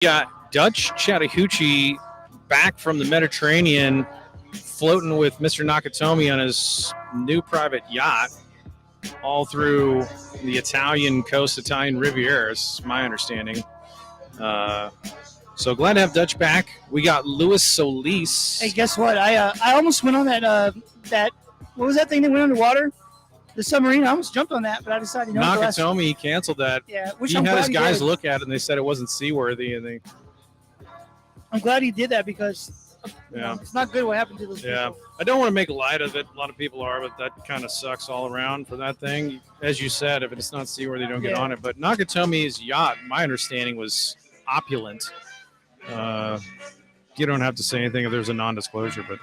Got Dutch Chattahoochee back from the Mediterranean, floating with Mr. Nakatomi on his new private yacht all through the Italian coast, Italian Riviera, is my understanding. Uh, so glad to have Dutch back. We got Luis Solis. Hey, guess what? I almost went on that what was that thing that went underwater? The submarine. I almost jumped on that, but I decided no. Nakatomi canceled that. Yeah, which he I'm had glad his guys did. look at it and they said it wasn't seaworthy, and I'm glad he did that because yeah, it's not good what happened to those people. I don't want to make light of it. A lot of people are, but that kind of sucks all around for that thing. As you said, if it's not seaworthy, don't get on it. But Nakatomi's yacht, my understanding, was opulent. You don't have to say anything if there's a non-disclosure, but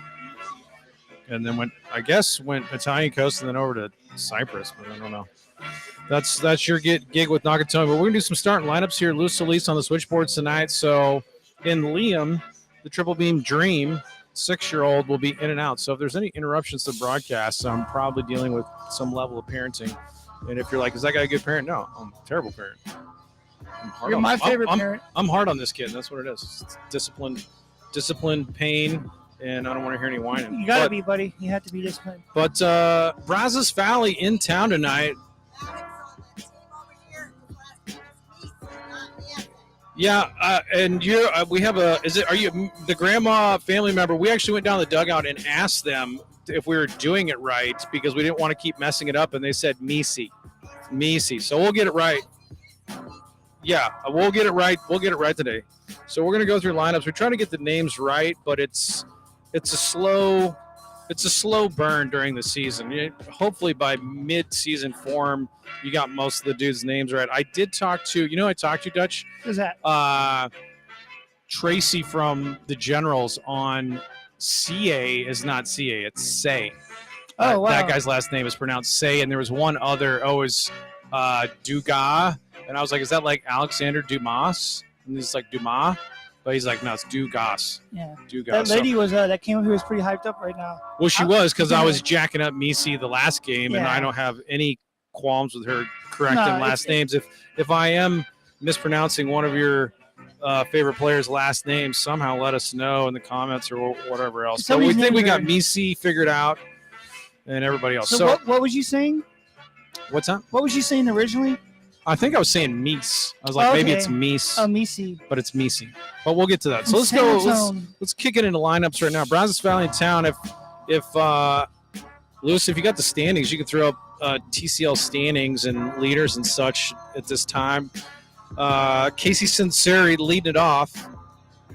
and then went Italian coast and then over to Cyprus, but I don't know. That's your gig with Nakatomi. But we're gonna do some starting lineups here. Luis Solis on the switchboards tonight. So in Liam, the triple beam dream, 6-year-old, will be in and out. So if there's any interruptions to the broadcast, I'm probably dealing with some level of parenting. And if you're like, is that guy a good parent? No, I'm a terrible parent. You're my favorite parent. I'm hard on this kid. That's what it is. It's discipline, pain, and I don't want to hear any whining. You gotta be, buddy. You have to be disciplined. But Brazos Valley in town tonight. Yeah, and we have are you the grandma family member? We actually went down the dugout and asked them if we were doing it right because we didn't want to keep messing it up, and they said Misi. So we'll get it right. Yeah, we'll get it right. We'll get it right today. So we're gonna go through lineups. We're trying to get the names right, but it's a slow burn during the season. Hopefully by mid-season form, you got most of the dudes' names right. I did talk to, I talked to Dutch? Who's that? Tracy from the Generals on CA is not CA, it's Say. Oh, wow. That guy's last name is pronounced Say, and there was one other, it was Dugas, and I was like, is that like Alexander Dumas? And he's like, Dumas? But he's like, no, it's Dugas. Yeah. Dugas. That lady that came up here was pretty hyped up right now. Well, she was because I was jacking up Misi the last game, and Yeah. I don't have any qualms with her correcting last names. If I am mispronouncing one of your favorite players' last names, somehow let us know in the comments or whatever else. So we think we got Misi figured out and everybody else. So what was you saying? What's that? What was you saying originally? I think I was saying Mies. I was like, maybe it's Mies. Oh, Misi. But it's Misi. But we'll get to that. So let's kick it into lineups right now. Brazos Valley in town. If Lewis, if you got the standings, you can throw up TCL standings and leaders and such at this time. Casey Sinceri leading it off,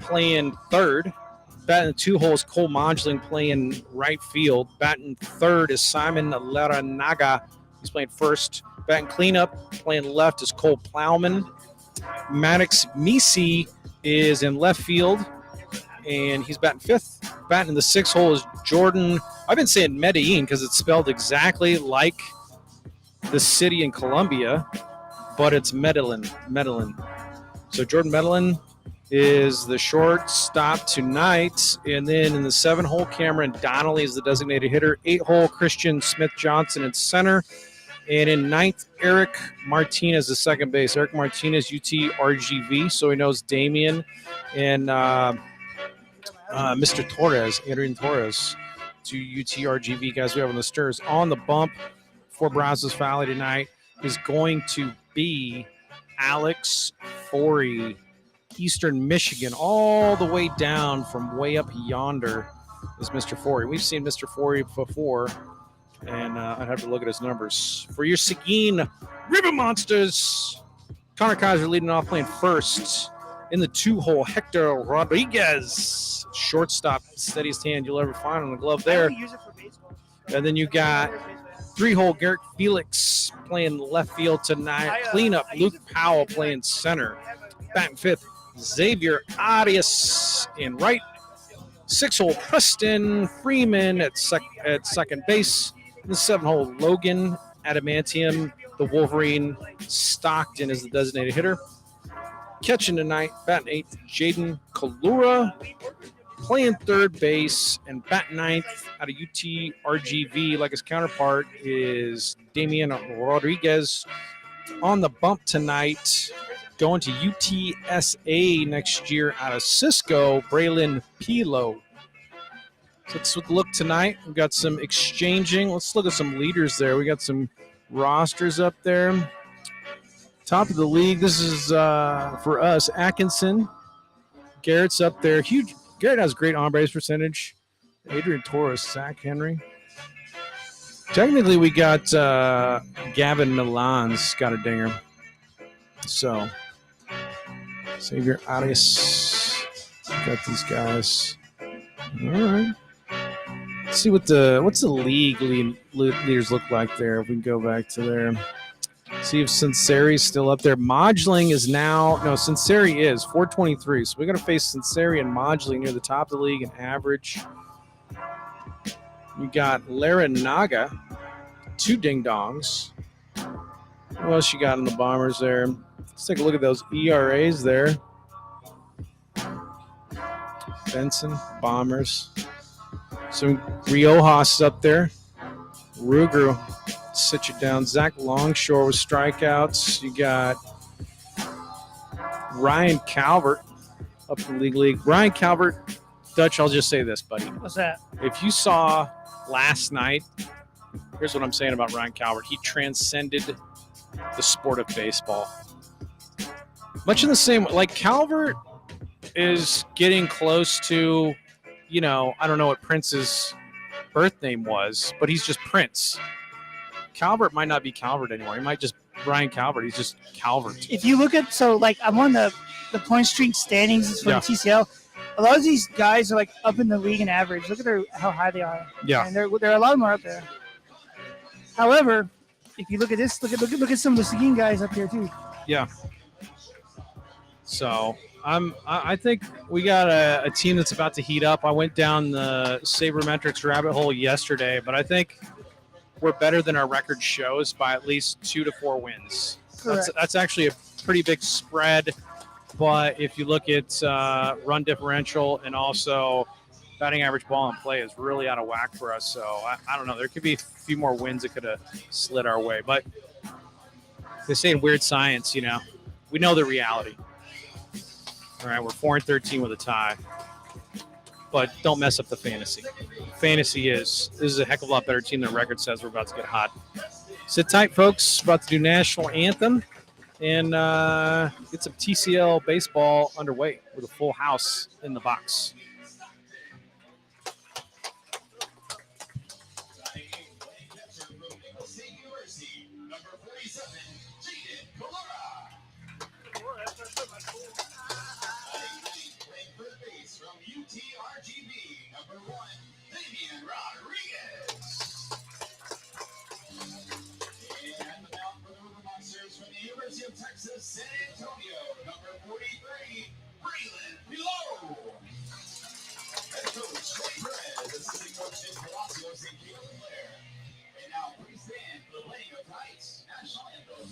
playing third. Batting 2 holes, Cole Modulin playing right field. Batting third is Simon Laranaga. He's playing first. Batting cleanup, playing left is Cole Plowman. Maddox Misi is in left field, and he's batting fifth. Batting in the 6th hole is Jordan. I've been saying Medellin because it's spelled exactly like the city in Colombia, but it's Medellin. So Jordan Medellin is the shortstop tonight. And then in the 7-hole, Cameron Donnelly is the designated hitter. 8-hole, Christian Smith-Johnson in center. And in 9th, Eric Martinez, the second base. Eric Martinez, UT-RGV, so he knows Damien and Mr. Torres, Adrian Torres, 2 UT-RGV guys we have on the stirs. On the bump for Brazos Valley tonight is going to be Alex Forey, Eastern Michigan, all the way down from way up yonder is Mr. Forey. We've seen Mr. Forey before. And I'd have to look at his numbers. For your Seguin River Monsters, Connor Kaiser leading off, playing first. In the 2-hole, Hector Rodriguez, shortstop, steadiest hand you'll ever find on the glove there. And then you got 3-hole, Garrett Felix playing left field tonight. Cleanup, Luke Powell playing center. Batting 5th, Xavier Arias in right. 6-hole, Preston Freeman at second base. The 7-hole, Logan Adamantium, the Wolverine, Stockton is the designated hitter. Catching tonight, batting 8th, Jaden Kalura, playing third base, and batting 9th out of UT-RGV, like his counterpart, is Damian Rodriguez. On the bump tonight, going to UTSA next year out of Cisco, Braylon Pilo. So let's look tonight. We've got some exchanging. Let's look at some leaders there. We got some rosters up there. Top of the league. This is for us. Atkinson. Garrett's up there. Huge. Garrett has great on-base percentage. Adrian Torres, Zach Henry. Technically, we got Gavin Milan's got a dinger. So, Xavier Arias. Got these guys. All right. Let's see what's the league leaders look like there. If we can go back to there. See if Sinceri's still up there. Modling is now – no, Sinceri is 423. So we're going to face Sinceri and Modling near the top of the league in average. You got Larinaga, 2 ding-dongs. What else you got in the Bombers there? Let's take a look at those ERAs there. Benson, Bombers. So Riojas up there. Ruger, sit you down. Zach Longshore with strikeouts. You got Ryan Calvert up in the league. Ryan Calvert, Dutch, I'll just say this, buddy. What's that? If you saw last night, here's what I'm saying about Ryan Calvert. He transcended the sport of baseball. Much in the same way, like Calvert is getting close to, I don't know what Prince's birth name was, but he's just Prince. Calvert might not be Calvert anymore. He might just Ryan Calvert. He's just Calvert. If you look at, I'm on the point streak standings for the TCL. A lot of these guys are up in the league in average. Look at how high they are. Yeah. And there are a lot more up there. However, if you look at this, look at some of the Seguin guys up here too. Yeah. So I think we got a team that's about to heat up. I went down the sabermetrics rabbit hole yesterday, but I think we're better than our record shows by at least 2 to 4 wins. That's actually a pretty big spread. But if you look at run differential and also batting average ball in play is really out of whack for us. So I don't know. There could be a few more wins that could have slid our way. But they say in weird science, we know the reality. All right, we're 4-13 with a tie. But don't mess up the fantasy. Fantasy this is a heck of a lot better team than record says. We're about to get hot. Sit tight, folks. About to do national anthem and get some TCL baseball underway with a full house in the box. Texas, San Antonio, number 43, Braylon Pilo. Head coach, Clay Perez, assistant coaches, Brazos and Caleb Blair. And now please stand for the laying of tonight's national anthem.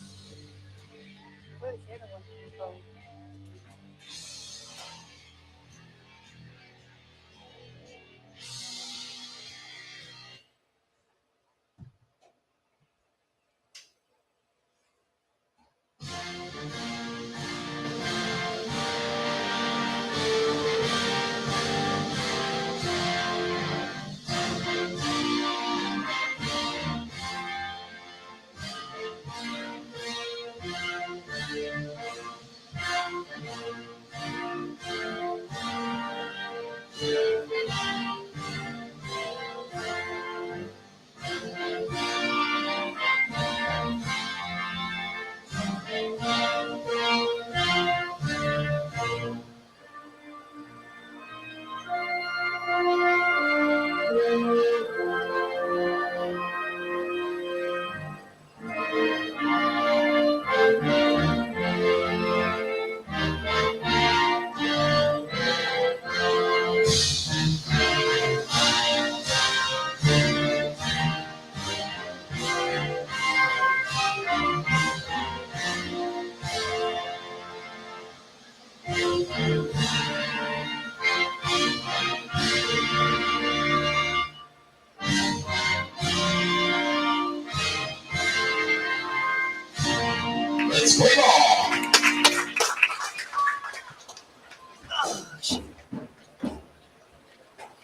Let's play ball.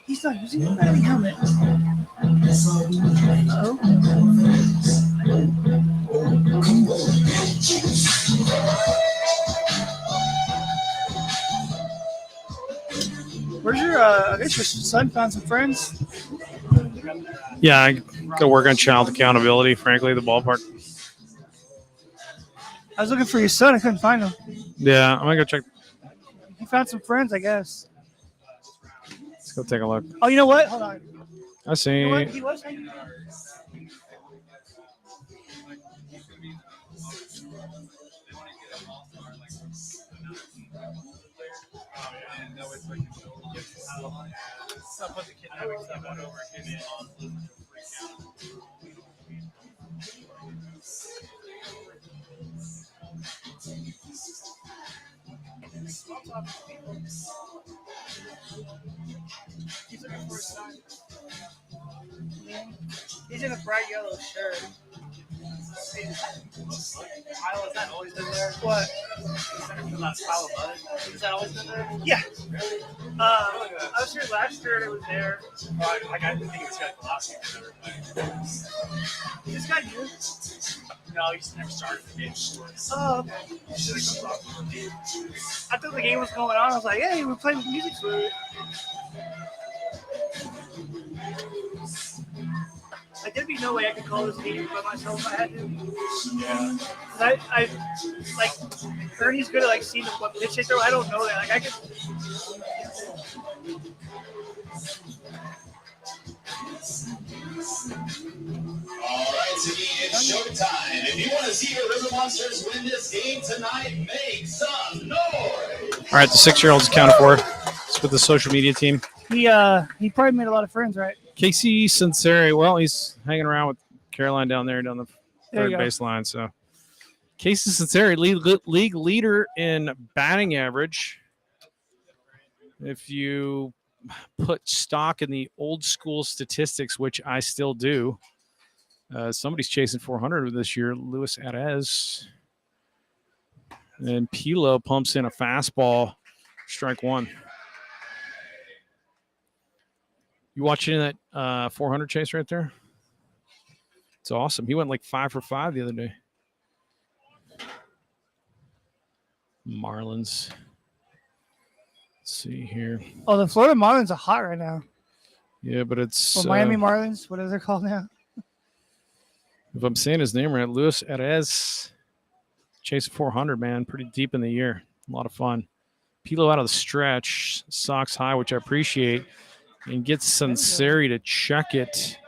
He's not using the battery helmet. Oh. Where's your, I guess your son found some friends? Yeah, I gotta work on child accountability, frankly, at the ballpark. I was looking for your son. I couldn't find him. Yeah, I'm gonna go check. He found some friends, I guess. Let's go take a look. Oh, you know what? Hold on. I see. You know what? He was hanging out. He's looking for his son. He's in a bright yellow shirt. Pile, has that always been there? What? That pile of mud? Has that always been there? Yeah. I was here last year and it was there. Oh, I didn't think it was good last year. This guy new? No, he just never started the game. Oh, okay. I thought the game was going on. I was like, hey, we're playing music for it. Like, there'd be no way I could call this game by myself if I had to. Yeah. I like, Ernie's good at, like, seeing what pitch they throw. I don't know that. Like, I could. All right, Seguin, it's showtime. If you want to see your River Monsters win this game tonight, make some noise. All right, the 6-year-old's accounted for. It's with the social media team. He probably made a lot of friends, right? Casey Sinceri, well, he's hanging around with Caroline down there down the There third you go. baseline. So, Casey Sinceri, league leader in batting average. If you put stock in the old school statistics, which I still do, somebody's chasing 400 this year. Luis Arez. And Pilo pumps in a fastball, strike one. You watching that 400 chase right there? It's awesome. He went like 5 for 5 the other day. Marlins. Let's see here. Oh, the Florida Marlins are hot right now. Yeah, but it's Or Miami Marlins, what are they called now? if I'm saying his name right, Luis Arez. Chasing 400, man. Pretty deep in the year. A lot of fun. Pilo out of the stretch. Sox high, which I appreciate. And gets Sinceri to check it.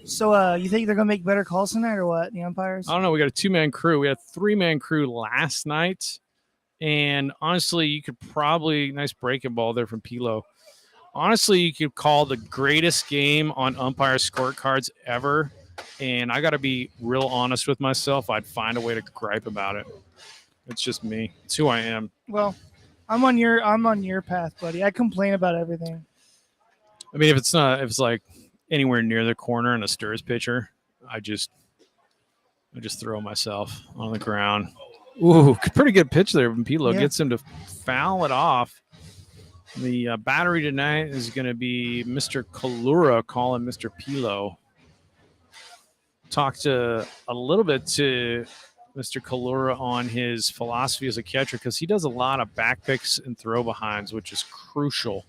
So, you think they're gonna make better calls tonight, or what? The umpires? I don't know. We got a 2-man crew. We had a 3-man crew last night. And honestly, you could probably, nice breaking ball there from Pilo. Honestly, you could call the greatest game on umpire scorecards ever. And I got to be real honest with myself. I'd find a way to gripe about it. It's just me. It's who I am. Well, I'm on your path, buddy. I complain about everything. I mean, if it's like anywhere near the corner and a Sturs pitcher, I just throw myself on the ground. Ooh, pretty good pitch there from Pilo. Yeah. Gets him to foul it off. The battery tonight is going to be Mr. Kalura calling Mr. Pilo. Talked a little bit to Mr. Kalura on his philosophy as a catcher because he does a lot of back picks and throw behinds, which is crucial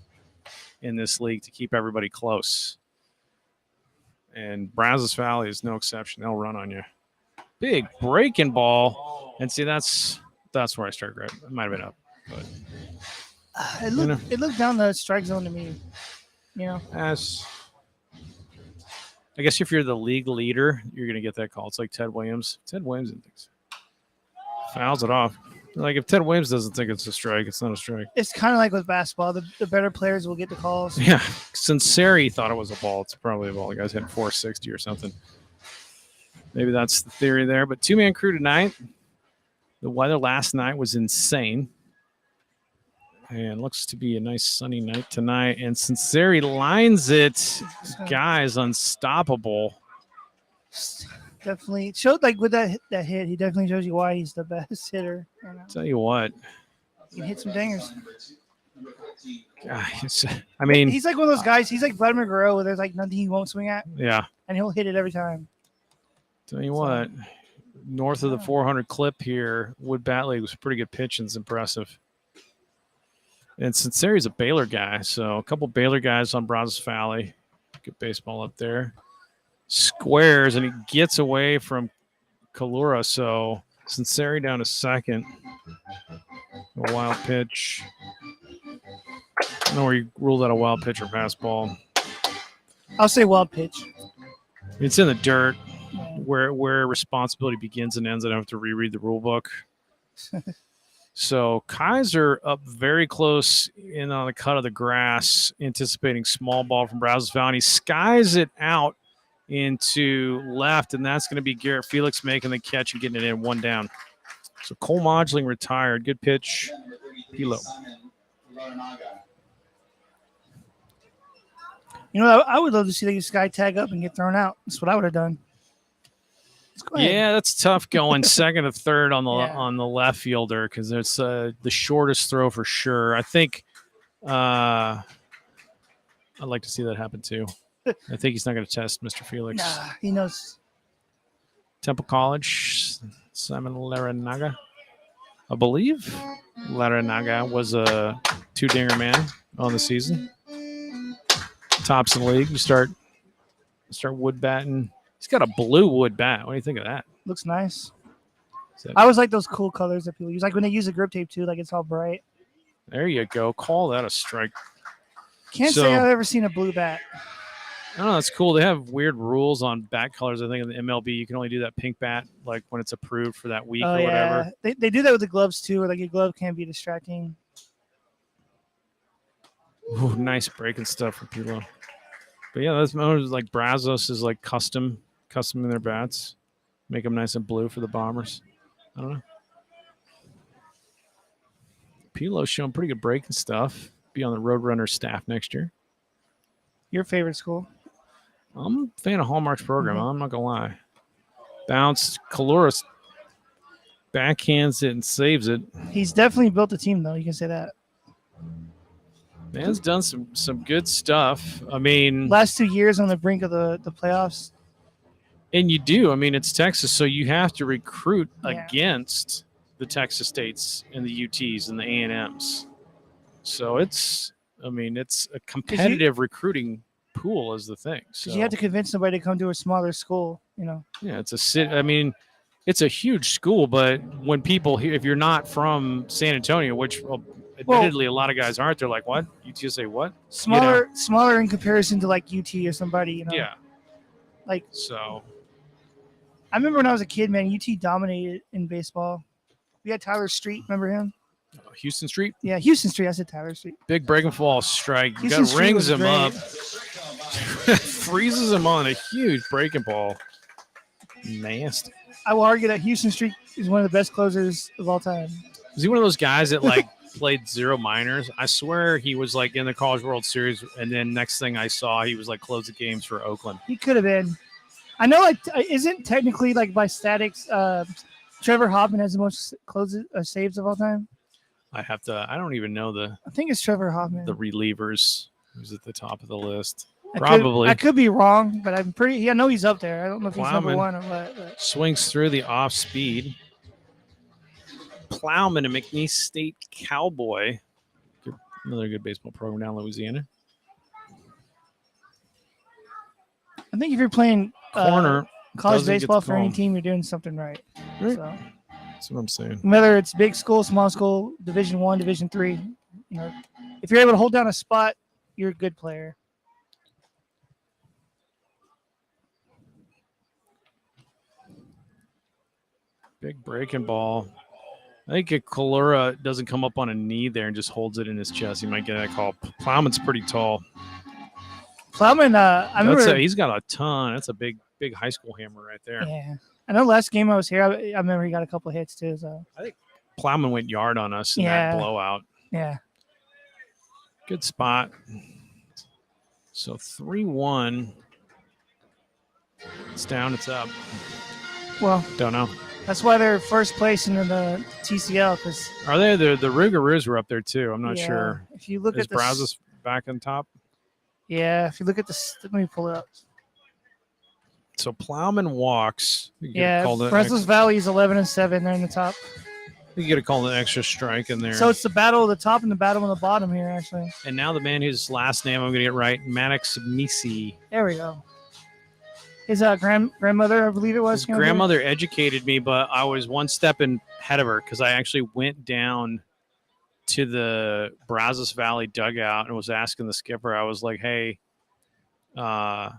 in this league to keep everybody close. And Brazos Valley is no exception. They'll run on you. Big breaking ball. And see, that's where I start griping. It might have been up. But It looked down the strike zone to me. You know. I guess if you're the league leader, you're going to get that call. It's like Ted Williams. Ted Williams thinks fouls it off. Like if Ted Williams doesn't think it's a strike, it's not a strike. It's kind of like with basketball. The better players will get the calls. Yeah. Sinceri thought it was a ball. It's probably a ball. The guy's hitting 460 or something. Maybe that's the theory there. But 2-man crew tonight. The weather last night was insane. And looks to be a nice sunny night tonight. And Sinceri lines it. Guy's unstoppable. Definitely showed like with that hit. He definitely shows you why he's the best hitter. Right now. Tell you what, He can hit some dingers. I mean, He's like one of those guys. He's like Vladimir Guerrero, where there's like nothing he won't swing at, yeah. and he'll hit it every time. Tell you what, north of the 400 clip here, Wood Bat League was pretty good pitching. It's impressive. And Sinceri's a Baylor guy, so a couple Baylor guys on Brazos Valley. Good baseball up there. Squares, and he gets away from Kalura, so Sinceri down to second. A wild pitch. I don't know where you ruled out a wild pitch or pass ball. I'll say wild pitch. It's in the dirt where responsibility begins and ends. I don't have to reread the rule book. So Kaiser up very close in on the cut of the grass, anticipating small ball from Brazos Valley. He skies it out into left, and that's going to be Garrett Felix making the catch and getting it in, one down. So Cole Modling retired. Good pitch. Pilo. You know, I would love to see this guy tag up and get thrown out. That's what I would have done. Let's go ahead. Yeah, that's tough going second or third on the Yeah. on the left fielder because it's the shortest throw for sure. I think I'd like to see that happen too. I think he's not going to test Mr. Felix. Nah, he knows. Temple College, Simon Laranaga. I believe Laranaga was a two-dinger man on the season. Tops in the league. You start wood batting. He's got a blue wood bat. What do you think of that? Looks nice. Is that- I always like those cool colors that people use. Like when they use the grip tape too, like it's all bright. There you go. Call that a strike. Can't say I've ever seen a blue bat. I don't know. That's cool. They have weird rules on bat colors. I think in the MLB, you can only do that pink bat like when it's approved for that week or whatever. They do that with the gloves too, where like your glove can be distracting. Ooh, nice breaking stuff from Pilo. But yeah, that's like Brazos is like custom in their bats, make them nice and blue for the Bombers. I don't know. Pilo's showing pretty good breaking stuff. Be on the Roadrunner staff next year. Your favorite school? I'm a fan of Hallmark's program. I'm not gonna lie. Bounce, Kalura backhands it and saves it. He's definitely built a team, though. You can say that. Man's done some good stuff. I mean, Last 2 years on the brink of the playoffs. and you do. I mean, it's Texas, so you have to recruit Yeah. against the Texas States and the UTs and the A&Ms. So it's a competitive recruiting pool is the thing. So Because you have to convince somebody to come to a smaller school, you know. yeah, it's a huge school, but when people hear, if you're not from San Antonio, which admittedly a lot of guys aren't, they're like, what? UTSA what? Smaller in comparison to like UT or somebody, you know. Yeah. Like, So I remember when I was a kid, man, UT dominated in baseball. We had Tyler Street, remember him? Houston Street, Yeah, Houston Street. I said Tyler Street. big break and fall strike. You Houston got Street rings was him up, great. freezes him on a huge breaking ball. Nasty. I will argue that Houston Street is one of the best closers of all time. Is he one of those guys that like played zero minors? I swear he was like in the College World Series, and then next thing I saw, he was like closing games for Oakland. He could have been. I know, like, isn't technically like by statics, Trevor Hoffman has the most saves of all time. I don't even know I think it's Trevor Hoffman. the relievers who's at the top of the list. I Probably. could be wrong, but I'm pretty. I know he's up there. I don't know if he's number Plowman. one or what. But. Swings through the off speed. Plowman and McNeese State Cowboy. Another good baseball program down in Louisiana. I think if you're playing Corner. college doesn't get baseball the for any call. team, you're doing something right. Right. So That's what I'm saying. whether it's big school, small school, Division I, Division III, you know, if you're able to hold down a spot, you're a good player. Big breaking ball. I think if Kalura doesn't come up on a knee there and just holds it in his chest, he might get that call. Plowman's pretty tall. Plowman, I remember. He's got a ton. That's a big high school hammer right there. Yeah, I know. Last game I was here, I remember he got a couple of hits too. So Plowman went yard on us in Yeah. that blowout. yeah, Good spot. So 3-1. It's down, it's up. Well, Don't know. that's why they're first place in the TCL. Because Are they? The Rougarous were up there too. I'm not sure. If you look Is at the Brazos back on top? yeah, if you look at the let me pull it up. So Plowman walks. Brazos Valley is 11-7. They're in the top. You get to call an extra strike in there. So it's the battle of the top and the battle of the bottom here, actually. And now the man whose last name I'm going to get right, Maddox Misi. There we go. His grandmother, I believe it was. His grandmother educated me, but I was one step ahead of her because I actually went down to the Brazos Valley dugout and was asking the skipper. I was like, "Hey, how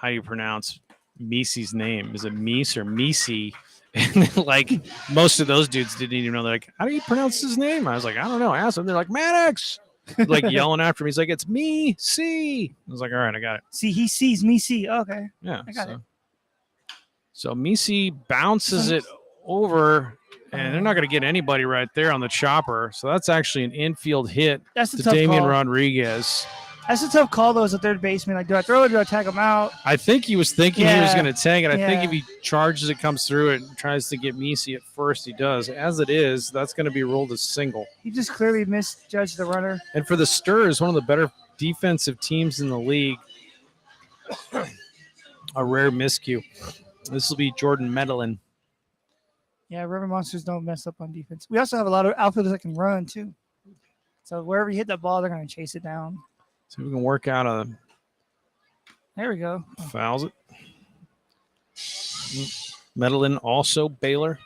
do you pronounce Misi's name? Is it Mies or Misi?" And then, like, most of those dudes didn't even know. They're like, "How do you pronounce his name?" I was like, "I don't know." I asked them. They're like, "Maddox." Like yelling after me. He's like, "It's me, see." I was like, "All right, I got it." See, he sees me see. Okay. Yeah. I got it. So Misi bounces it over, and they're not going to get anybody right there on the chopper. So that's actually an infield hit That's a to tough Damian call. Rodriguez. That's a tough call, though, as a third baseman. Like, do I throw it? Do I tag him out? I think he was thinking he was Yeah. going to tag it. I think Yeah. if he charges it, comes through it, and tries to get Misi at first, he does. As it is, that's going to be ruled as single. He just clearly misjudged the runner. And for the Sturs, one of the better defensive teams in the league, a rare miscue. This will be Jordan Medellin. Yeah, River Monsters don't mess up on defense. We also have a lot of outfielders that can run, too. So wherever you hit that ball, they're going to chase it down. So we can work out a There we go. fouls it. Medellin also Baylor.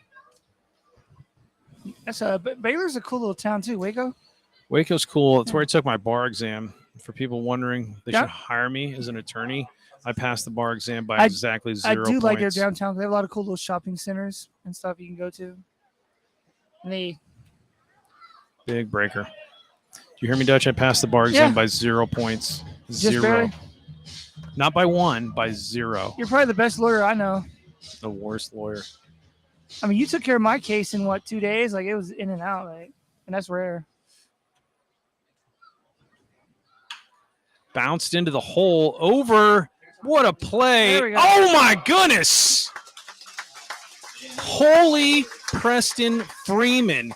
That's Baylor's a cool little town, too. Waco? Waco's cool. It's where I took my bar exam. For people wondering, they Yeah. should hire me as an attorney. I passed the bar exam by exactly 0 I do points. like their downtown. They have a lot of cool little shopping centers and stuff you can go to. And Big breaker. Do you hear me, Dutch? I passed the bar exam by 0 points. just Zero. barely. Not by 1, by 0. You're probably the best lawyer I know. The worst lawyer. I mean, you took care of my case in 2 days? Like, it was in and out, and that's rare. Bounced into the hole over. What a play. There we go. Oh, my goodness. Holy Preston Freeman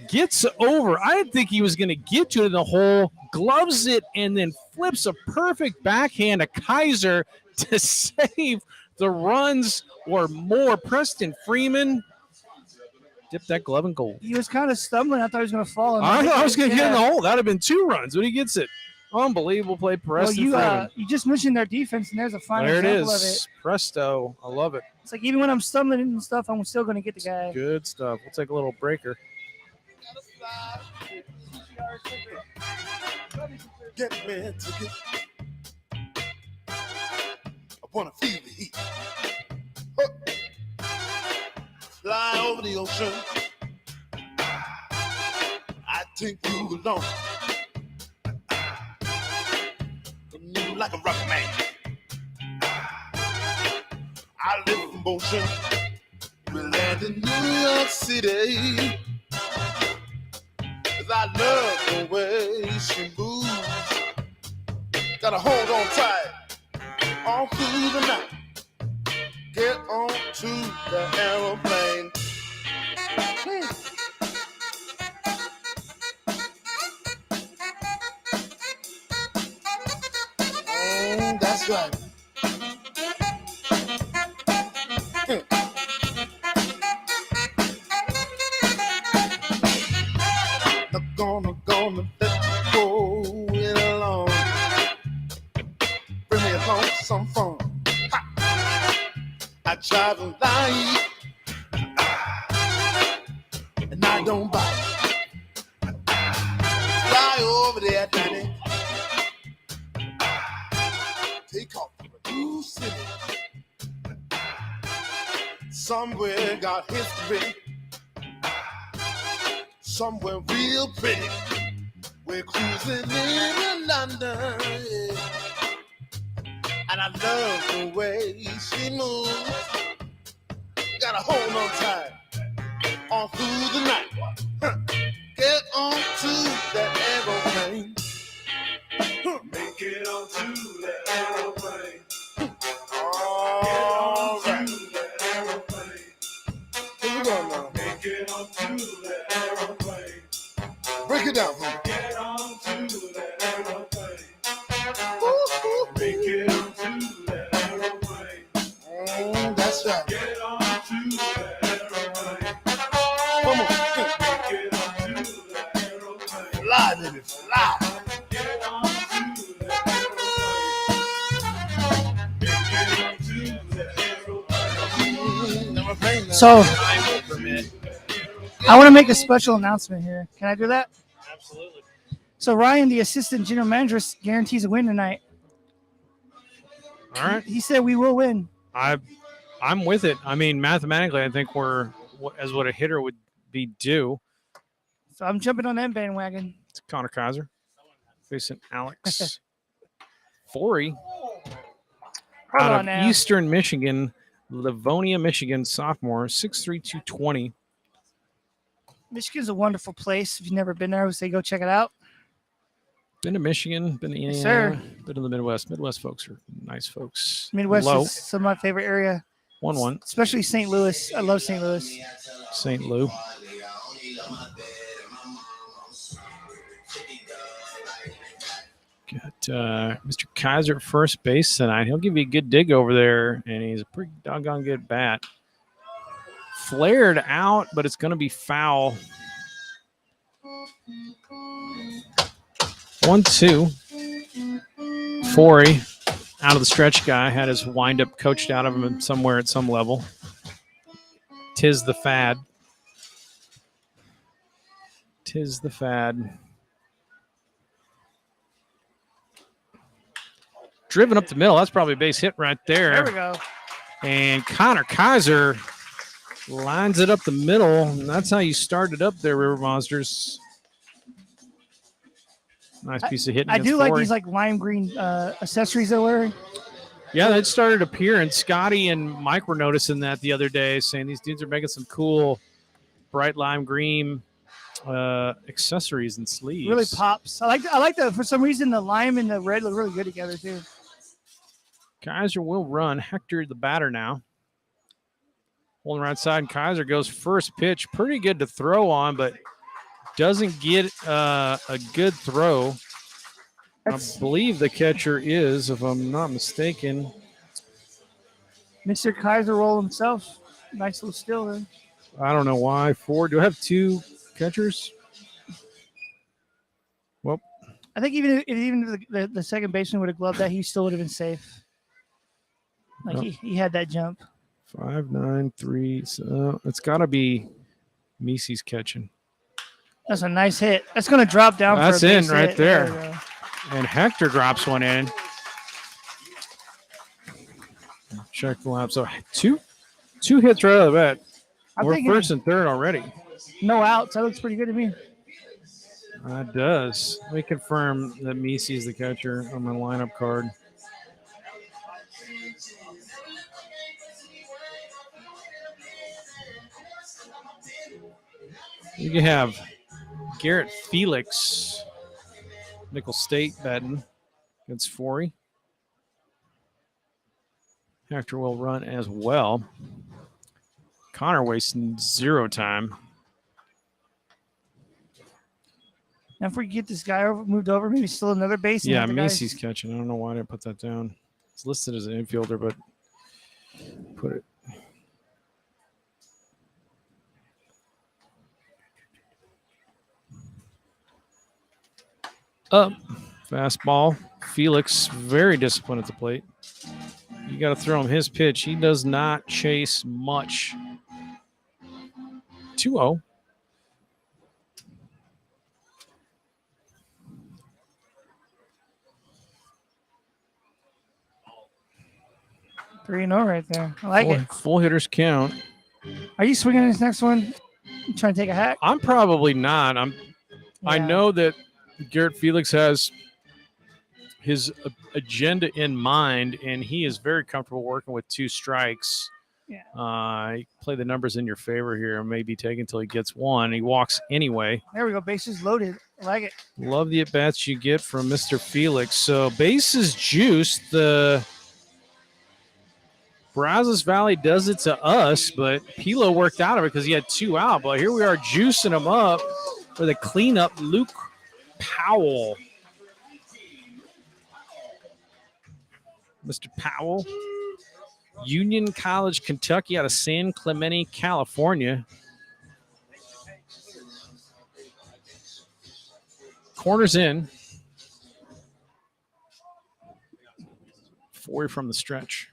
gets over. I didn't think he was going to get to it in the hole. Gloves it and then flips a perfect backhand to Kaiser to save the runs or more. Preston Freeman dipped that glove in goal. He was kind of stumbling. I thought he was going to fall. I thought I was going to get in the hole. That would have been 2 runs, but he gets it. Unbelievable play, Preston Freeman. You just mentioned their defense, and there's a fine There it example is. of it. Presto. I love it. It's like even when I'm stumbling and stuff, I'm still going to get the guy. Good stuff. We'll take a little breaker. Get me a ticket. I wanna feel the heat. Fly over the ocean. I take you along. You like a rock man. I live in motion. We land in New York City. 'Cause I love the way she moves. Gotta hold on tight all through the night. Get on to the aeroplane. That's right. Gonna let you go it along. Bring me along to some fun. Ha. I try to lie, and I don't bite. Fly over the Atlantic. Take off from a new city. Somewhere got history. Somewhere real pretty. We're cruising in London, yeah. And I love the way she moves. Gotta hold on tight all through the night. Huh. Get on to the aeroplane. Huh. Make it on to the aeroplane. All right. The aeroplane. Break it down for me. That's right. Come on. Fly, baby, fly. So, I want to make a special announcement here. Can I do that? Absolutely. So, Ryan, the assistant general manager, guarantees a win tonight. All right. He said we will win. I'm with it. I mean, mathematically, I think we're as what a hitter would be due. So, I'm jumping on that bandwagon. It's Connor Kaiser facing Alex Forey Hold out on of now. Eastern Michigan, Livonia, Michigan, sophomore, 6'3", 220. Michigan's a wonderful place. If you've never been there, I would say go check it out. Been to Michigan, been to Indiana, sir. been to the Midwest. Midwest folks are nice folks. Midwest Low, is some of my favorite area, 1-1, especially St. Louis. I love St. Louis. St. Lou. Got Mr. Kaiser at first base tonight. He'll give you a good dig over there, and he's a pretty doggone good bat. Flared out, but it's going to be foul. 1-2. Forey, out of the stretch guy, had his windup coached out of him somewhere at some level. Tis the fad. Tis the fad. Driven up the middle. That's probably a base hit right there. There we go. And Connor Kaiser lines it up the middle. And that's how you started up there, River Monsters. Nice piece of hitting. I do like Forey. these like lime green accessories they're wearing. Yeah, that started appearing. Scotty and Mike were noticing that the other day, saying these dudes are making some cool bright lime green accessories and sleeves. Really pops. I like the for some reason the lime and the red look really good together too. Kaiser will run. Hector, the batter now. Holding right side, and Kaiser goes first pitch. Pretty good to throw on, but doesn't get a good throw. I believe the catcher is, if I'm not mistaken. Mr. Kaiser roll himself. Nice little steal there. I don't know why. Do I have two catchers? Well, I think even if the second baseman would have gloved that, he still would have been safe. Like he had that jump. 5-9-3. So it's got to be Misi's catching. That's a nice hit. That's going to drop down. That's for a in base right hit. there. You go. And Hector drops one in. Check the lap. So two hits right out of the bat. We're first and third already. No outs. That looks pretty good to me. That does. Let me confirm that Misi is the catcher on my lineup card. You can have Garrett Felix, Nickel State batting against Forey. Hector will run as well. Connor wasting zero time. Now, if we get this guy moved over, maybe still another base. Yeah, Macy's catching. I don't know why I didn't put that down. It's listed as an infielder, but put it. Up. Fastball. Felix, very disciplined at the plate. You got to throw him his pitch. He does not chase much. 2-0. 3-0 right there. I like it. Full hitters count. Are you swinging this next one? You trying to take a hack? I'm probably not. I know that Garrett Felix has his agenda in mind, and he is very comfortable working with two strikes. Yeah. Play the numbers in your favor here. Maybe take until he gets one. He walks anyway. There we go. Bases loaded. I like it. Love the at-bats you get from Mr. Felix. So bases juiced. The Brazos Valley does it to us, but Pilo worked out of it because he had 2 out. But here we are juicing him up for the cleanup. Luke Powell. Mr. Powell. Union College, Kentucky, out of San Clemente, California. Corners in. Forey from the stretch.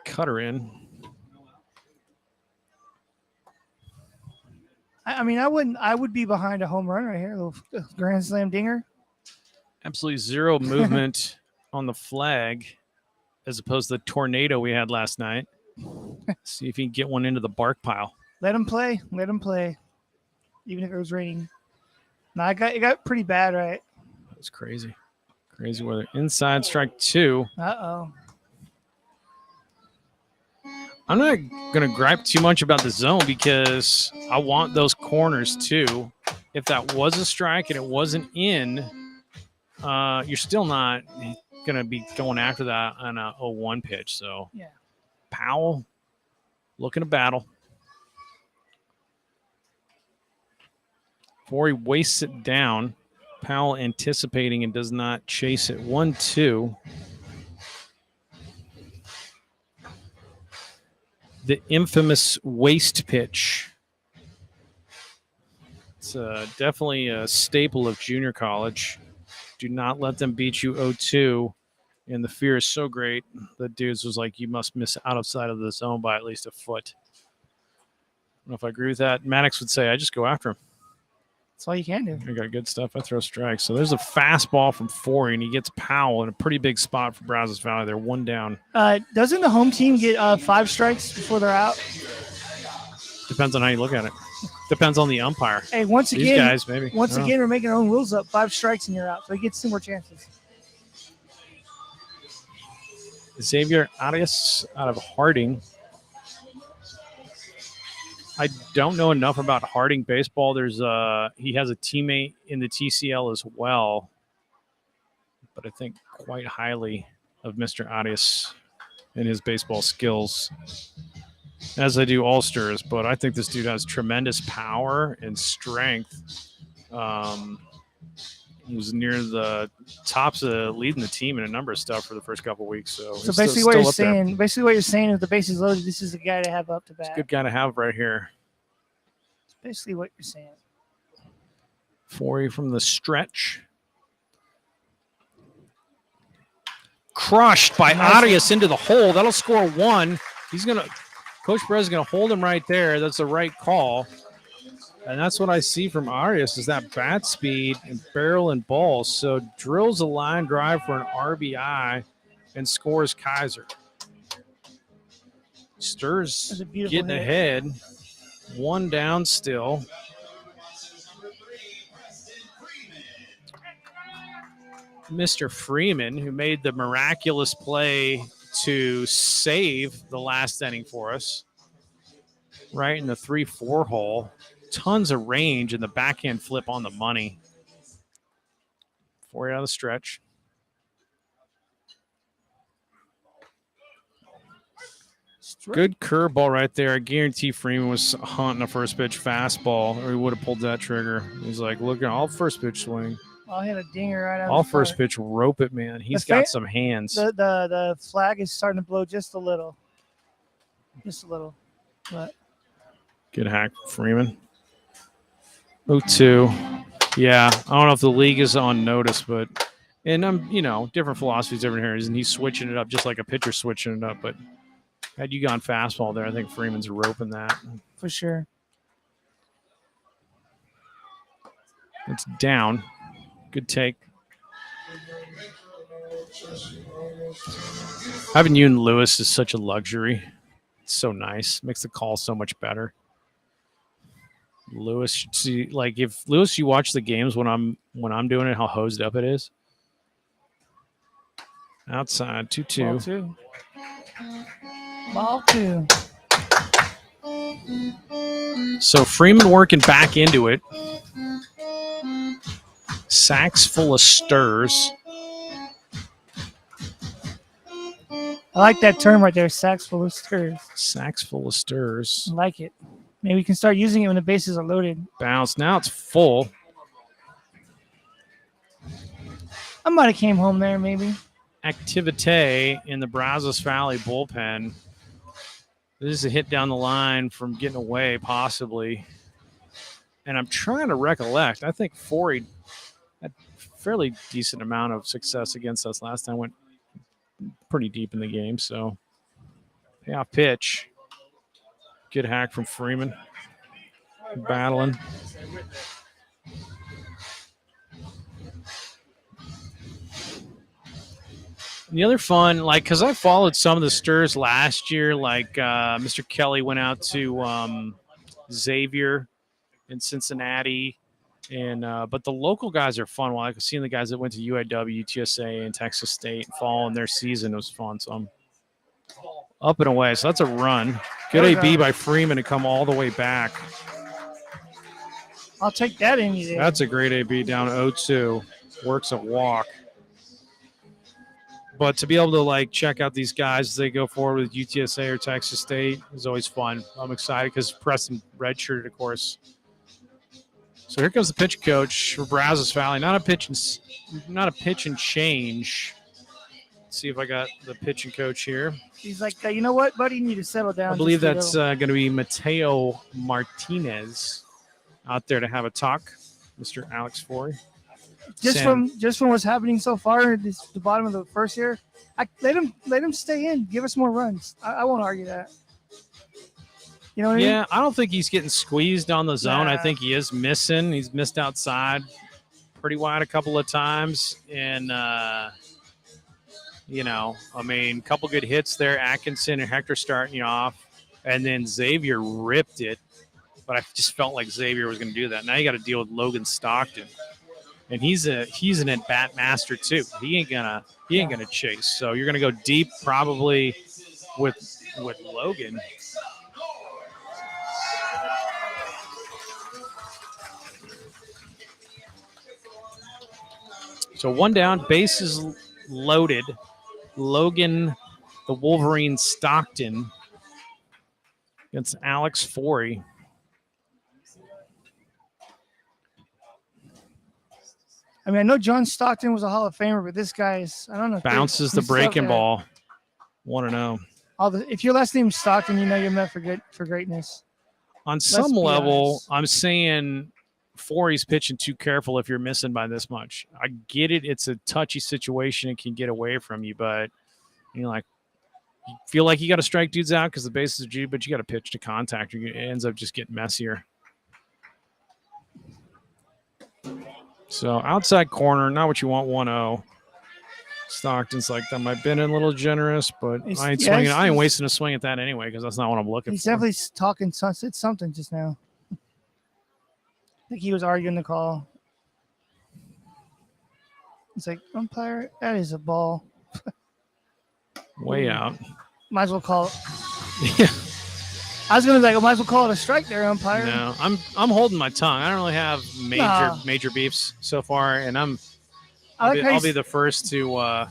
Cutter in. I mean, I would be behind a home run right here, a little grand slam dinger. Absolutely zero movement on the flag as opposed to the tornado we had last night. See if he can get one into the bark pile. Let him play. Let him play. Even if it was raining. No, it got pretty bad, right? That's crazy. Crazy weather. Inside strike 2. Uh-oh. I'm not going to gripe too much about the zone because I want those corners too. If that was a strike and it wasn't in, you're still not going to be going after that on a 0-1 pitch. So, yeah. Powell looking to battle. Before he wastes it down, Powell anticipating and does not chase it. 1-2. The infamous waste pitch. It's definitely a staple of junior college. Do not let them beat you 0-2. And the fear is so great that dudes was like, you must miss outside of the zone by at least a foot. I don't know if I agree with that. Maddox would say, I just go after him. That's all you can do. I got good stuff. I throw strikes. So there's a fastball from Forey, and he gets Powell in a pretty big spot for Brazos Valley. They're 1 down. Doesn't the home team get 5 strikes before they're out? Depends on how you look at it. Depends on the umpire. Hey, once These again, guys, maybe. we're making our own rules up. 5 strikes and you're out. So he gets 2 more chances. Xavier Arias out of Harding. I don't know enough about Harding baseball. He has a teammate in the TCL as well, but I think quite highly of Mr. Arias and his baseball skills, as I do All-Stars. But I think this dude has tremendous power and strength. He was near the tops of leading the team in a number of stuff for the first couple of weeks. So basically, what you're saying, is the bases loaded. This is the guy to have up to bat. It's a good guy to have right here. Basically, what you're saying. Forey from the stretch. Crushed by Arias into the hole. That'll score 1. Coach Perez is gonna hold him right there. That's the right call. And that's what I see from Arias is that bat speed and barrel and ball. So drills a line drive for an RBI and scores Kaiser. Sturs getting ahead. 1 down still. Mr. Freeman, who made the miraculous play to save the last inning for us. Right in the 3-4 hole. Tons of range and the backhand flip on the money. 4 out of the stretch. Good curveball right there. I guarantee Freeman was hunting a first pitch fastball, or he would have pulled that trigger. He's like, look, I'll first pitch swing. I'll hit a dinger right out. I'll first pitch rope it, man. He's got some hands. The flag is starting to blow just a little. Just a little. But good hack, Freeman. 0-2. Yeah, I don't know if the league is on notice, but different philosophies over here. And he's switching it up just like a pitcher switching it up. But had you gone fastball there, I think Freeman's roping that. For sure. It's down. Good take. Having you and Lewis is such a luxury. It's so nice. Makes the call so much better. Lewis should see, like, if Lewis, you watch the games when I'm doing it, how hosed up it is. Outside, 2-2. Ball 2. So Freeman working back into it. Sacks full of stirs. I like that term right there, sacks full of stirs. Sacks full of stirs. I like it. Maybe we can start using it when the bases are loaded. Bounce. Now it's full. I might have came home there, maybe. Activite in the Brazos Valley bullpen. This is a hit down the line from getting away, possibly. And I'm trying to recollect. I think Forey had a fairly decent amount of success against us last time. Went pretty deep in the game, so payoff pitch. Good hack from Freeman. Battling. And the other fun, like, because I followed some of the stirs last year, like Mr. Kelly went out to Xavier in Cincinnati. And but the local guys are fun. Well, I've seen the guys that went to UIW, TSA, and Texas State following their season. It was fun. So I'm up and away. So that's a run. Good AB by Freeman to come all the way back. I'll take that any day. That's a great AB down 0-2. Works a walk. But to be able to, like, check out these guys as they go forward with UTSA or Texas State is always fun. I'm excited because Preston redshirted, of course. So here comes the pitch coach for Brazos Valley. Not a pitch and change. Let's see if I got the pitching coach here. He's like, you know what, buddy? You need to settle down. I believe that's going to be Mateo Martinez out there to have a talk. Mr. Alex Forey. Just from what's happening so far at the bottom of the first year, let him stay in. Give us more runs. I won't argue that. You know what I mean? Yeah, I don't think he's getting squeezed on the zone. Nah. I think he is missing. He's missed outside pretty wide a couple of times. And, you know, I mean, a couple good hits there. Atkinson and Hector starting you off. And then Xavier ripped it. But I just felt like Xavier was going to do that. Now you got to deal with Logan Stockton. And he's an at-bat master, too. He ain't gonna chase. So you're going to go deep probably with Logan. So one down, bases loaded. Logan, the Wolverine Stockton against Alex Forey. I mean, I know John Stockton was a Hall of Famer, but this guy is, I don't know. Bounces the breaking ball. 1-0. If your last name's Stockton, you know you're meant for greatness. On some level, honest. I'm saying Forey's pitching too careful if you're missing by this much. I get it. It's a touchy situation. It can get away from you, but you feel like you got to strike dudes out because the bases are due, but you got to pitch to contact. It ends up just getting messier. So outside corner, not what you want, 1-0. Stockton's like, that might have been a little generous, but I ain't wasting a swing at that anyway because that's not what I'm looking He's for. definitely talking something just now. I think he was arguing the call. It's like, umpire, that is a ball. Way out. Might as well call it. Yeah. I was gonna be like, I might as well call it a strike there, umpire. No, I'm holding my tongue. I don't really have major beefs so far, and I'll be the first to. I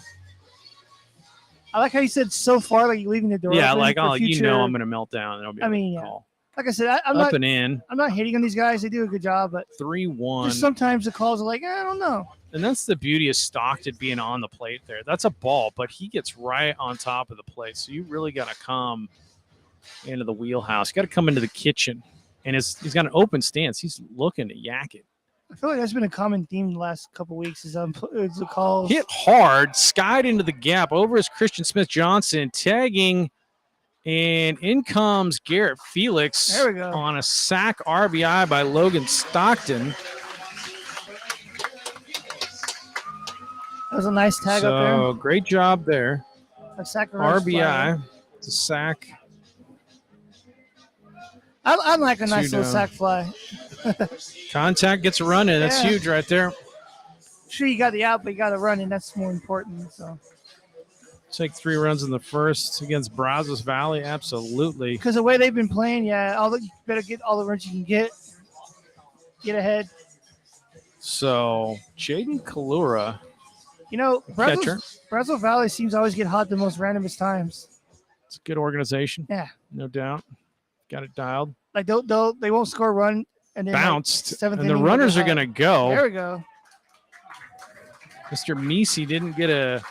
like how you said so far, like you're leaving the door. Yeah, open like for future. I'm gonna melt down. And I'll be able to call. Like I said, I'm Up not and in. I'm not hating on these guys. They do a good job, but 3-1. just sometimes the calls are like, I don't know. And that's the beauty of Stockton being on the plate there. That's a ball, but he gets right on top of the plate. So you really got to come into the wheelhouse. You got to come into the kitchen. And he's got an open stance. He's looking to yak it. I feel like that's been a common theme the last couple of weeks is the calls. Hit hard, skied into the gap. Over is Christian Smith-Johnson, tagging, and in comes Garrett Felix There we go. on a sac RBI by Logan Stockton. That was a nice tag up So great job there. there. A sack reverse fly. RBI, it's a sac. I like a nice Two little down. sack fly. Contact gets a run in. That's Yeah. huge right there. Sure, you got the out, but you got to run, and that's more important. So, Take 3 runs in the first against Brazos Valley. Absolutely. because the way they've been playing, you better get all the runs you can get ahead. So Jaden Kalura You know, catcher. Brazos Valley seems to always get hot the most randomest times. It's a good organization. Yeah. No doubt. Got it dialed. Like they won't score a run and then Bounced. like, seventh And the inning, they'll runners get are going to hot. go. There we go. Mr. Meese didn't get a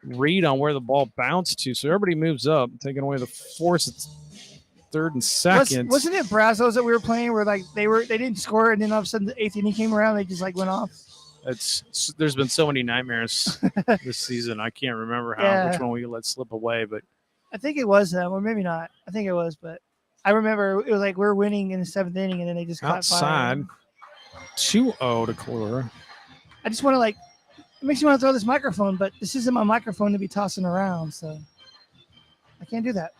read on where the ball bounced to, so everybody moves up, taking away the force. It's third and second. Wasn't it Brazos that we were playing where like they didn't score and then all of a sudden the 8th inning came around, they just like went off? There's been so many nightmares this season. I can't remember which one we let slip away, but I think it was them, or maybe not. I think it was, but I remember it was like we're winning in the 7th inning and then they just got outside. 2-0 to Clear. I just want to it makes me want to throw this microphone, but this isn't my microphone to be tossing around, so I can't do that.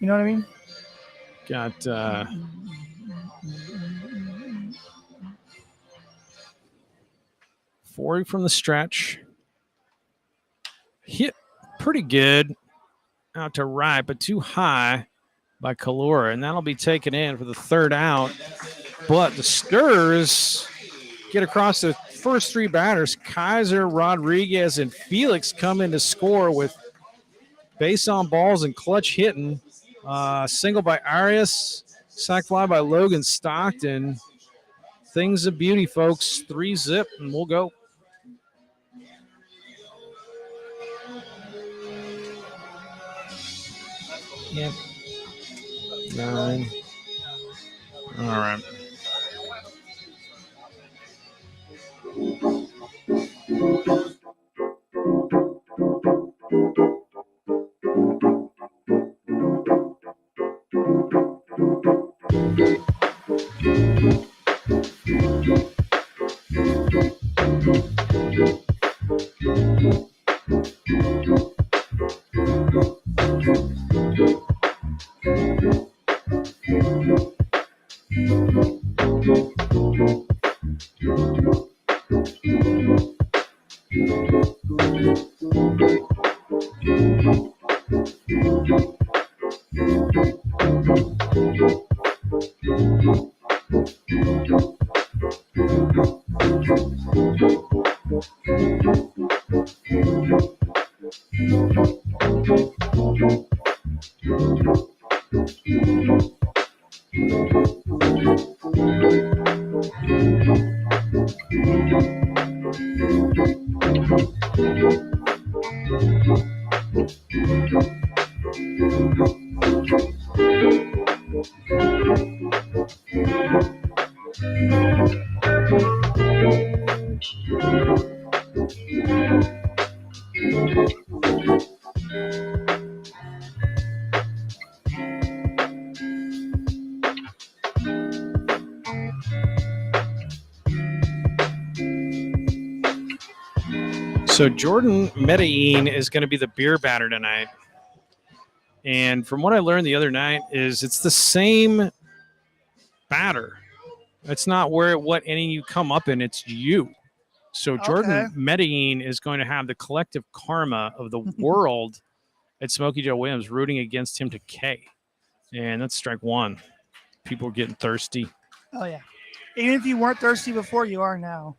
You know what I mean? Got 40 from the stretch. Hit pretty good out to right, but too high by Kalura, and that'll be taken in for the third out. But the Sturs get across the first 3 batters. Kaiser, Rodriguez, and Felix come in to score with base on balls and clutch hitting. Single by Arias, sac fly by Logan Stockton. Things of beauty, folks. 3-zip, and we'll go. Yep. 9. All right. So Jordan Medellin is going to be the beer batter tonight. And from what I learned the other night is it's the same batter. It's not what inning you come up in, it's you. So Jordan Medellin is going to have the collective karma of the world at Smokey Joe Williams rooting against him to K. And that's strike 1. People are getting thirsty. Oh, yeah. Even if you weren't thirsty before, you are now.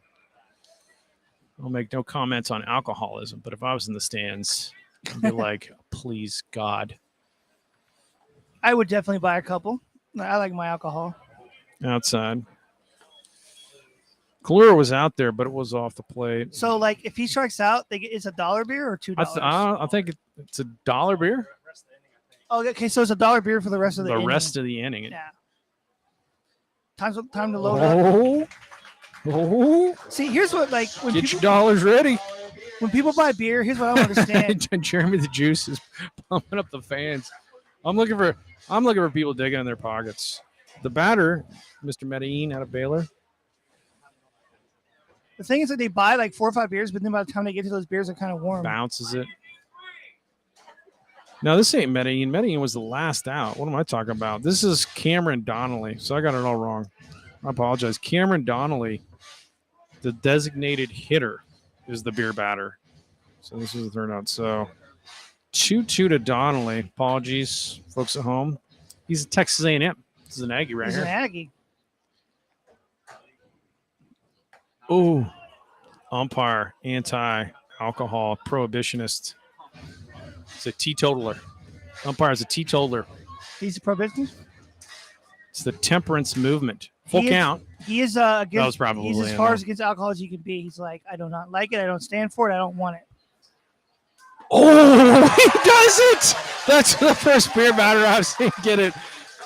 I'll make no comments on alcoholism, but if I was in the stands, I'd be like, please, God. I would definitely buy a couple. I like my alcohol. Outside. Kalura was out there, but it was off the plate. So, like, if he strikes out, it's $1 beer or $2? I think it's $1 beer. Oh, okay. So it's $1 beer for the rest of the inning. The rest of the inning. Yeah. Time to load up. Oh. See, here's what, like, when Get your dollars ready. When people buy beer, here's what I don't understand. Jeremy the Juice is pumping up the fans. I'm looking for people digging in their pockets. The batter, Mr. Medellin, out of Baylor. The thing is that they buy like 4 or 5 beers, but then by the time they get to those beers, they're kind of warm. Bounces it. No, this ain't Medellin. Medellin was the last out. What am I talking about? This is Cameron Donnelly. So I got it all wrong. I apologize. Cameron Donnelly, the designated hitter, is the beer batter. So this is the third out. So 2-2 to Donnelly. Apologies, folks at home. He's a Texas A&M. This is an Aggie right here. He's an Aggie. Oh, umpire, anti-alcohol, prohibitionist. It's a teetotaler. Umpire is a teetotaler. He's a prohibitionist. It's the temperance movement. Full He is- count. He is against. That was probably He's as in far there. as against alcohol as you can be. He's like, I do not like it. I don't stand for it. I don't want it. Oh, he does it! That's the first beer batter I've seen get it.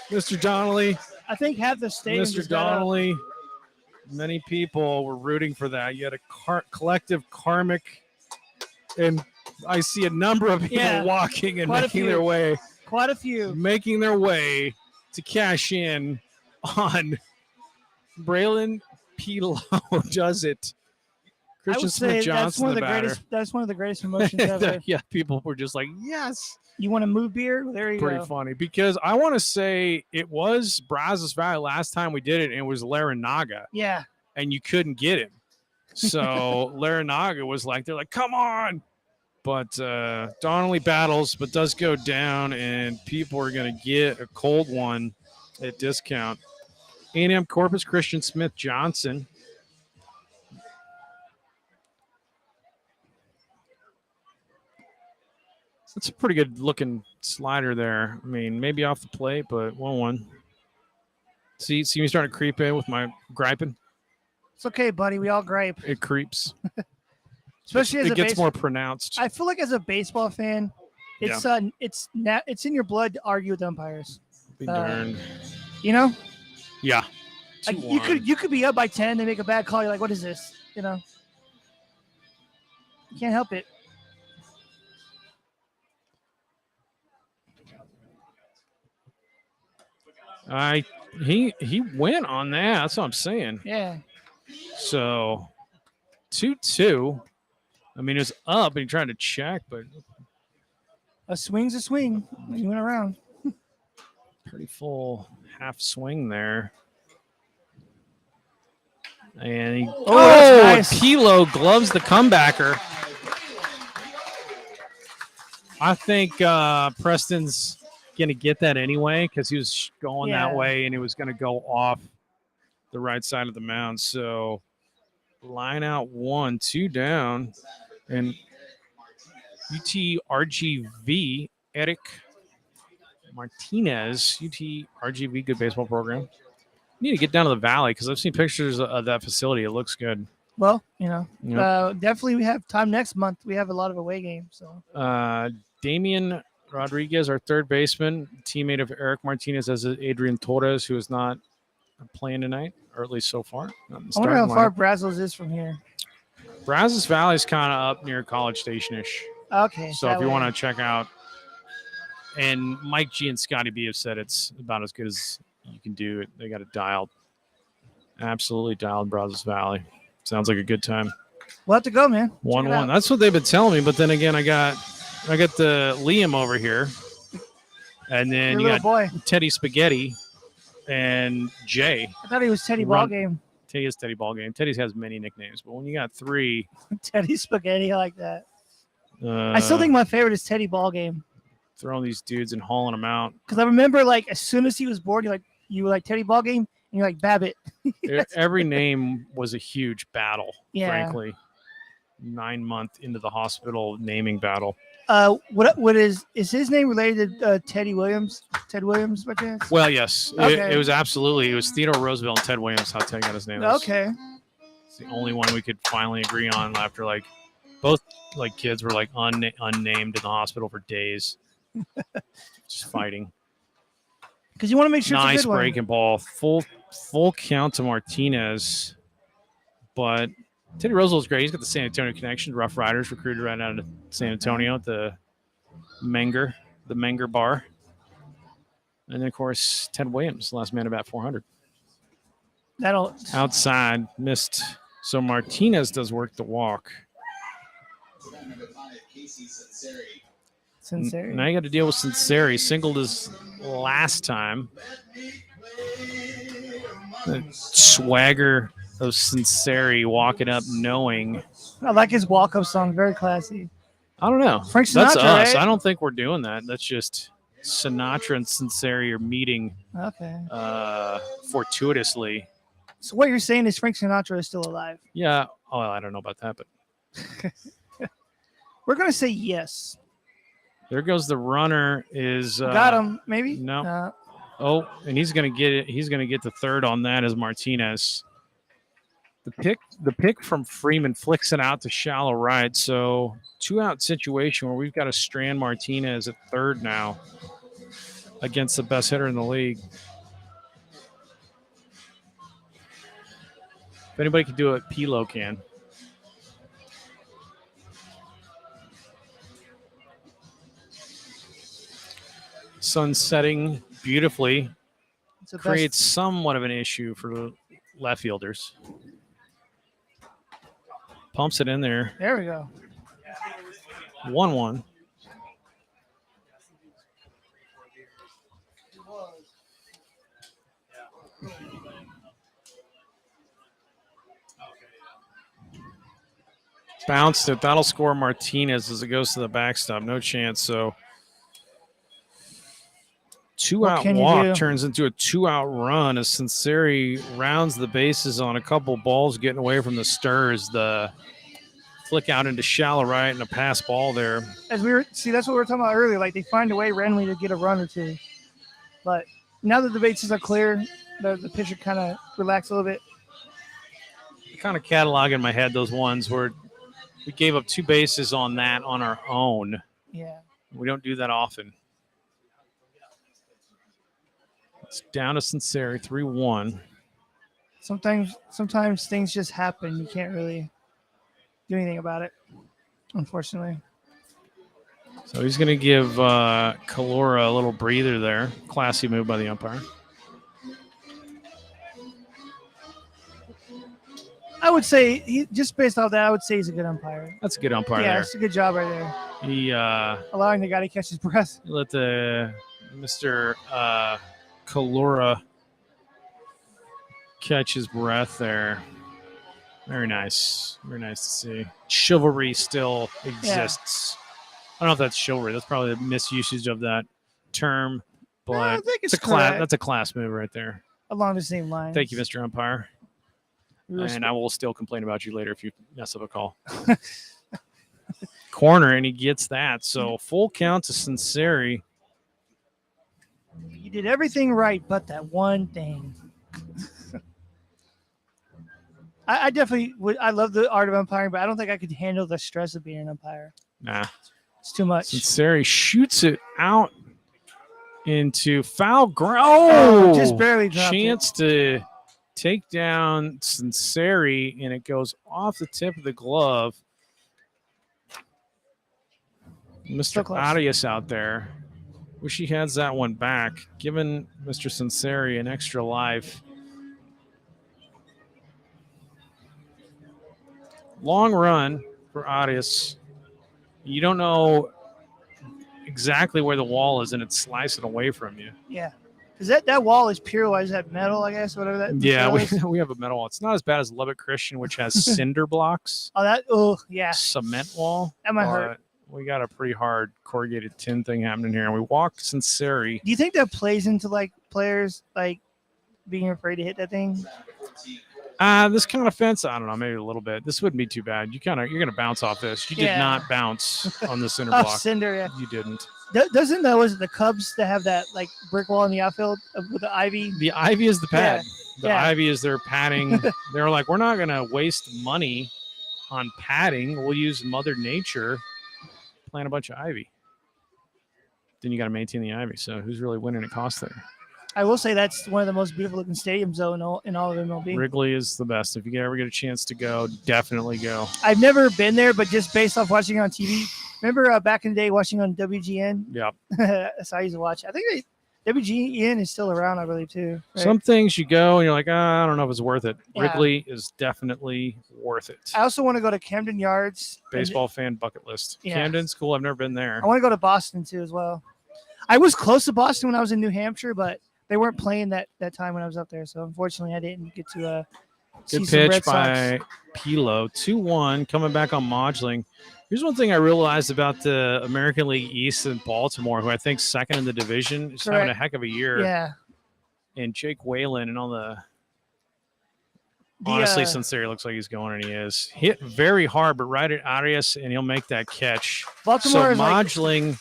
Mr. Donnelly. I think half the stadium. Mr. just got up. Donnelly. Many people were rooting for that. You had a collective karmic, and I see a number of people Yeah, walking and quite a making few. their way to cash in on Braylon Pilo does it. I Christian would Smith say Johnson, that's one of the batter. greatest. That's one of the greatest emotions ever. Yeah, people were just like, yes. You want to move beer? There you Pretty go. funny because I want to say it was Brazos Valley last time we did it, and it was Larinaga, Yeah. and you couldn't get him. So Larinaga was like, they're like, come on. But Donnelly battles, but does go down, and people are going to get a cold one at discount. A&M Corpus Christian Smith Johnson. That's a pretty good looking slider there. I mean, maybe off the plate, but 1-1. See me starting to creep in with my griping? It's okay, buddy. We all gripe, It creeps. especially as It a gets base- more pronounced. I feel like as a baseball fan, it's it's in your blood to argue with umpires. Be darned. You know, Yeah. like 2-1. you could be up by 10, they make a bad call. You're like, what is this? You know, you can't help it. He went on that. That's what I'm saying. Yeah. So 2-2. I mean, it's up and he tried to check, but A swing's a swing. You went around. pretty full half swing there. And he that's nice. Pilo gloves the comebacker. I think Preston's going to get that anyway because he was going Yeah. that way and it was going to go off the right side of the mound. So line out 1, 2 down. And UTRGV, Eric Martinez, UTRGV, good baseball program. Need to get down to the valley because I've seen pictures of that facility. It looks good. Well, you know, Yep. definitely we have time next month. We have a lot of away games. So Damian Rodriguez, our third baseman, teammate of Eric Martinez, as Adrian Torres, who is not playing tonight, or at least so far. Not in the I wonder how starting far lineup. Brazos is from here. Brazos Valley is kind of up near College Station-ish. Okay. So if you want to check out, and Mike G and Scotty B have said it's about as good as you can do it. They got it dialed. Absolutely dialed Brazos Valley. Sounds like a good time. we'll have to go, man. Check it 1-1. out. That's what they've been telling me. But then again, I got the Liam over here. And then Your you little got boy. Teddy Spaghetti and Jay. I thought he was Teddy Run- Ballgame. Teddy is Teddy Ballgame. Teddy has many nicknames, but when you got 3, Teddy Spaghetti. I like that. I still think my favorite is Teddy Ballgame throwing these dudes and hauling them out. because I remember like as soon as he was born, you were like Teddy Ballgame and you're like Babbitt. Every name was a huge battle, Yeah. frankly. 9-month into the hospital naming battle. What is his name related to Teddy Williams? Ted Williams, by chance? Well, yes, Okay. it was absolutely. It was Theodore Roosevelt and Ted Williams. How Ted got his name. Okay. It's the only one we could finally agree on after like both like kids were like unnamed in the hospital for days, just fighting. Because you want to make sure it's a Nice good one. breaking ball, full count to Martinez, but Teddy Roosevelt's great. He's got the San Antonio connection. Rough Riders recruited right out of San Antonio at the Menger bar. And then, of course, Ted Williams, last man about 400. That'll Outside, missed. So Martinez does work the walk. sincere. Now you got to deal with Sinceri. Singled his last time. The swagger of Sinceri walking up knowing. I like his walk-up song. Very classy. I don't know. Frank That's Sinatra, us. right? I don't think we're doing that. That's just Sinatra and Sinceri are meeting Okay. fortuitously. So what you're saying is Frank Sinatra is still alive. Yeah, Oh, I don't know about that, but We're gonna say yes. there goes the runner. Is Got him, maybe. No. Oh, and he's going to get it. He's going to get the third on that as Martinez. The pick from Freeman flicks it out to shallow right. So 2-out situation where we've got a Strand Martinez at third now against the best hitter in the league. If anybody can do it, Pilo can. Sun setting beautifully. Creates somewhat of an issue for the left fielders. Pumps it in there. There we go. 1-1. Bounced it. That'll score Martinez as it goes to the backstop. No chance. So 2-out walk turns into a 2-out run as Sinceri rounds the bases on a couple balls getting away from the stirs. The flick out into shallow right and a pass ball there. That's what we were talking about earlier. Like they find a way randomly to get a run or two. But now that the bases are clear, the pitcher kind of relaxed a little bit. I kind of catalog in my head those ones where we gave up 2 bases on that on our own. Yeah. We don't do that often. It's down to Sinceri, 3-1. Sometimes things just happen. You can't really do anything about it, unfortunately. So he's going to give Kalora a little breather there. Classy move by the umpire. I would say, just based off that, I would say he's a good umpire. That's a good umpire yeah, there. it's a good job right there. He allowing the guy to catch his breath. Let the Mr. Kalora catch his breath there. Very nice. Very nice to see. Chivalry still exists. I don't know if that's chivalry. That's probably a misusage of that term, but I think it's that's a class move right there. Along the same line. Thank you, Mr. Umpire. And I will still complain about you later if you mess up a call. Corner, and he gets that. So full count to Sinceri. You did everything right, but that one thing. I definitely would. I love the art of umpiring, but I don't think I could handle the stress of being an umpire. Nah. It's too much. Sinceri shoots it out into foul ground. Oh, just barely dropped chance to take down Sinceri, and it goes off the tip of the glove. Mr. Arias out there. Wish he has that one back. Giving Mr. Sinceri an extra life. Long run for Arias. You don't know exactly where the wall is, and it's slicing away from you. Yeah. Because that wall is pure, is that metal, I guess, whatever that yeah, is? we have a metal wall. It's not as bad as Lubbock Christian, which has cinder blocks. Yeah. Cement wall. That might hurt. We got a pretty hard corrugated tin thing happening here, and we walked Sinceri. Do you think that plays into like players like being afraid to hit that thing? This kind of fence, I don't know, maybe a little bit. This wouldn't be too bad. You're gonna bounce off this. You did not bounce on the cinder block. Cinder, yeah. You didn't. Doesn't was it the Cubs that have that like brick wall in the outfield with the ivy? The ivy is the pad. Yeah. The ivy is their padding. They're like, we're not gonna waste money on padding. We'll use Mother Nature. Plant a bunch of ivy. Then you got to maintain the ivy. So who's really winning at cost there? I will say that's one of the most beautiful looking stadiums though in all of MLB. Wrigley is the best. If you ever get a chance to go, definitely go. I've never been there, but just based off watching on TV. Remember back in the day watching on WGN? Yep. That's how I used to watch. I think WGN is still around, I believe, too. Right? Some things you go and you're like, I don't know if it's worth it. Yeah. Wrigley is definitely worth it. I also want to go to Camden Yards. Baseball fan bucket list. Yeah. Camden's cool. I've never been there. I want to go to Boston, too, as well. I was close to Boston when I was in New Hampshire, but they weren't playing that time when I was up there. So, unfortunately, I didn't get to see good some Red pitch Sox. by Pilo. 2-1 coming back on moduling. Here's one thing I realized about the American League East in Baltimore, who I think second in the division, is having a heck of a year. Yeah. And Jake Whalen and all the Honestly, Sincere looks like he's going, and he is. Hit very hard, but right at Arias, and he'll make that catch. Baltimore is Modling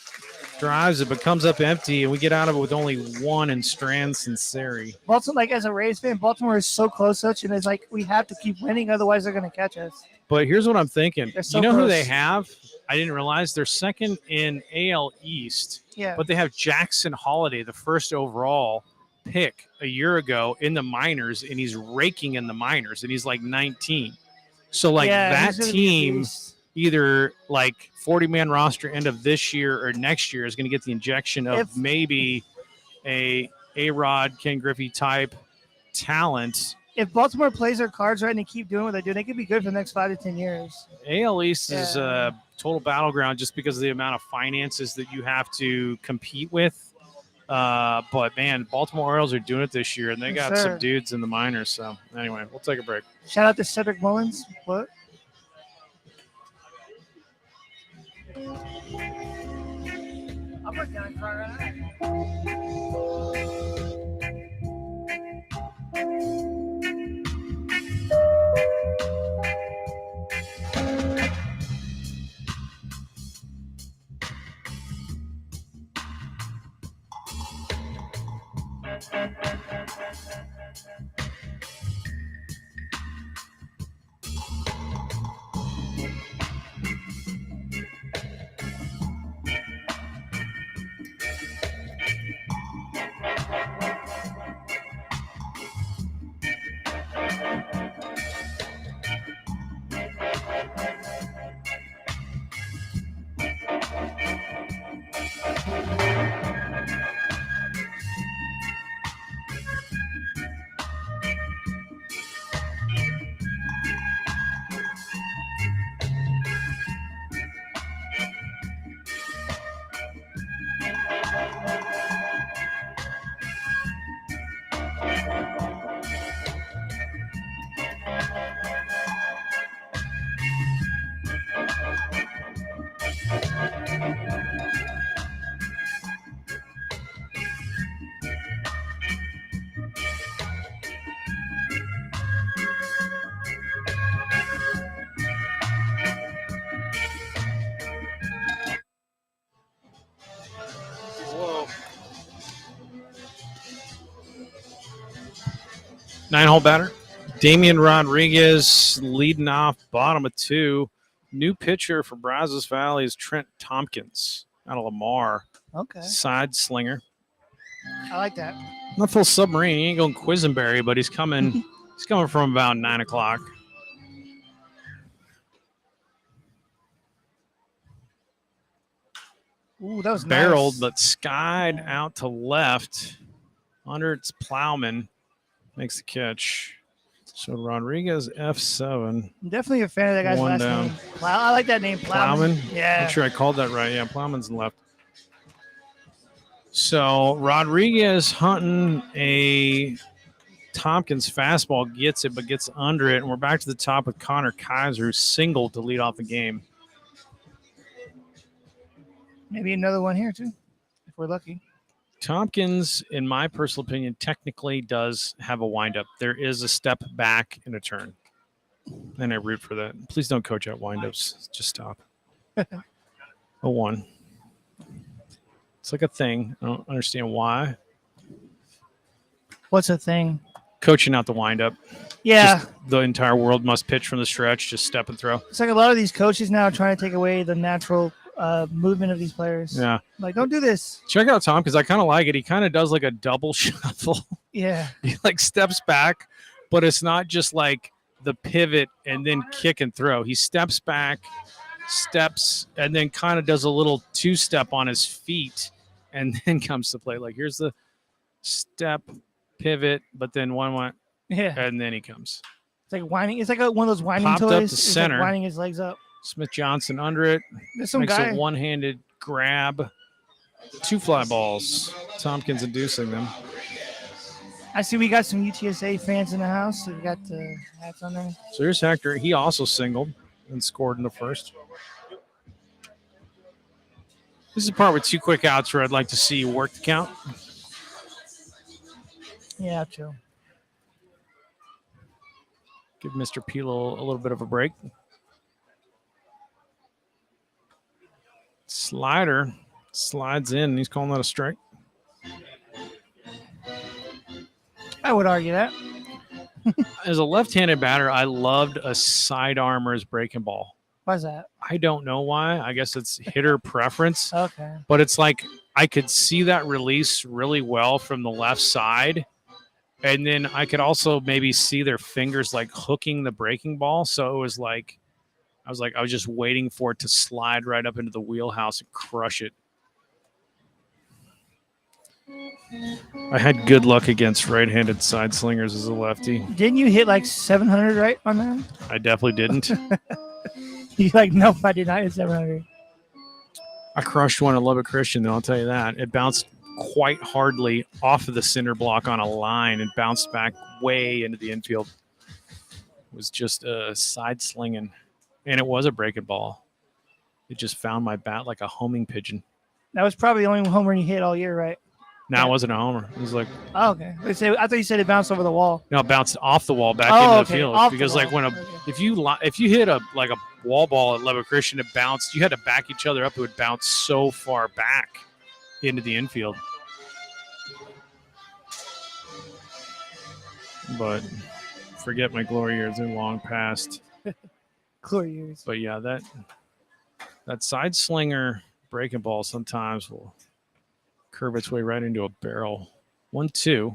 drives it, but comes up empty, and we get out of it with only one in Strand Sincere. Baltimore, like as a Rays fan, Baltimore is so close, such, and it's like we have to keep winning, otherwise they're going to catch us. But here's what I'm thinking. They're so you know close. who they have? I didn't realize they're second in AL East. Yeah. But they have Jackson Holiday, the first overall pick a year ago in the minors, and he's raking in the minors, and he's like 19. So like that he's gonna be a team, beast. either like 40-man roster end of this year or next year, is going to get the injection of maybe A-Rod, Ken Griffey type talent. If Baltimore plays their cards right and they keep doing what they do, they could be good for the next 5 to 10 years. AL East is a total battleground just because of the amount of finances that you have to compete with. But man, Baltimore Orioles are doing it this year, and they got some dudes in the minors. So anyway, we'll take a break. Shout out to Cedric Mullins. What? I'm working on it right now. Whoa. 9-hole batter. Damian Rodriguez leading off, bottom of 2. New pitcher for Brazos Valley is Trent Tompkins out of Lamar. Okay. Side slinger. I like that. Not full submarine. He ain't going Quisenberry, but he's coming. He's coming from about 9 o'clock. Ooh, that was Barreled, nice. but skied out to left. Under its Plowman makes the catch. So Rodriguez F7. I'm definitely a fan of that guy's One last down. name. I like that name. Plowman? Yeah. Make sure I called that right. Yeah, Plowman's left. So Rodriguez hunting a Tompkins fastball, gets it, but gets under it. And we're back to the top with Connor Kaiser, who singled to lead off the game. Maybe another one here, too, if we're lucky. Tompkins, in my personal opinion, technically does have a windup. There is a step back and a turn. And I root for that. Please don't coach out windups. Just stop. 0-1. It's like a thing. I don't understand why. What's a thing? Coaching out the windup. Yeah. Just the entire world must pitch from the stretch, just step and throw. It's like a lot of these coaches now are trying to take away the natural movement of these players. Yeah. Like, don't do this. Check out Tom, because I kind of like it. He kind of does like a double shuffle. Yeah. He like steps back, but it's not just like the pivot and then kick and throw. He steps back, steps, and then kind of does a little two-step on his feet and then comes to play. Like, here's the step, pivot, but then one went, Yeah. and then he comes. It's like whining. It's like one of those whining Popped toys. up to It's center. like whining his legs up. Smith Johnson under it. There's some Makes guy. a one-handed grab. 2 fly balls. Tompkins inducing them. I see we got some UTSA fans in the house. So we got the hats on there. So here's Hector. He also singled and scored in the first. This is the part with 2 quick outs where I'd like to see you work the count. Yeah, true. Give Mr. Pilo a little bit of a break. Slider slides in. He's calling that a strike. I would argue that. As a left-handed batter, I loved a sidearmer's breaking ball. Why's that? I don't know why. I guess it's hitter preference. Okay. But it's like I could see that release really well from the left side. And then I could also maybe see their fingers like hooking the breaking ball. So it was like I was just waiting for it to slide right up into the wheelhouse and crush it. I had good luck against right-handed side slingers as a lefty. Didn't you hit like 700 right on that? I definitely didn't. You're like, nope, I did not hit 700. I crushed one at Lubbock Christian, though, I'll tell you that. It bounced quite hardly off of the center block on a line and bounced back way into the infield. It was just a side slinging, and it was a breaking ball. It just found my bat like a homing pigeon. That was probably the only home run you hit all year, right? No, it wasn't a homer. It was like, oh, okay. I thought you said it bounced over the wall. no, it bounced off the wall back into the field. Off Because the like wall. when if you hit a wall ball at Lubbock Christian, it bounced. You had to back each other up. It would bounce so far back into the infield. But forget my glory years; they're long past. Clear years. But yeah, that side slinger breaking ball sometimes will curve its way right into a barrel. 1-2.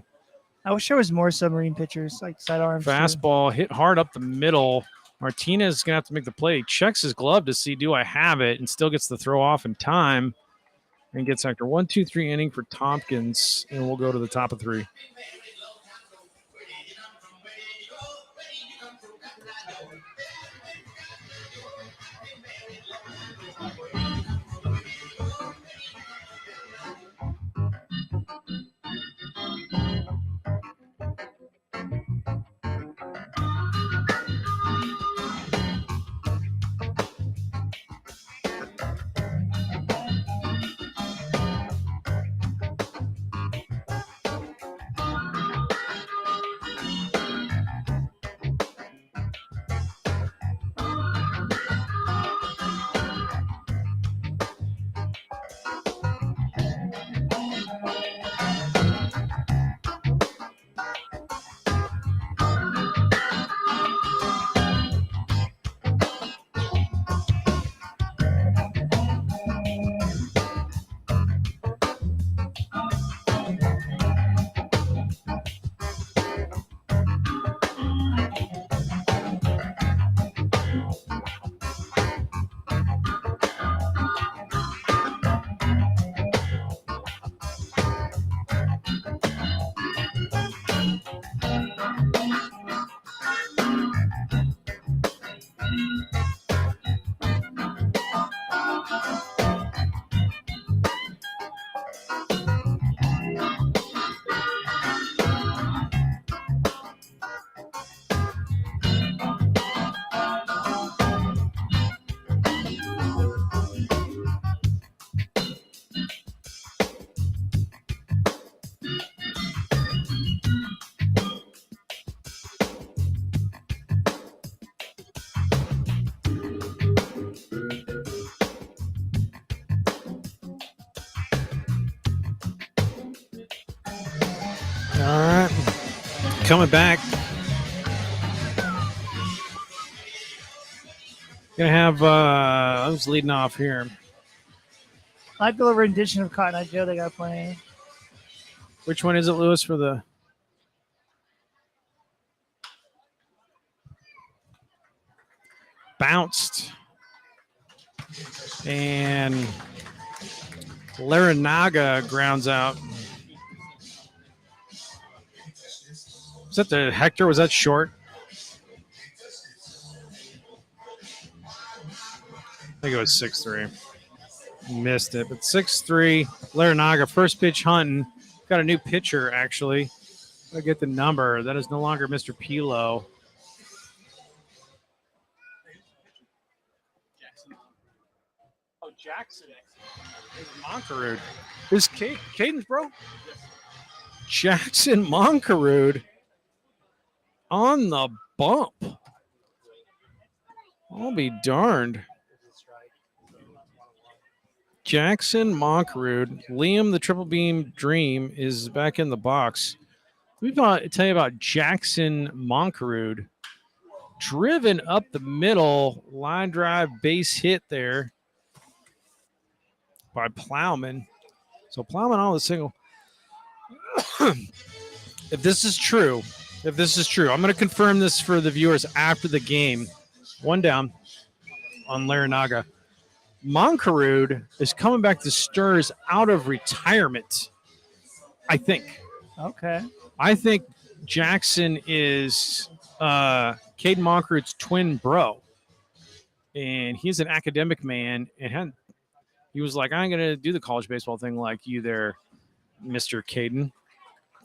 I wish there was more submarine pitchers, like sidearms. Fastball hit hard up the middle. Martinez is going to have to make the play. He checks his glove to see, do I have it? And still gets the throw off in time. And gets after 1-2-3 inning for Tompkins. And we'll go to the top of 3. All right. Coming back. Gonna have who's leading off here? I'd go over rendition of Cotton Eye Joe they got playing. Which one is it, Lewis, for the bounced? And Larinaga grounds out. Was that the Hector? Was that short? I think it was 6-3. Missed it, but 6-3. Larinaga, first pitch hunting. Got a new pitcher, actually. Gotta get the number. That is no longer Mr. Pilo. Jackson. Oh, Jackson. It's Moncarude. This is Caden's, bro? Jackson Moncarude. on the bump. I'll be darned. Jackson Monkerud, Liam the Triple Beam Dream is back in the box. Let me tell you about Jackson Monkerud. Driven up the middle, line drive base hit there by Plowman. So Plowman on the single. If this is true, I'm going to confirm this for the viewers after the game. One down on Larinaga. Monkerud is coming back to Sturs out of retirement, I think. Okay. I think Jackson is Caden Monkerud's twin bro. And he's an academic man. And he was like, I'm going to do the college baseball thing like you there, Mr. Caden.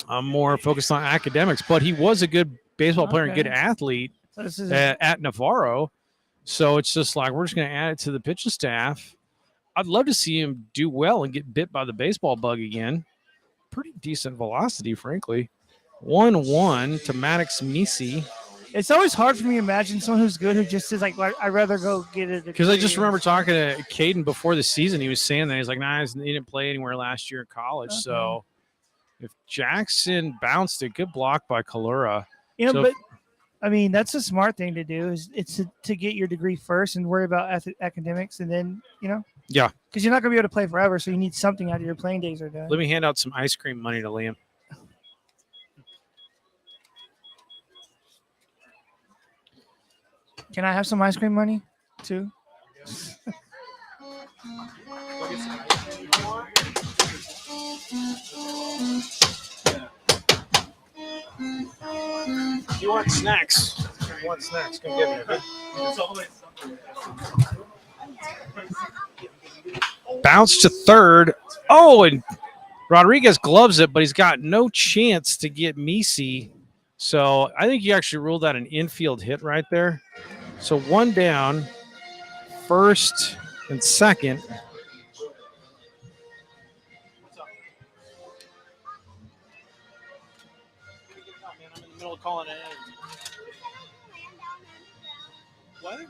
I'm more focused on academics. But he was a good baseball player and good athlete at Navarro. So it's just like, we're just going to add it to the pitching staff. I'd love to see him do well and get bit by the baseball bug again. Pretty decent velocity, frankly. 1-1 to Maddox Misi. It's always hard for me to imagine someone who's good who just is like, I'd rather go get it. Because I just remember talking to Caden before the season. He was saying that. He's like, he didn't play anywhere last year in college. Okay. So if Jackson bounced it, good block by Kalura. But I mean, that's a smart thing to do. It's to get your degree first and worry about academics, and then Yeah. Because you're not going to be able to play forever, so you need something out of your playing days are done. Let me hand out some ice cream money to Liam. Can I have some ice cream money too? You want snacks? You want snacks? Come get me. Bounce to third. Oh, and Rodriguez gloves it, but he's got no chance to get Misi. So I think you actually ruled out an infield hit right there. So one down, first and second. I'm in the middle of calling it in. What? Okay,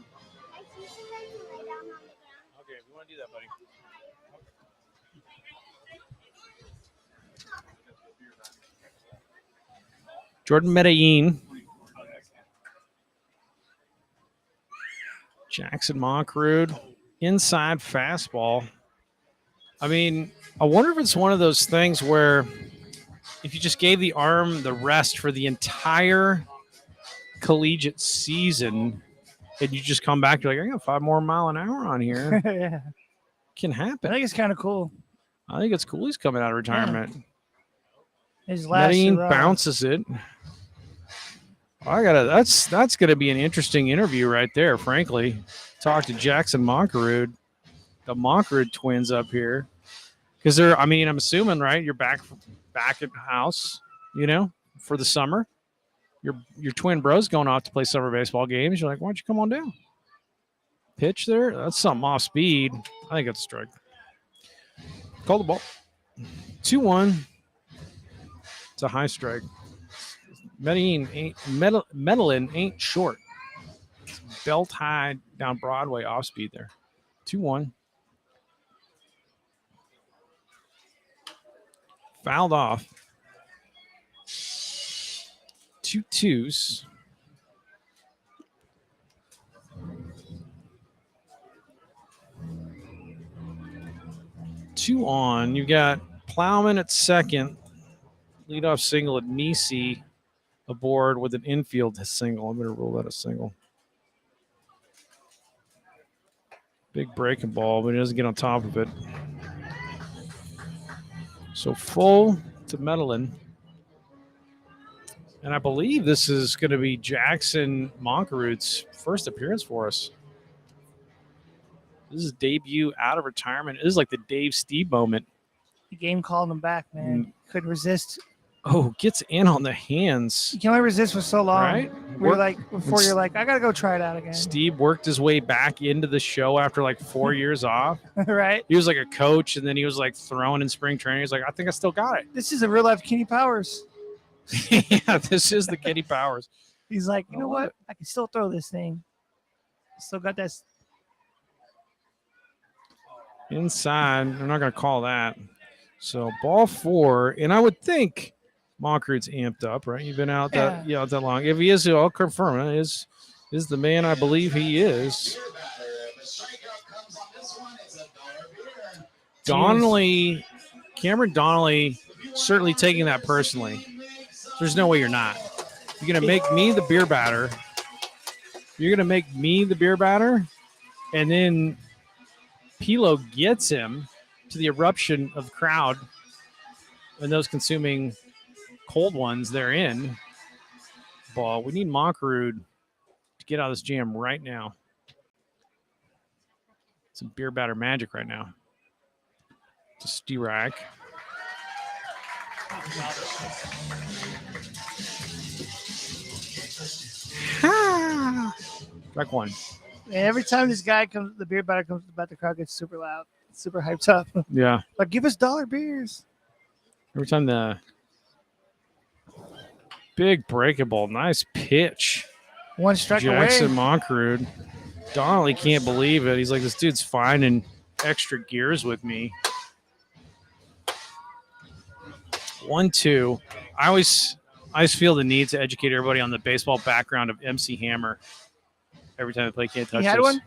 if you want to do that, buddy. Jordan Medellin. Jackson Monkerud. Inside fastball. I mean, I wonder if it's one of those things where if you just gave the arm the rest for the entire collegiate season and you just come back, you're like, I got 5 more mile an hour on here. Yeah. Can happen. I think it's kind of cool. I think it's cool he's coming out of retirement. Yeah. His last Medellin bounces it. That's gonna be an interesting interview right there, frankly. Talk to Jackson Monkerud, the Monkerud twins up here. Because I'm assuming, right, you're back at the house, for the summer. Your twin bro's going off to play summer baseball games. You're like, why don't you come on down? Pitch there? That's something off speed. I think that's a strike. Call the ball. 2-1. It's a high strike. Medellin ain't short. It's belt high down Broadway off speed there. 2-1. Fouled off. 2 2s. Two on. You got Plowman at second. Leadoff single at Misi aboard with an infield single. I'm going to rule that a single. Big breaking ball, but he doesn't get on top of it. So full to Medellin. And I believe this is going to be Jackson Monkerud's first appearance for us. This is debut out of retirement. This is like the Dave Steve moment. The game called him back, man. Couldn't resist. Oh, gets in on the hands. You can only resist for so long. Right? You're like, I got to go try it out again. Steve worked his way back into the show after like 4 years off. Right? He was like a coach, and then he was like throwing in spring training. He's like, I think I still got it. This is a real life Kenny Powers. Yeah, this is the Kenny Powers. He's like, you know love what? it. I can still throw this thing. Still got that. Inside. I'm not going to call that. So ball 4. And I would think Moncrief's amped up, right? You've been out that that long. If he is, I'll confirm it. Is the man I believe he is. Donnelly, Cameron Donnelly, certainly taking that personally. There's no way you're not. You're going to make me the beer batter. You're going to make me the beer batter. And then Pilo gets him to the eruption of the crowd and those consuming cold ones they're in. Ball. We need Monkerud to get out of this jam right now. Some beer batter magic right now. To Stirak. Back one. And every time this guy comes, the beer batter comes about, the crowd gets super loud, super hyped up. Yeah. Like, give us dollar beers. Every time the big breakable, nice pitch. One strike Jackson away. Monkerud. Donnelly can't believe it. He's like, this dude's finding extra gears with me. 1-2. I always feel the need to educate everybody on the baseball background of MC Hammer. Every time I play Can't Touch He had This. one?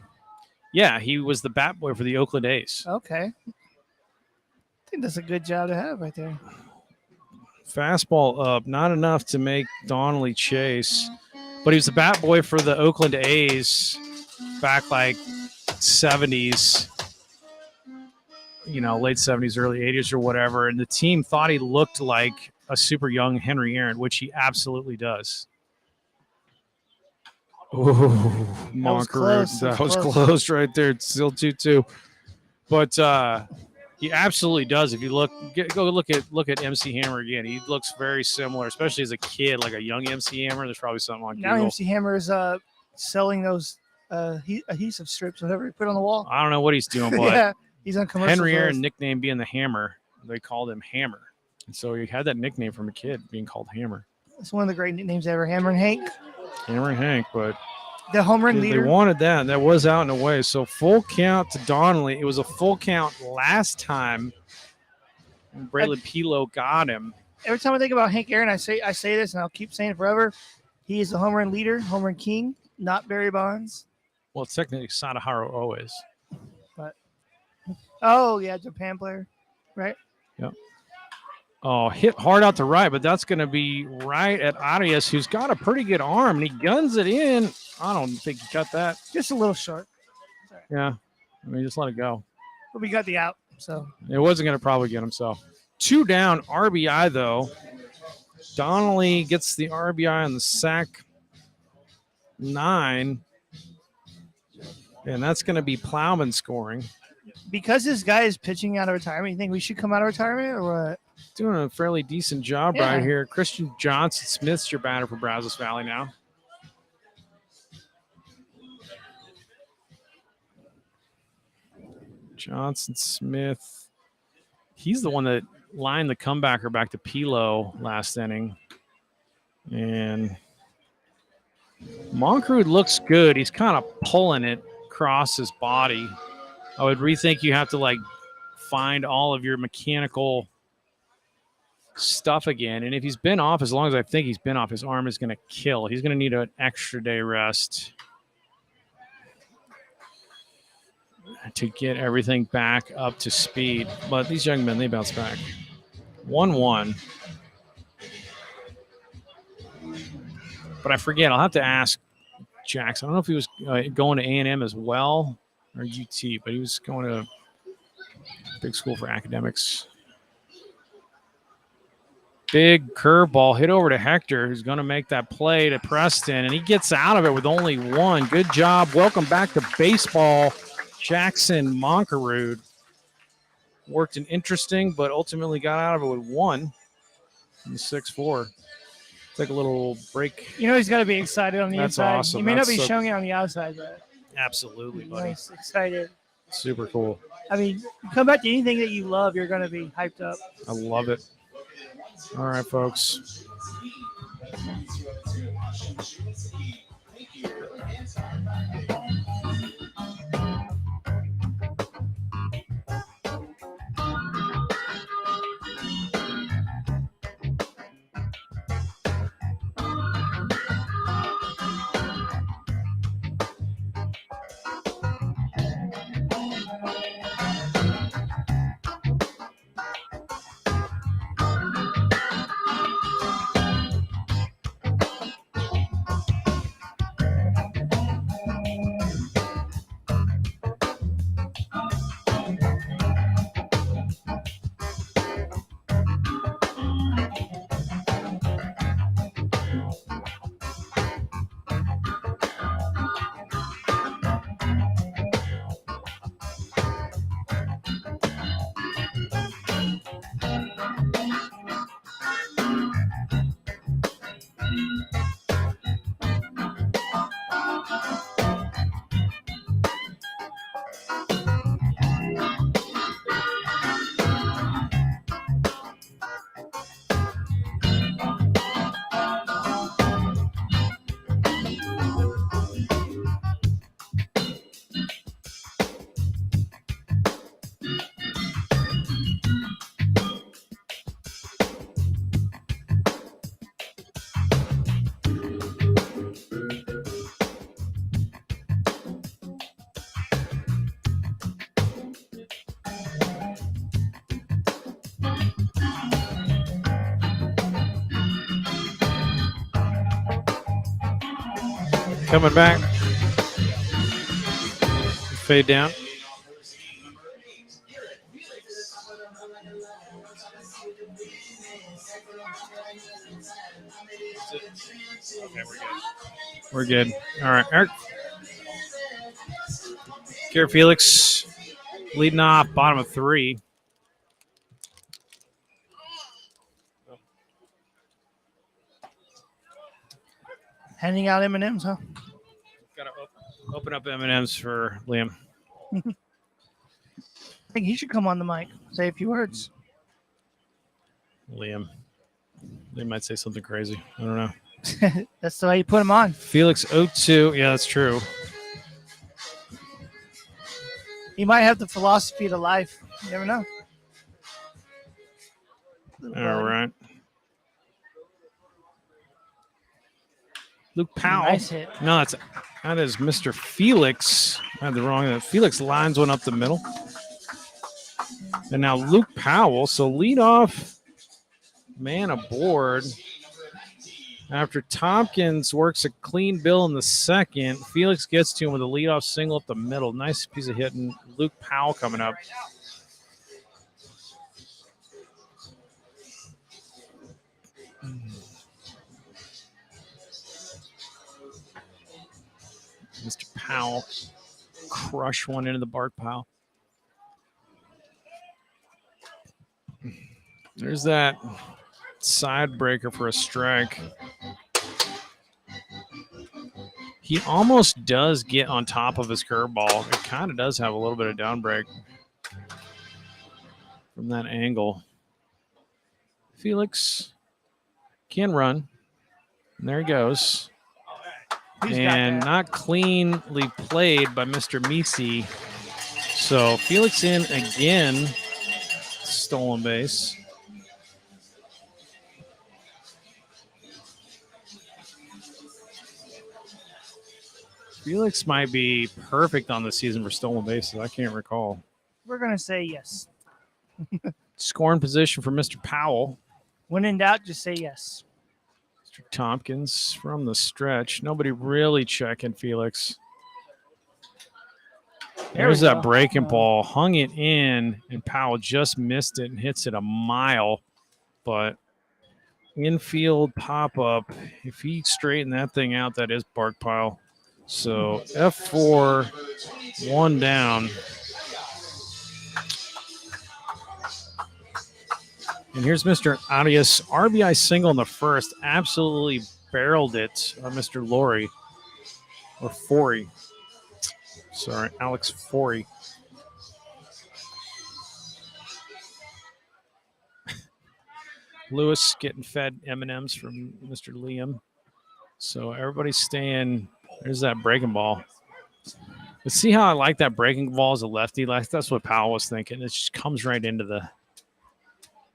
Yeah, he was the bat boy for the Oakland A's. Okay. I think that's a good job to have right there. Fastball up, not enough to make Donnelly chase. But he was the bat boy for the Oakland A's back like 70s, late 70s, early 80s or whatever. And the team thought he looked like a super young Henry Aaron, which he absolutely does. Oh, Moncrief. That was close right there. It's still 2-2. But he absolutely does. If you go look at MC Hammer again, he looks very similar, especially as a kid, like a young MC Hammer. There's probably something on Now Google. MC Hammer is selling those adhesive strips, whatever he put on the wall. I don't know what he's doing, but Yeah, he's on commercial. Henry Aaron nickname being the Hammer, they called him Hammer. And so he had that nickname from a kid being called Hammer. It's one of the great nicknames ever. Hammer and Hank. Hammer and Hank, but The home run they leader. wanted that, and that was out and away. So full count to Donnelly. It was a full count last time. And Braylon Pilo got him. Every time I think about Hank Aaron, I say this, and I'll keep saying it forever. He is the home run leader, home run king, not Barry Bonds. Well, technically, Sadaharu always. Oh, yeah, Japan player, right? Yep. Oh, hit hard out to right, but that's going to be right at Arias, who's got a pretty good arm, and he guns it in. I don't think he got that. Just a little short. Yeah. I mean, just let it go. But we got the out, so. It wasn't going to probably get himself. 2 down, RBI, though. Donnelly gets the RBI on the sack. 9. And that's going to be Plowman scoring. Because this guy is pitching out of retirement, you think we should come out of retirement or what? Doing a fairly decent job right here. Christian Johnson Smith's your batter for Brazos Valley now. Johnson Smith. He's the one that lined the comebacker back to Pilo last inning. And Moncrief looks good. He's kind of pulling it across his body. I would rethink you have to find all of your mechanical stuff again. And if he's been off as long as I think he's been off, his arm is going to kill. He's going to need an extra day rest to get everything back up to speed. But these young men, they bounce back. 1-1. But I forget. I'll have to ask Jackson. I don't know if he was going to A&M as well or UT, but he was going to a big school for academics. Big curveball hit over to Hector, who's going to make that play to Preston, and he gets out of it with only 1. Good job. Welcome back to baseball, Jackson Monkerud. Worked an interesting, but ultimately got out of it with 1 in the 6-4. Take a little break. You know he's got to be excited on the That's inside. awesome. He may That's not be so- showing it on the outside, but Absolutely, buddy. nice, excited. Super cool. I mean, you come back to anything that you love, you're going to be hyped up. I love it. All right, folks. Coming back. Fade down. Okay, we're good. All right, Eric. Garrett Felix leading off, bottom of 3. Handing out M&Ms, huh? Got to open up M&Ms for Liam. I think he should come on the mic, say a few words. Liam. They might say something crazy. I don't know. That's the way you put him on. Felix 0-2. Yeah, that's true. He might have the philosophy to life. You never know. All right. Luke Powell. Nice hit. No, that is Mr. Felix. I had the wrong. Felix lines one up the middle. And now Luke Powell. So lead off man aboard. After Tompkins works a clean bill in the second, Felix gets to him with a leadoff single up the middle. Nice piece of hitting. Luke Powell coming up. Mr. Powell crush one into the bark pile. There's that side breaker for a strike. He almost does get on top of his curveball. It kind of does have a little bit of down break from that angle. Felix can run. And there he goes. And not cleanly played by Mr. Misi. So Felix in again. Stolen base. Felix might be perfect on the season for stolen bases. I can't recall. We're going to say yes. Scoring position for Mr. Powell. When in doubt, just say yes. Mr. Tompkins from the stretch. Nobody really checking Felix. There's that breaking ball. Hung it in, and Powell just missed it and hits it a mile. But infield pop-up, if he straightened that thing out, that is bark pile. So F4, 1 down. And here's Mr. Arias. RBI single in the first. Absolutely barreled it on Mr. Laurie. Or Forey. Sorry, Alex Forey. Lewis getting fed M&Ms from Mr. Liam. So everybody's staying. There's that breaking ball. But see how I like that breaking ball as a lefty? Like that's what Powell was thinking. It just comes right into the.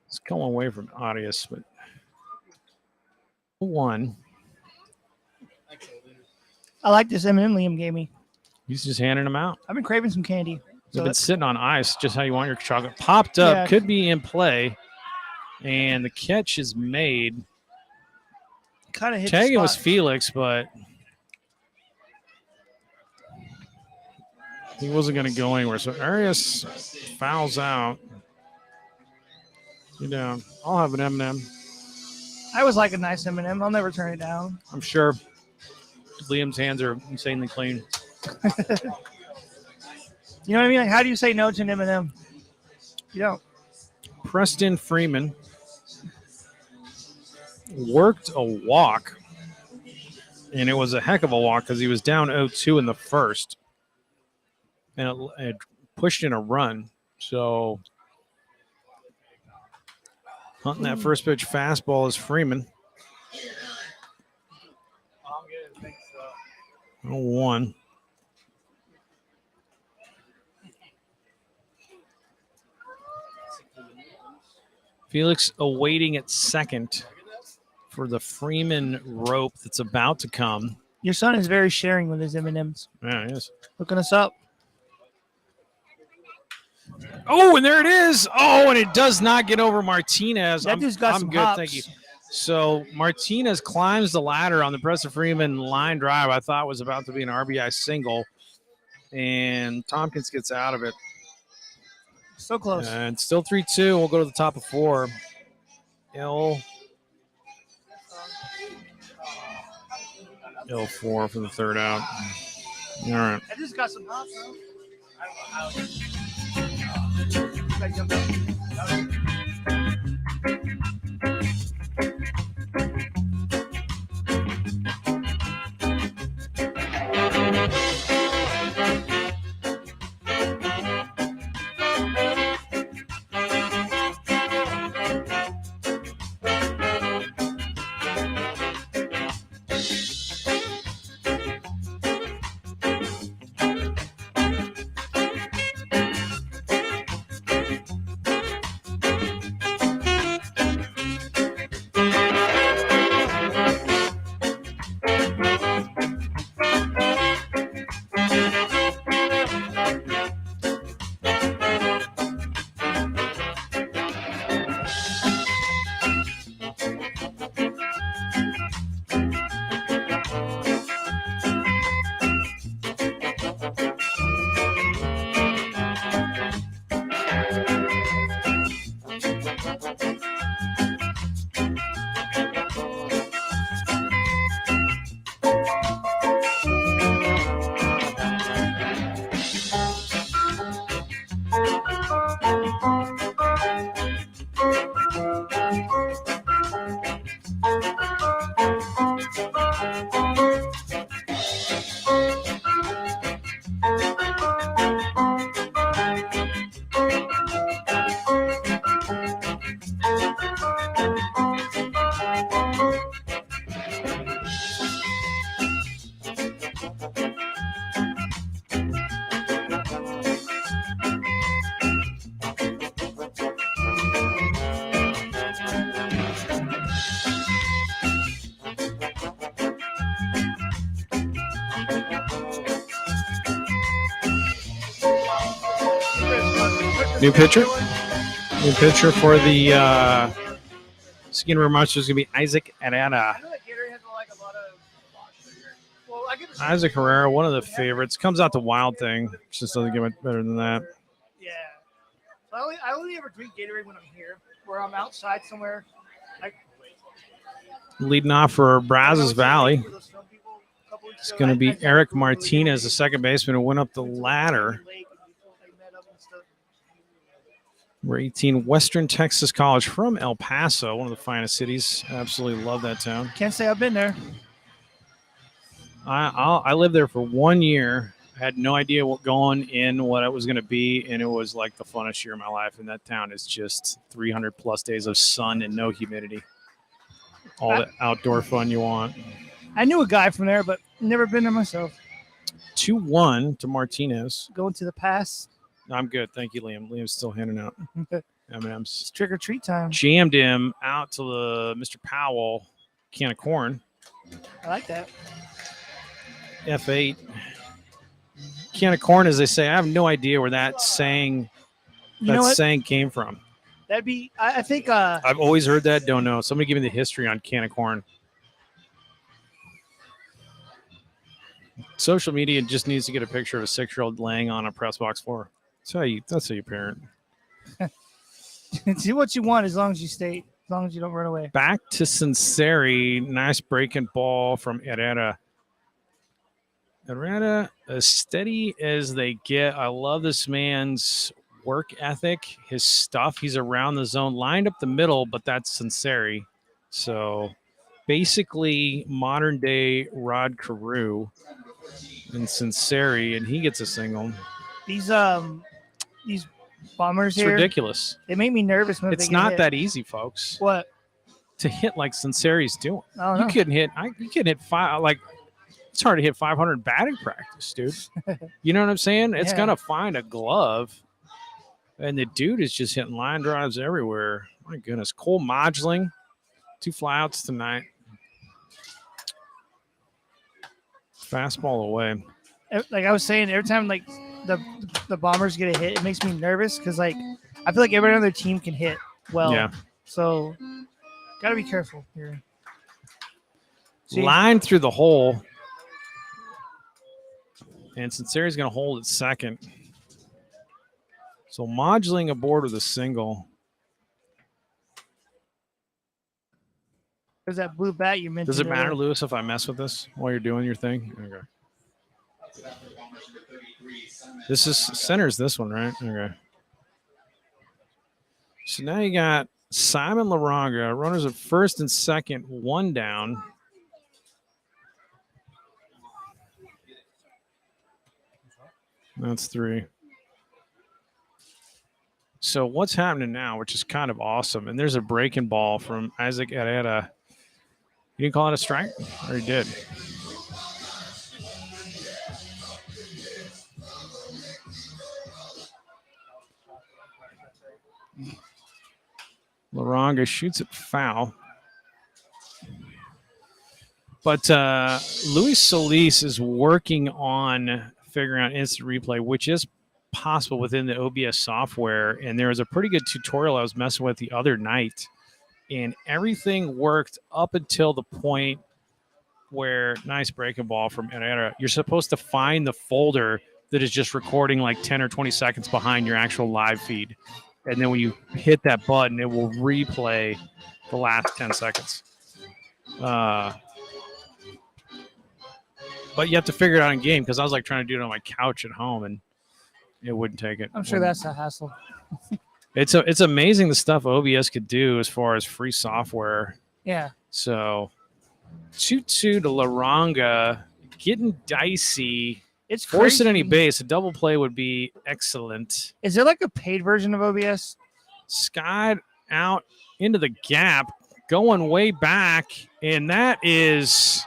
It's going away from Audius, but 1. I like this M&M Liam gave me. He's just handing them out. I've been craving some candy. They've been sitting on ice, just how you want your chocolate. Popped up, Yeah. could be in play, and the catch is made. Kind of hit Tagging the was spot. Felix, but he wasn't going to go anywhere. So Arias fouls out. You know, I'll have an M&M. I always like a nice M&M. I'll never turn it down. I'm sure Liam's hands are insanely clean. You know what I mean? Like, how do you say no to an M&M? You don't. Preston Freeman worked a walk, and it was a heck of a walk because he was down 0-2 in the first, and it pushed in a run. So hunting that first pitch fastball is Freeman. 0-1. Felix awaiting at second for the Freeman rope that's about to come. Your son is very sharing with his M&Ms. Yeah, he is. Looking us up. Oh, and there it is. Oh, and it does not get over Martinez. That dude's got I'm some good, hops. thank you. So Martinez climbs the ladder on the Preston Freeman line drive. I thought was about to be an RBI single, and Tompkins gets out of it. So close. And still 3-2. We'll go to the top of 4. L4 for the third out. All right. I just got some hops, bro. New pitcher. New pitcher for the Seguin Monsters is going to be Isaac Herrera. I know that Gatorade has like a lot of. Well, I give it. Isaac Herrera, one of the favorites. Comes out the Wild Thing. Just doesn't get much better than that. Yeah. So I only ever drink Gatorade when I'm here, where I'm outside somewhere. Like, Leading off for Brazos Valley. It's It's going to be Eric Martinez, the second baseman, who went up the ladder. We're 18, Western Texas College from El Paso, one of the finest cities. Absolutely love that town. Can't say I've been there. I lived there for 1 year. I had no idea what it was going to be, and it was like the funnest year of my life. And that town is just 300 plus days of sun and no humidity. All the outdoor fun you want. I knew a guy from there, but never been there myself. 2-1 to Martinez. Going to the pass. I'm good. Thank you, Liam. Liam's still handing out It's M&Ms. trick or treat time. Jammed him out to the Mr. Powell can of corn. I like that. F8. Can of corn, as they say. I have no idea where that saying came from. That'd be. I think. I've always heard that. Don't know. Somebody give me the history on can of corn. Social media just needs to get a picture of a 6-year-old laying on a press box floor. That's how you parent. Do what you want as long as you stay. As long as you don't run away. Back to Sinceri. Nice breaking ball from Herrera. Herrera, as steady as they get. I love this man's work ethic, his stuff. He's around the zone, lined up the middle, but that's Sinceri. So basically modern day Rod Carew and Sinceri, and he gets a single. These bombers It's here, ridiculous. they make me nervous when It's they get not hit. that easy, folks, What? to hit like Sinceri's doing. I don't You know. couldn't hit five. Like, it's hard to hit 500 batting practice, dude. You know what I'm saying? It's Yeah. gonna find a glove, and the dude is just hitting line drives everywhere. My goodness, Cole Modling, 2 flyouts tonight. Fastball away. Like I was saying, every time like the bombers get a hit, it makes me nervous because like I feel like every other team can hit well. Yeah. So gotta be careful here. See? Line through the hole. And Sinceri's going to hold at second. So Modling aboard with a single. There's that blue bat you mentioned. Does it matter, earlier. Lewis, if I mess with this while you're doing your thing? Okay. This is centers this one, right? Okay. So now you got Simon Laranga, runners at first and second, 1 down. That's 3. So what's happening now, which is kind of awesome, and there's a breaking ball from Isaac Herrera. You didn't call it a strike? Or he did? Laranga shoots it foul. But Luis Solis is working on figuring out instant replay, which is possible within the OBS software. And there was a pretty good tutorial I was messing with the other night. And everything worked up until the point where, nice breaking ball from Herrera, you're supposed to find the folder that is just recording like 10 or 20 seconds behind your actual live feed. And then when you hit that button, it will replay the last 10 seconds. But you have to figure it out in game, because I was like trying to do it on my couch at home and it wouldn't take it. I'm sure that's a hassle. It's amazing the stuff OBS could do as far as free software. Yeah. So 2-2 to Laranga, getting dicey. It's Forcing any crazy. base, a double play would be excellent. Is there like a paid version of OBS? Skied out into the gap, going way back, and that is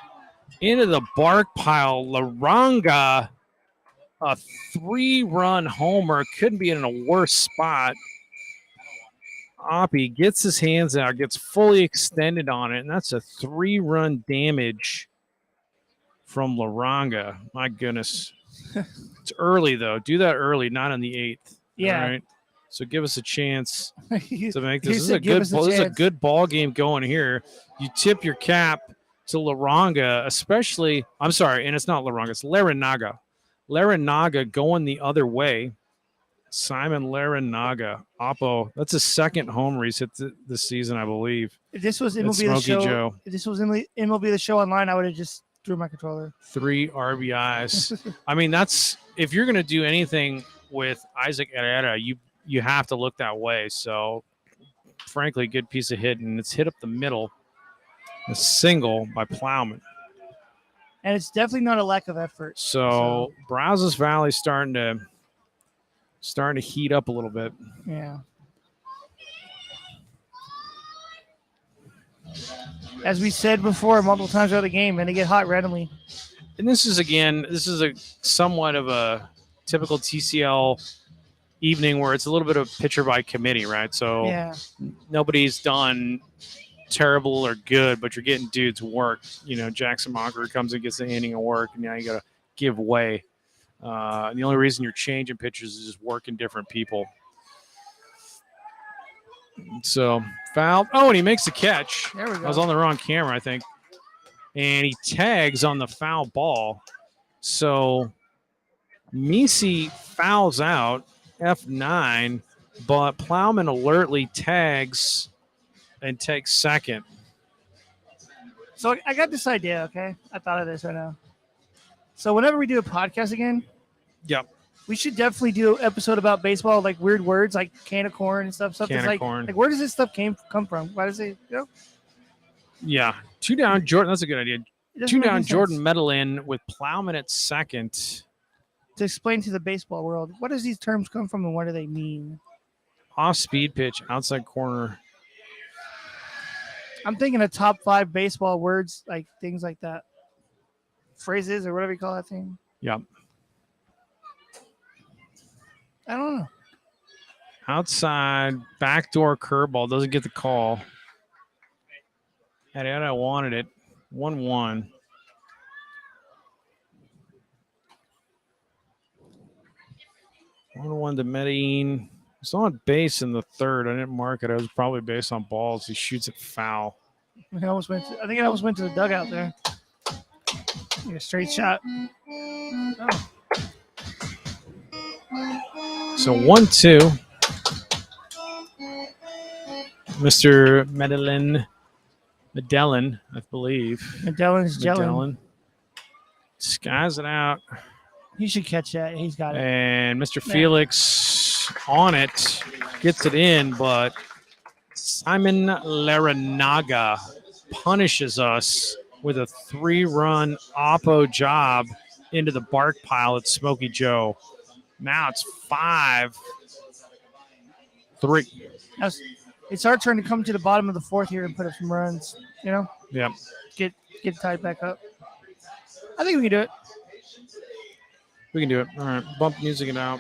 into the bark pile. Laranga, a 3-run homer, couldn't be in a worse spot. Oppie gets his hands out, gets fully extended on it, and that's a 3-run damage from Laranga. My goodness. It's early, though. Do that early, not on the 8th. Yeah. All right. So give us a chance You to make You this. This is said a give good us a ball. This is a chance. good ball game going here. You tip your cap to Laranga, especially. I'm sorry, and it's not Laranga. It's Larinaga. Larinaga going the other way. Simon Larinaga. Oppo. That's his second homer he's hit this season, I believe. If this was That's MLB the Smokey show, Joe. if this was MLB the show online, I would have just threw my controller. 3 RBIs. I mean, that's if you're going to do anything with Isaac Herrera, you have to look that way. So, frankly, good piece of hit, and it's hit up the middle. A single by Plowman. And it's definitely not a lack of effort. So Brazos Valley starting to heat up a little bit. Yeah. As we said before, multiple times throughout the game, and they get hot randomly. And this is a somewhat of a typical TCL evening where it's a little bit of pitcher by committee, right? So Yeah. nobody's done terrible or good, but you're getting dudes work. Jackson Mocker comes and gets the inning of work, and now you got to give way. And the only reason you're changing pitchers is just working different people. So foul. Oh, and he makes the catch. There we go. I was on the wrong camera, I think. And he tags on the foul ball. So Misi fouls out F9, but Plowman alertly tags and takes second. So I got this idea, okay? I thought of this right now. So whenever we do a podcast again, Yep. we should definitely do an episode about baseball, like weird words like can of corn and stuff. Can That's of like, corn. like where does this stuff come from? Why does it, Yeah. 2 down, Jordan. That's a good idea. it doesn't 2 make any down, sense. Jordan Medellin with Plowman at second. To explain to the baseball world, what does these terms come from and what do they mean? Off speed pitch, outside corner. I'm thinking of top 5 baseball words, like things like that. Phrases or whatever you call that thing. Yep. I don't know. Outside, backdoor curveball. Doesn't get the call. Had it, I wanted it. 1-1. One to Medellin. It's on base in the third. I didn't mark it. I was probably based on balls. He shoots it foul. I think it almost went to the dugout there. Like a straight shot. Oh. So 1-2. Mr. Medellin, I believe. Medellin's gelling. Medellin. Skies it out. He should catch that. He's got it. And Mr. Felix on it. Gets it in, but Simon Laranaga punishes us with a 3-run oppo job into the bark pile at Smokey Joe. Now it's 5-3. Now it's our turn to come to the bottom of the fourth here and put up some runs. Yep. Get tied back up. I think we can do it. We can do it. All right. Bump music it out.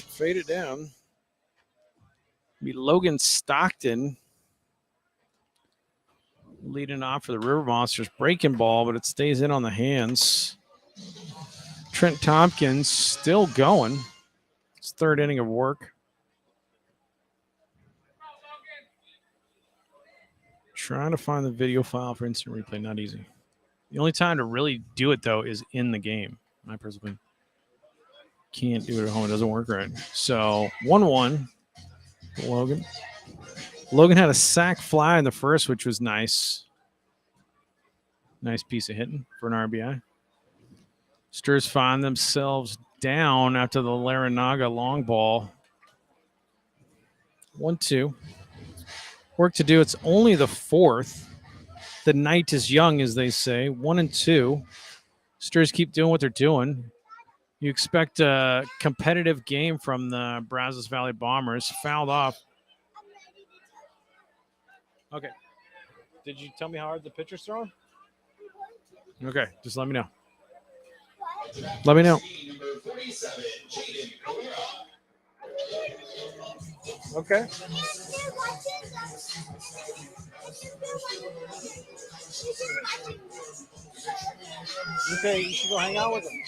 Fade it down. Be Logan Stockton leading off for the River Monsters. Breaking ball, but it stays in on the hands. Trent Tompkins still going. It's third inning of work. Trying to find the video file for instant replay. Not easy. The only time to really do it, though, is in the game. My personal can't do it at home. It doesn't work right. So 1-1. Logan. Logan had a sack fly in the first, which was nice. Nice piece of hitting for an RBI. Sturs find themselves down after the Laranaga long ball. 1-2. Work to do. It's only the fourth. The night is young, as they say. 1-2. Sturs keep doing what they're doing. You expect a competitive game from the Brazos Valley Bombers. Fouled off. Okay. Did you tell me how hard the pitcher's throwing? Okay, just let me know. Let me know. Okay. Okay, you should go hang out with him.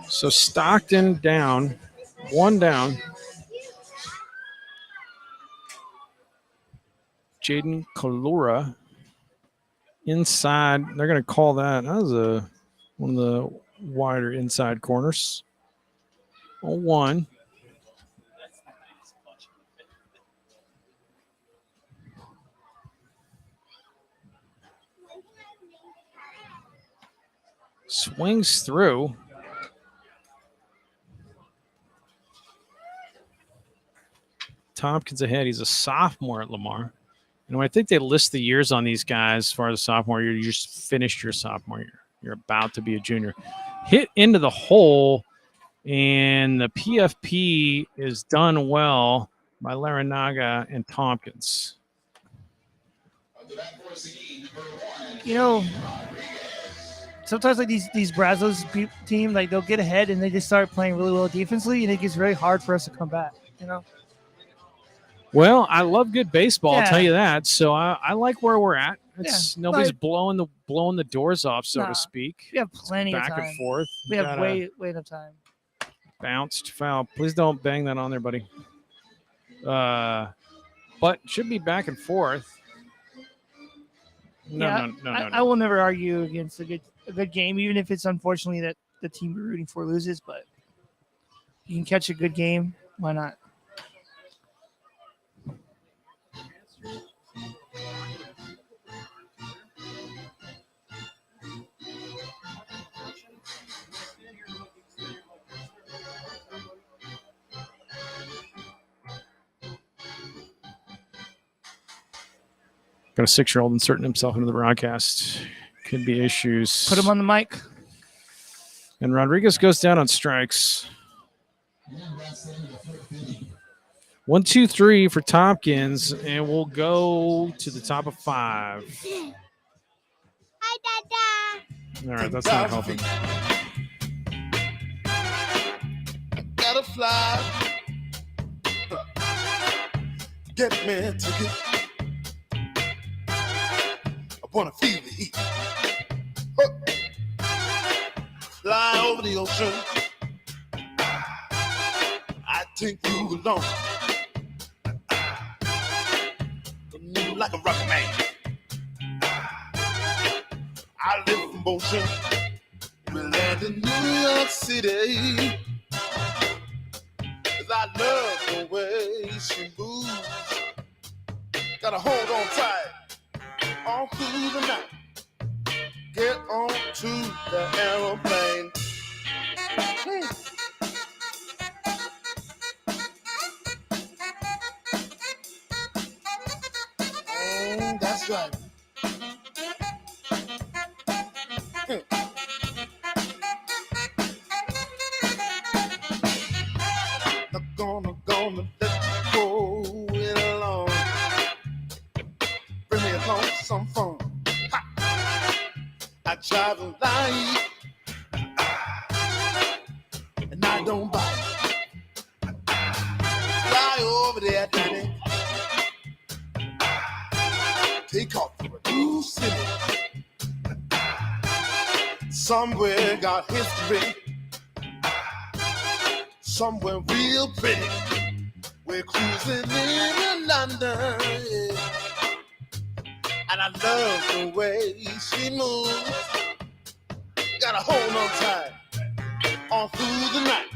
So Stockton down, one down. Jaden Kalura inside. They're going to call that. That was one of the wider inside corners. 0-1. Swings through. Tompkins ahead. He's a sophomore at Lamar. And when I think they list the years on these guys as far as a sophomore year, you just finished your sophomore year. You're about to be a junior. Hit into the hole, and the PFP is done well by Laranaga and Tompkins. You know, sometimes like these Brazos team, like they'll get ahead and they just start playing really well defensively, and it gets very hard for us to come back. You know. Well, I love good baseball. Yeah. I'll tell you that. So I like where we're at. It's nobody's like, blowing the doors off, so to speak. We have plenty of Back time. and forth. We have way enough time. Bounced foul. Please don't bang that on there, buddy. But should be back and forth. No. I will never argue against a good game, even if it's unfortunately that the team we're rooting for loses. But you can catch a good game. Why not? Got a 6-year-old inserting himself into the broadcast. Could be issues. Put him on the mic. And Rodriguez goes down on strikes. 1, 2, 3 for Tompkins, and we'll go to the top of 5. Hi, Dada. All right, that's not helping. Gotta fly. Get me a ticket. I wanna feel the heat. Fly over the ocean. I take you along. Move like a rocket man. I live in motion. We land in New York City. 'Cause I love the way she moves. Gotta hold on tight. On through the night. Get on to the aeroplane. That's right. Not gonna let you go it alone. Bring me along some fun. Ha. I travel light and I don't bite. Fly over the Atlantic. Take off for a new city. Somewhere got history. Somewhere real pretty. We're cruising in London. Yeah. And I love the way she moves. Gotta hold on tight. On through the night.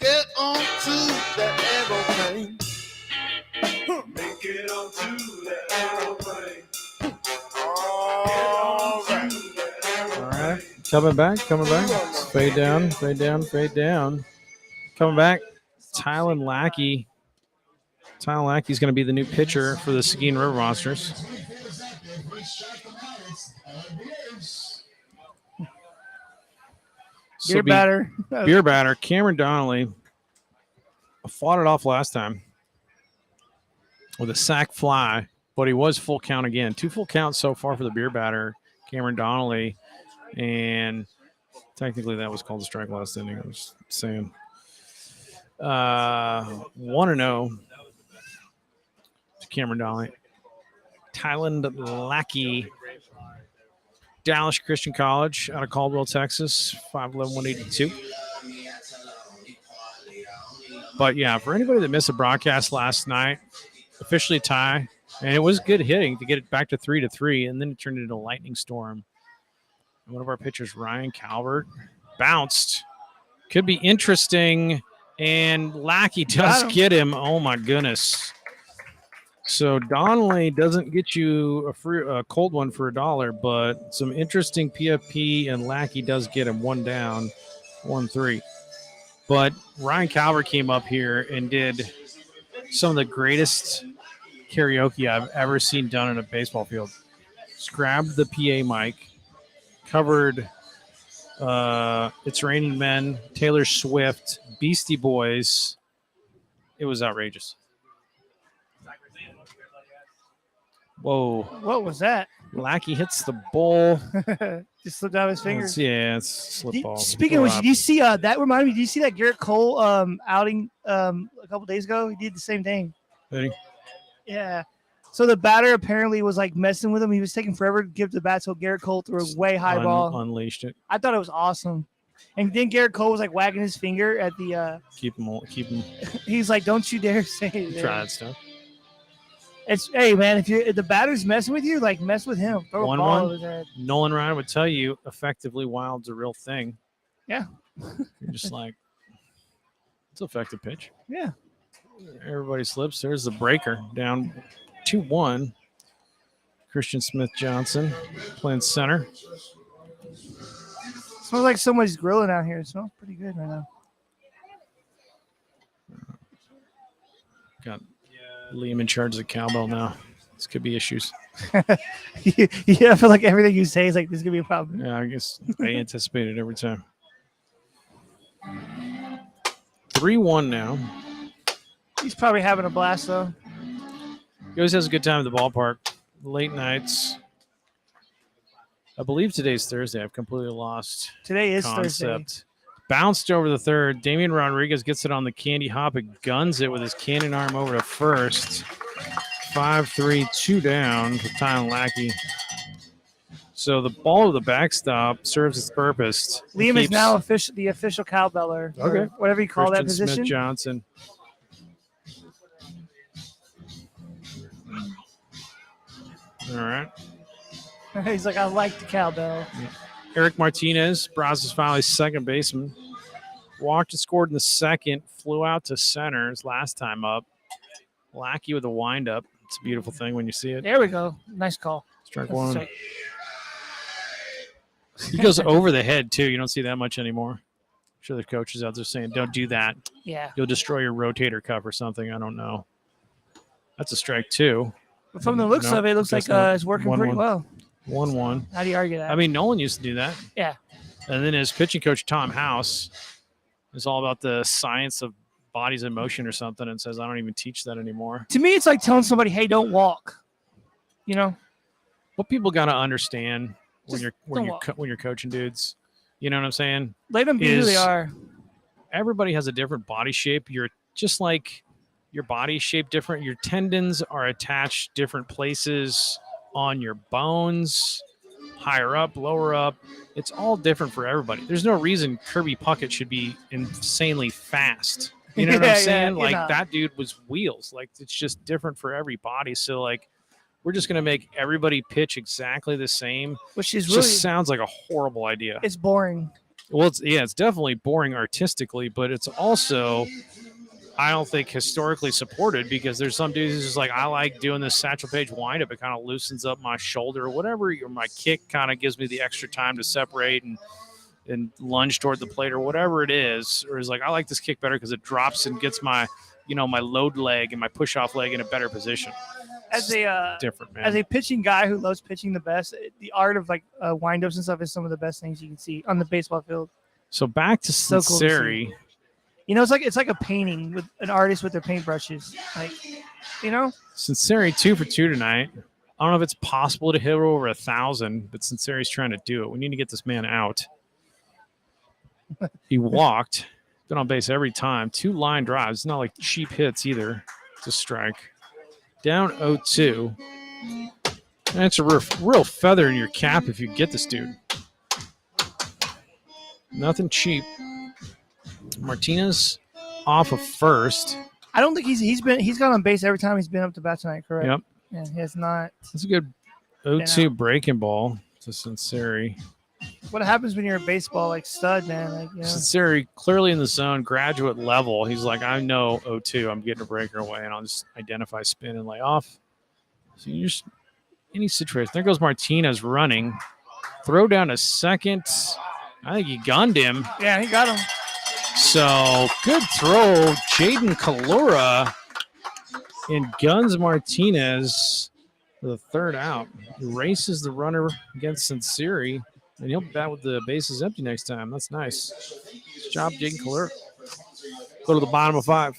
Get on to that aeroplane. Make it onto the aeroplane. All right. All right. Coming back. Fade down. Coming back. Tylen Lackey. Tylen Lackey's going to be the new pitcher for the Seguin River Monsters. Beer batter. Beer batter. Cameron Donnelly fought it off last time with a sac fly, but he was full count again. 2 full counts so far for the beer batter, Cameron Donnelly, and technically that was called a strike last inning. I was saying 1-0 to Cameron Donnelly. Tylen Lackey, Dallas Christian College out of Caldwell, Texas, 5'11", 182. But yeah, for anybody that missed a broadcast last night, officially a tie, and it was good hitting to get it back to 3-3, and then it turned into a lightning storm. And one of our pitchers, Ryan Calvert, bounced. Could be interesting, and Lackey does get him. Oh my goodness! So Donnelly doesn't get you a cold one for $1, but some interesting PFP, and Lackey does get him 1 down, 1-3. But Ryan Calvert came up here and did some of the greatest karaoke I've ever seen done in a baseball field. Just grabbed the PA mic, covered It's Raining Men, Taylor Swift, Beastie Boys. It was outrageous. Whoa. What was that? Lackey hits the ball. Just slipped out of his fingers. It's slip ball. Speaking of which, did you see that reminded me? Did you see that Garrett Cole outing a couple days ago? He did the same thing. Did he? Yeah. So the batter apparently was like messing with him. He was taking forever to give the bat, so Garrett Cole threw a way high ball. Unleashed it. I thought it was awesome. And then Garrett Cole was like wagging his finger at the. Keep him. He's like, "Don't you dare say it." Try that stuff. Hey man, if the batter's messing with you, like mess with him. Throw a ball over his head. Nolan Ryan would tell you, effectively wild's a real thing. Yeah. You're just like, it's an effective pitch. Yeah. Everybody slips. There's the breaker down 2-1. Christian Smith Johnson playing center. Smells like somebody's grilling out here. It smells pretty good right now. Got Liam in charge of the cowbell now. This could be issues. Yeah, I feel like everything you say is like, this could be a problem. Yeah, I guess I anticipate it every time. 3-1 now. He's probably having a blast, though. He always has a good time at the ballpark. Late nights. I believe today's Thursday. I've completely lost Today is concept. Thursday. Bounced over the third. Damian Rodriguez gets it on the candy hop and guns it with his cannon arm over to first. 5-3, 2 down for Tylen Lackey. So the ball of the backstop serves its purpose. Liam is now the official cowbeller. Okay. Whatever you call Christian that position. Smith Johnson. All right. He's like, I like the cowbell. Eric Martinez, Brazos Valley's second baseman, walked and scored in the second, flew out to center his last time up. Lackey with a windup. It's a beautiful thing when you see it. There we go. Nice call. Strike That's one. strike. He goes over the head, too. You don't see that much anymore. I'm sure there's coaches out there saying, don't do that. Yeah. You'll destroy your rotator cuff or something. I don't know. That's a strike, too. But from the looks of it, it looks like it's working pretty well. 1-1. How do you argue that? I mean, Nolan used to do that. Yeah. And then his pitching coach, Tom House, is all about the science of bodies in motion or something and says, I don't even teach that anymore. To me, it's like telling somebody, hey, don't walk. You know? What people got to understand when Just you're coaching dudes, you know what I'm saying? Let them be who they are. Everybody has a different body shape. You're just like your body shape different. Your tendons are attached different places on your bones, higher up, lower up. It's all different for everybody. There's no reason Kirby Puckett should be insanely fast. You know what I'm saying? Like that dude was wheels. Like, it's just different for every body. So, like, we're just going to make everybody pitch exactly the same. Which is It really just sounds like a horrible idea. it's boring. Well, it's definitely boring artistically, but it's also, I don't think, historically supported, because there's some dudes who's just like, I like doing this Satchel Paige windup. It kind of loosens up my shoulder or whatever, or my kick kind of gives me the extra time to separate and lunge toward the plate or whatever it is. Or is like, I like this kick better because it drops and gets my, my load leg and my push off leg in a better position. As a Different, man. as a pitching guy who loves pitching the best, the art of like windups and stuff is some of the best things you can see on the baseball field. So back to So cool to Sinceri. see. It's like a painting with an artist with their paintbrushes. Like, Sinceri 2 for 2 tonight. I don't know if it's possible to hit over 1,000, but Sinceri's trying to do it. We need to get this man out. He walked, been on base every time. 2 line drives. It's not like cheap hits either. It's a strike. Down 0-2. That's a real feather in your cap if you get this dude. Nothing cheap. Martinez off of first. I don't think he's gone on base every time he's been up to bat tonight. Correct. Yep. Yeah, he has not. That's a good 0-2 breaking ball to Sinceri. What happens when you're a baseball like stud, man? Like, Sinceri clearly in the zone, graduate level. He's like, I know 0-2. I'm getting a breaker away, and I'll just identify spin and lay off. So you just any situation. There goes Martinez running. Throw down to second. I think he gunned him. Yeah, he got him. So good throw, Jaden Kalura, and guns Martinez for the third out. He races the runner against Sinceri, and he'll bat with the bases empty next time. That's nice. Good job, Jaden Kalura. Go to the bottom of 5.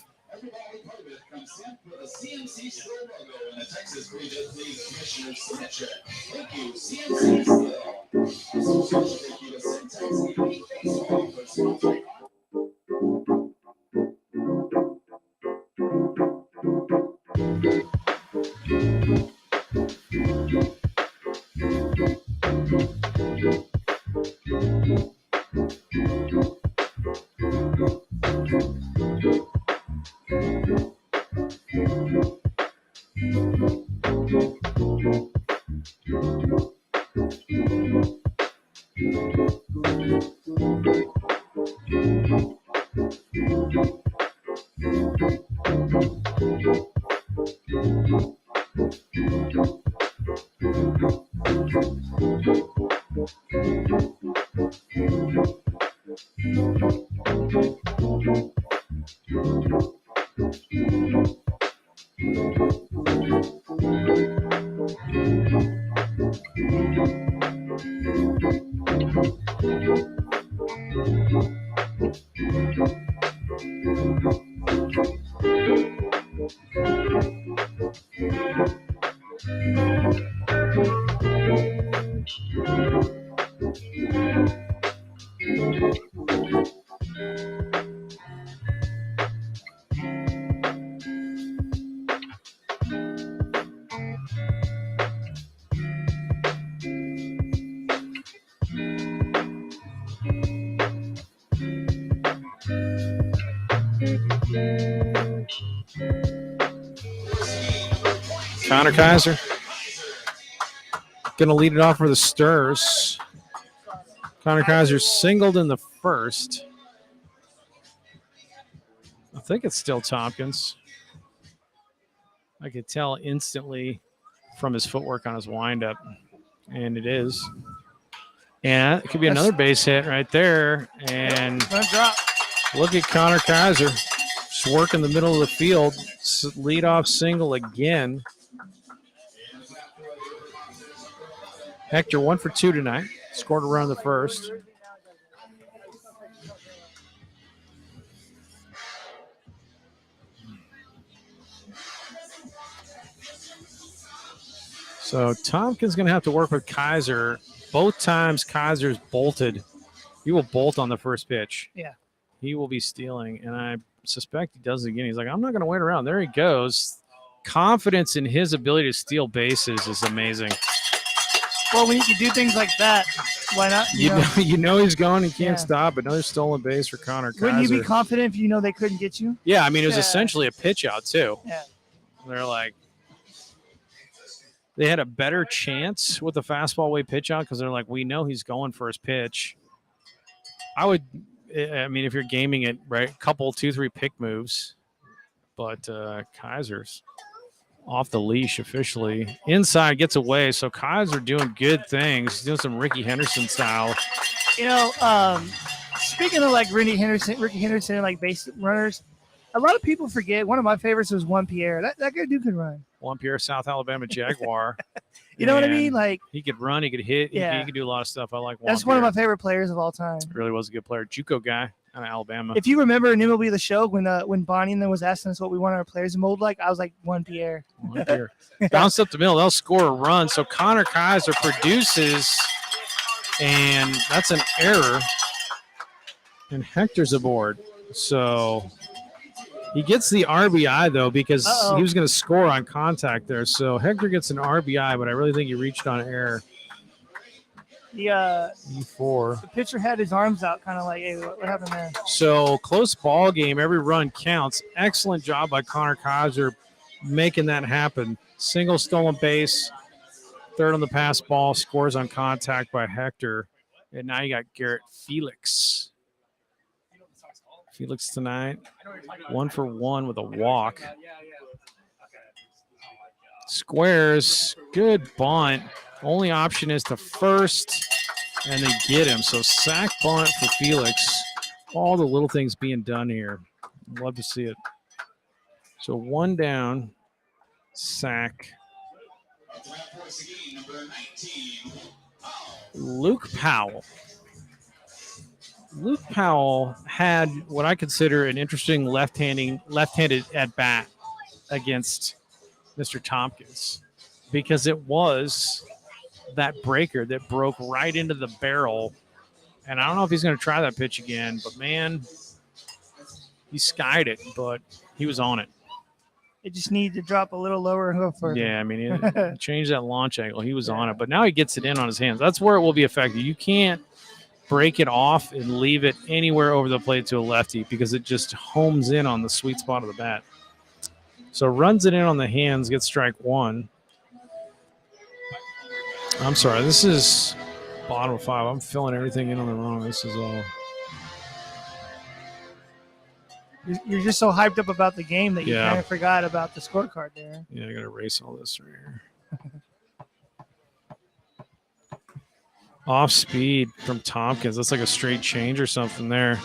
Connor Kaiser going to lead it off for the Sturs. Connor Kaiser singled in the first. I think it's still Tompkins. I could tell instantly from his footwork on his windup, and it is. And it could be another base hit right there. And Drop. look at Connor Kaiser just working the middle of the field. Leadoff single again. Hector 1 for 2 tonight. Scored a run in the first. So Tompkins going to have to work with Kaiser. Both times Kaiser's bolted. He will bolt on the first pitch. Yeah. He will be stealing, and I suspect he does it again. He's like, I'm not going to wait around. There he goes. Confidence in his ability to steal bases is amazing. Well, when you can do things like that, why not? You know he's going. He can't stop. Another stolen base for Connor Kaiser. Wouldn't you be confident if you know they couldn't get you? Yeah, I mean, it was essentially a pitch out, too. Yeah. They're like, they had a better chance with the fastball way pitch out because they're like, we know he's going for his pitch. I mean, if you're gaming it, right, couple 2-3 pick moves, but Kaiser's off the leash officially. Inside gets away, so Kaiser doing good things. He's doing some Ricky Henderson style. You know, speaking of like Ricky Henderson, and like base runners, a lot of people forget one of my favorites was Juan Pierre. That good dude could run. Juan Pierre, South Alabama Jaguar. You know what I And mean? Like he could run, he could hit, Yeah. he could do a lot of stuff. I like Juan that's one of Pierre. my favorite players of all time. Really was a good player. JUCO guy out of Alabama. If you remember in MLB The Show when Bonnie and then was asking us what we want our players to mold like, I was like Juan Pierre. Juan Pierre. Bounce up the middle, they'll score a run. So Connor Kaiser produces, and that's an error. And Hector's aboard. So he gets the RBI, though, because he was going to score on contact there. So Hector gets an RBI, but I really think he reached on error. The E4. the pitcher had his arms out, kind of like, hey, what happened there? So close ball game. Every run counts. Excellent job by Connor Kaiser making that happen. Single stolen base. Third on the pass ball. Scores on contact by Hector. And now you got Garrett Felix. Felix tonight, 1 for 1 with a walk. Squares, good bunt. Only option is to first, and they get him. So sack bunt for Felix. All the little things being done here. Love to see it. So 1 down, sack. Luke Powell. Luke Powell had what I consider an interesting left-handed at bat against Mr. Tompkins, because it was that breaker that broke right into the barrel. And I don't know if he's going to try that pitch again, but man, he skied it, but he was on it. It just needed to drop a little lower and go further. Yeah, I mean, it changed that launch angle. He was on it, but now he gets it in on his hands. That's where it will be effective. You can't break it off and leave it anywhere over the plate to a lefty because it just homes in on the sweet spot of the bat. So runs it in on the hands, gets strike 1. I'm sorry, this is bottom of 5. I'm filling everything in on the wrong. This is all. You're just so hyped up about the game that you Yeah. kind of forgot about the scorecard there. Yeah, I got to erase all this right here. Off speed from Tompkins. That's like a straight change or something there.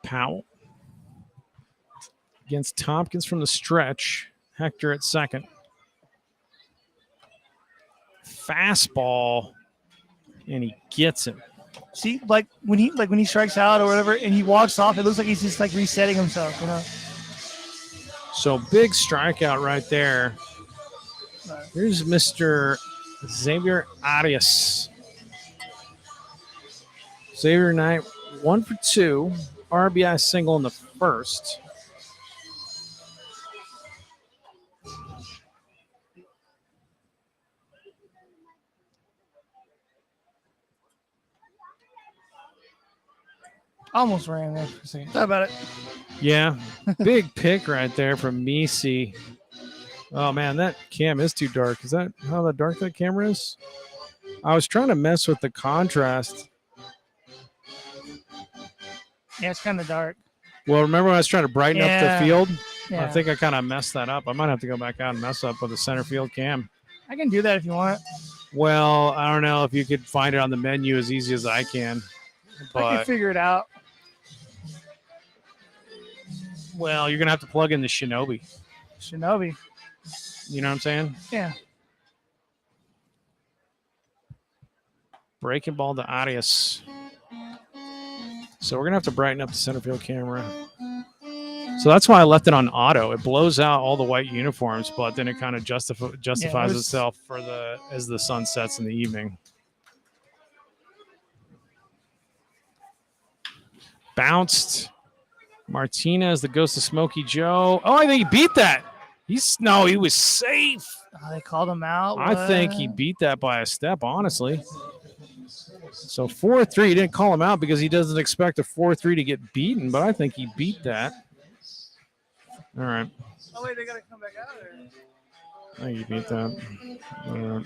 Powell against Tompkins from the stretch. Hector at second. Fastball, and he gets him. See, like when he strikes out or whatever, and he walks off, it looks like he's just like resetting himself, you know. So big strikeout right there. Here's Mr. Xavier Arias. Xavier Knight, 1 for 2. RBI single in the first. Almost ran there for a second. Thought about it. Yeah, big pick right there from Misi. Oh, man, that cam is too dark. Is that how that dark that camera is? I was trying to mess with the contrast. Yeah, it's kind of dark. Well, remember when I was trying to brighten up Yeah. the field? Yeah. I think I kind of messed that up. I might have to go back out and mess up with the center field cam. I can do that if you want. Well, I don't know if you could find it on the menu as easy as I can. I can But, figure it out. well, you're going to have to plug in the Shinobi. Shinobi. You know what I'm saying? Yeah. Breaking ball to Arias. So we're going to have to brighten up the center field camera. So that's why I left it on auto. It blows out all the white uniforms, but then it kind of justifies was- itself for as the sun sets in the evening. Bounced. Martinez, the ghost of Smokey Joe. Oh, I think he beat that. He was safe. Oh, they called him out. I think he beat that by a step, honestly. So 4-3, he didn't call him out because he doesn't expect a 4-3 to get beaten, but I think he beat that. All right. Oh, wait, they got to come back out? Or? I think he beat that. All right.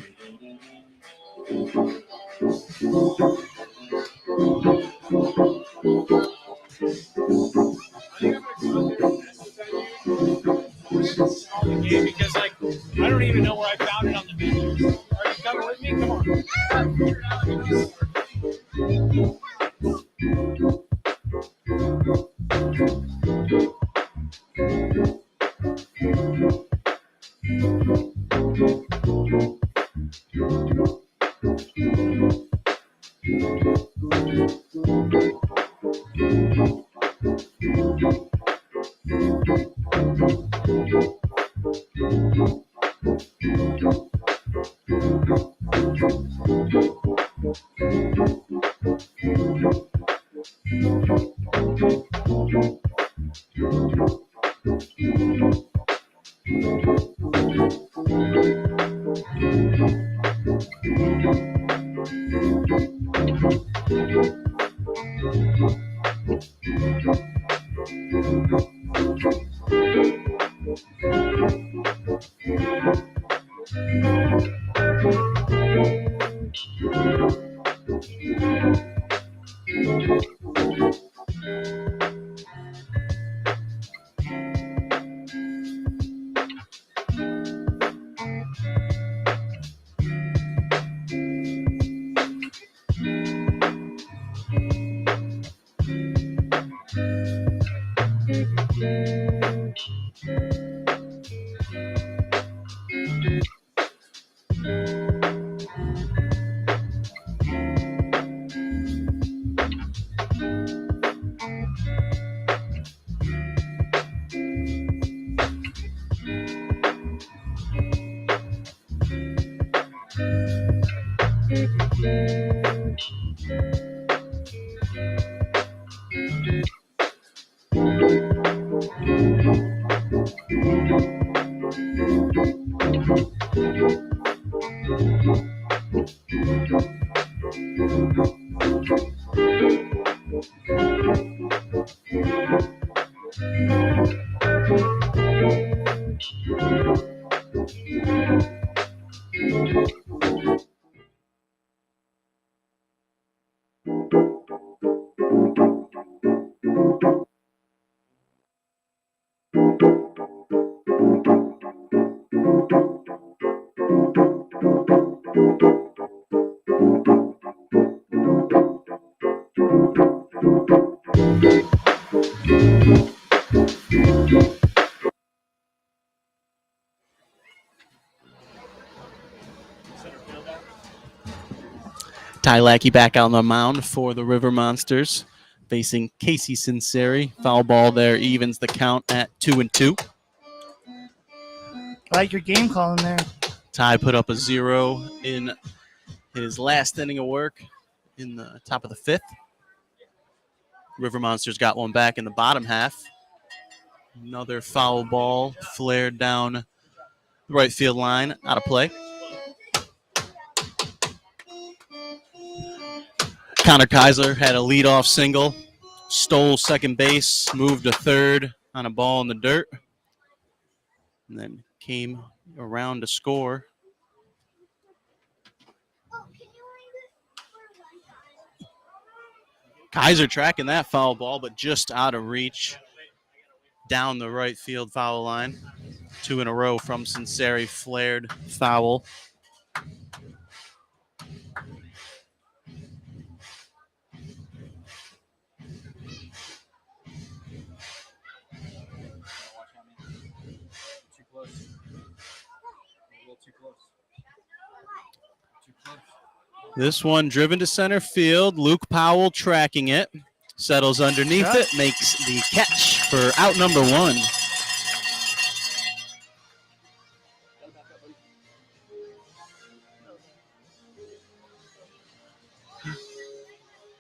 Because like I don't even know where I found it on the menu. Are you coming with me? Come Ty Lackey back out on the mound for the River Monsters, facing Casey Sinceri. Foul ball there evens the count at 2-2. I like your game calling there. Ty put up a 0 in his last inning of work in the top of the 5th. River Monsters got one back in the bottom half. Another foul ball flared down the right field line, out of play. Connor Kaiser had a leadoff single, stole second base, moved to third on a ball in the dirt, and then came around to score. Kaiser tracking that foul ball, but just out of reach down the right field foul line. 2 in a row from Sinceri, flared foul. This one driven to center field. Luke Powell tracking it. Settles underneath it. Makes the catch for out number 1.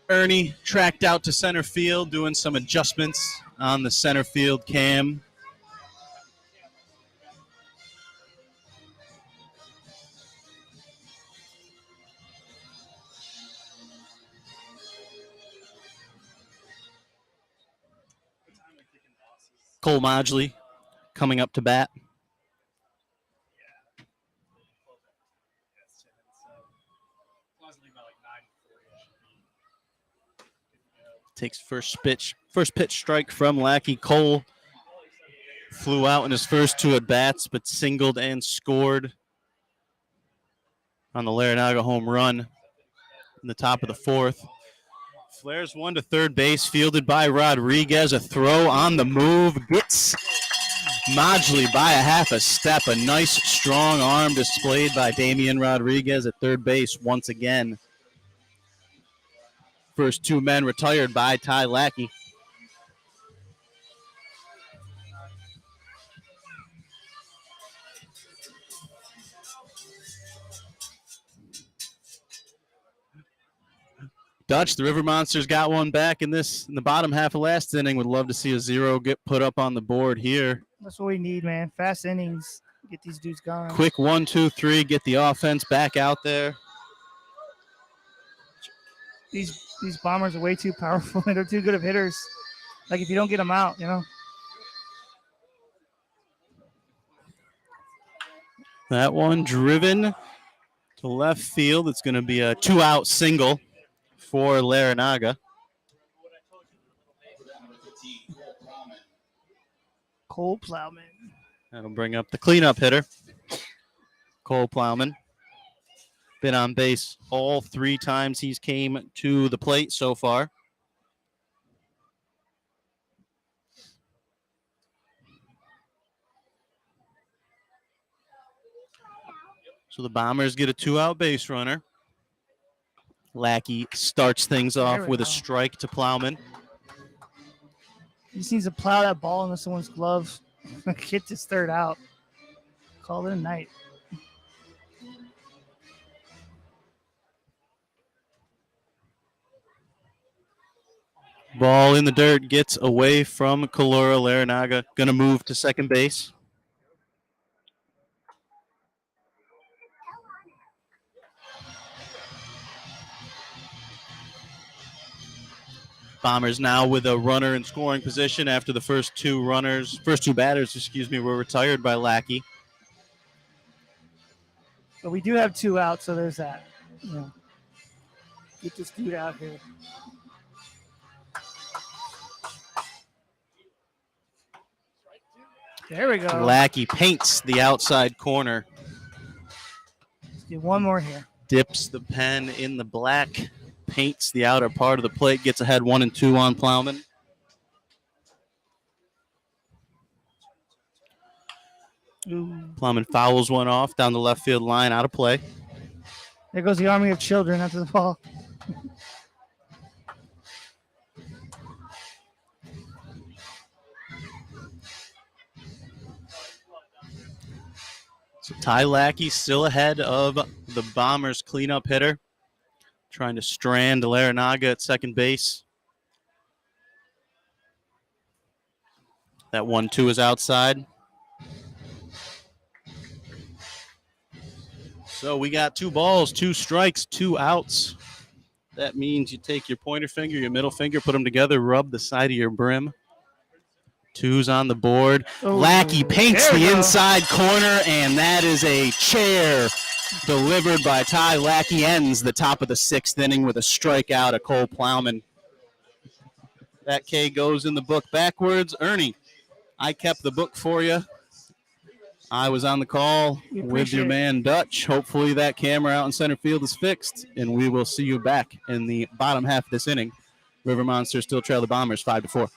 Ernie tracked out to center field, doing some adjustments on the center field cam. Cole Modgley coming up to bat. Takes first pitch strike from Lackey. Cole flew out in his first two at bats, but singled and scored on the Larranaga home run in the top of the fourth. Flares one to third base, fielded by Rodriguez. A throw on the move, gets Modgley by a half a step. A nice strong arm displayed by Damian Rodriguez at third base once again. First two men retired by Ty Lackey. Dutch, the River Monsters got one back in the bottom half of last inning. Would love to see a 0 get put up on the board here. That's what we need, man. Fast innings. Get these dudes going. Quick 1, 2, 3. Get the offense back out there. These Bombers are way too powerful. They're too good of hitters. Like, if you don't get them out, you know. That one driven to left field. It's going to be a 2-out single for Larranaga. Cole Plowman. That'll bring up the cleanup hitter, Cole Plowman. Been on base all 3 times he's came to the plate so far. So the Bombers get a 2-out base runner. Lackey starts things off with a strike to Plowman. He just needs to plow that ball into someone's glove. Get this third out. Call it a night. Ball in the dirt, gets away from Kalura. Larranaga going to move to second base. Bombers now with a runner in scoring position after the first two batters, were retired by Lackey. But we do have 2 outs, so there's that. Yeah. Get this dude out here. There we go. Lackey paints the outside corner. Let's get one more here. Dips the pen in the black. Paints the outer part of the plate. Gets ahead 1 and 2 on Plowman. Ooh. Plowman fouls one off down the left field line, out of play. There goes the army of children after the ball. So Ty Lackey still ahead of the Bombers cleanup hitter. Trying to strand Larranaga at second base. That 1-2 is outside. So we got 2 balls, 2 strikes, 2 outs. That means you take your pointer finger, your middle finger, put them together, rub the side of your brim. 2's on the board. Oh, Lackey paints there we the go. inside corner, and that is a chair delivered by Ty Lackey. Ends the top of the 6th inning with a strikeout of Cole Plowman. That K goes in the book backwards. Ernie, I kept the book for you. I was on the call We with appreciate your it. man Dutch. Hopefully that camera out in center field is fixed, and we will see you back in the bottom half of this inning. River Monsters still trail the Bombers 5-4.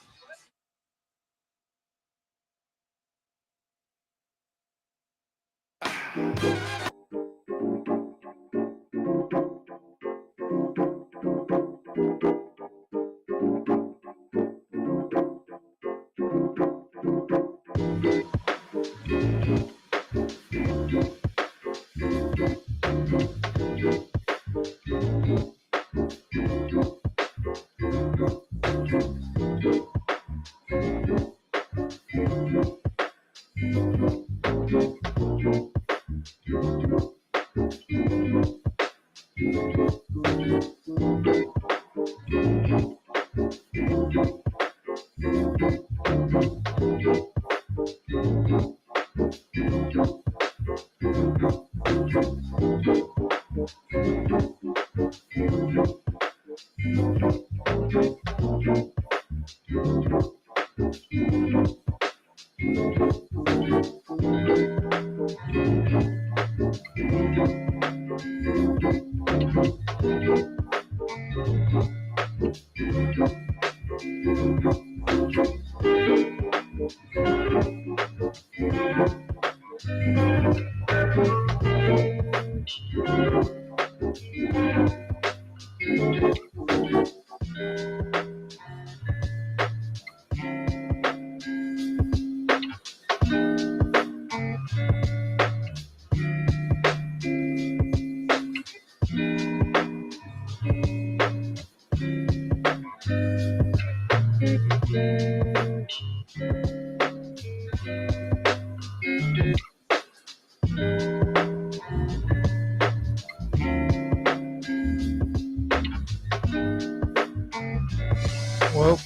Well,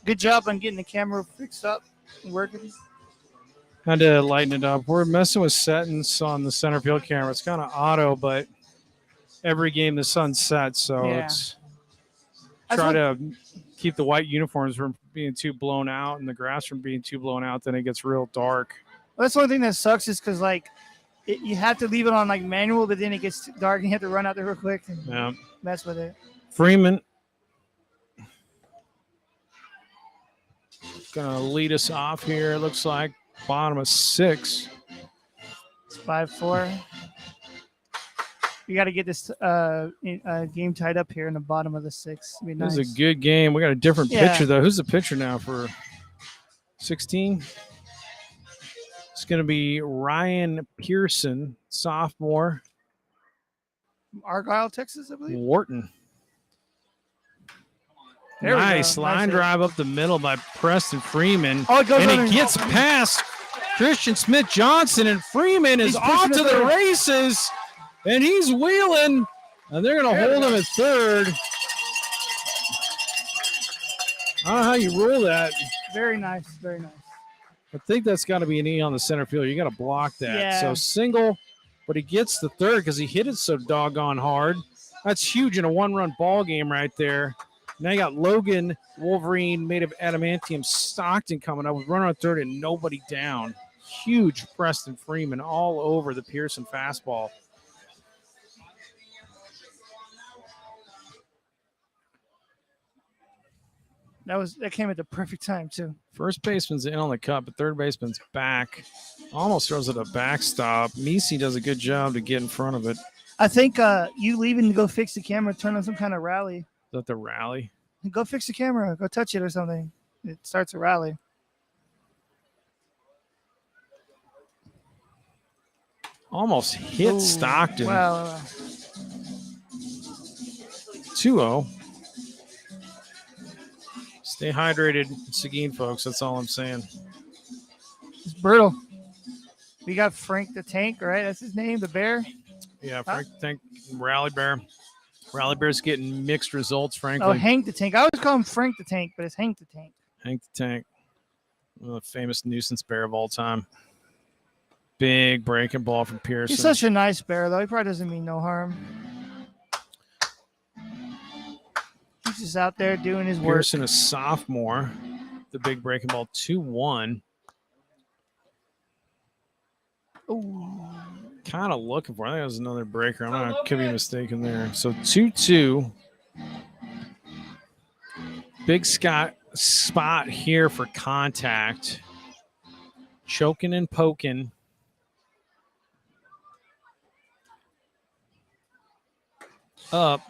Good job on getting the camera fixed up and working. had to lighten it up. We're messing with settings on the center field camera. It's kind of auto, but every game the sun's set, so Yeah. it's That's try what- to keep the white uniforms from being too blown out and the grass from being too blown out. Then it gets real dark. That's the only thing that sucks is because like you have to leave it on like manual, but then it gets dark and you have to run out there real quick and Yeah. mess with it. Freeman gonna lead us off here. It looks like bottom of 6. It's 5-4. We got to get this game tied up here in the bottom of the 6th. Be This nice. is a good game. We got a different Yeah. pitcher though. Who's the pitcher now for 16? It's gonna be Ryan Pearson, sophomore. Argyle, Texas, I believe. Wharton. There we go. Nice line hit. drive up the middle by Preston Freeman. Oh, it goes And under- he gets past Christian Smith Johnson, and Freeman is He's off pushing to the the third. races, and he's wheeling, and they're going to There hold we him go. at third. I don't know how you rule that. Very nice. Very nice. I think that's got to be an E on the center field. You got to block that. Yeah. So single, but he gets the third because he hit it so doggone hard. That's huge in a one-run ball game right there. Now you got Logan Wolverine made of adamantium Stockton coming up with runner on third and nobody down. Huge Preston Freeman all over the Pearson fastball. That came at the perfect time too. First baseman's in on the cut, but third baseman's back. Almost throws it a backstop. Misi does a good job to get in front of it. Is I think you leaving to go fix the camera, turn on some kind of rally. that the rally? Go fix the camera. Go touch it or something. It starts a rally. Almost hit Ooh, Stockton. Wow. 2-0. Stay hydrated, Seguin, folks. That's all I'm saying. It's brutal. We got Frank the Tank, right? That's his name, the bear. Yeah, Frank Tank, Rally Bear. Rally Bear's getting mixed results, frankly. Oh, Hank the Tank. I always call him Frank the Tank, but it's Hank the Tank. Hank the Tank. One of the famous nuisance bear of all time. Big breaking ball from Pearson. He's such a nice bear, though. He probably doesn't mean no harm. He's just out there doing his work. Pearson, a sophomore. The big breaking ball, 2-1. Ooh. Kind of looking for. I think that was another breaker. Could be mistaken there. So 2-2. Big spot here for contact. Choking and poking. Up.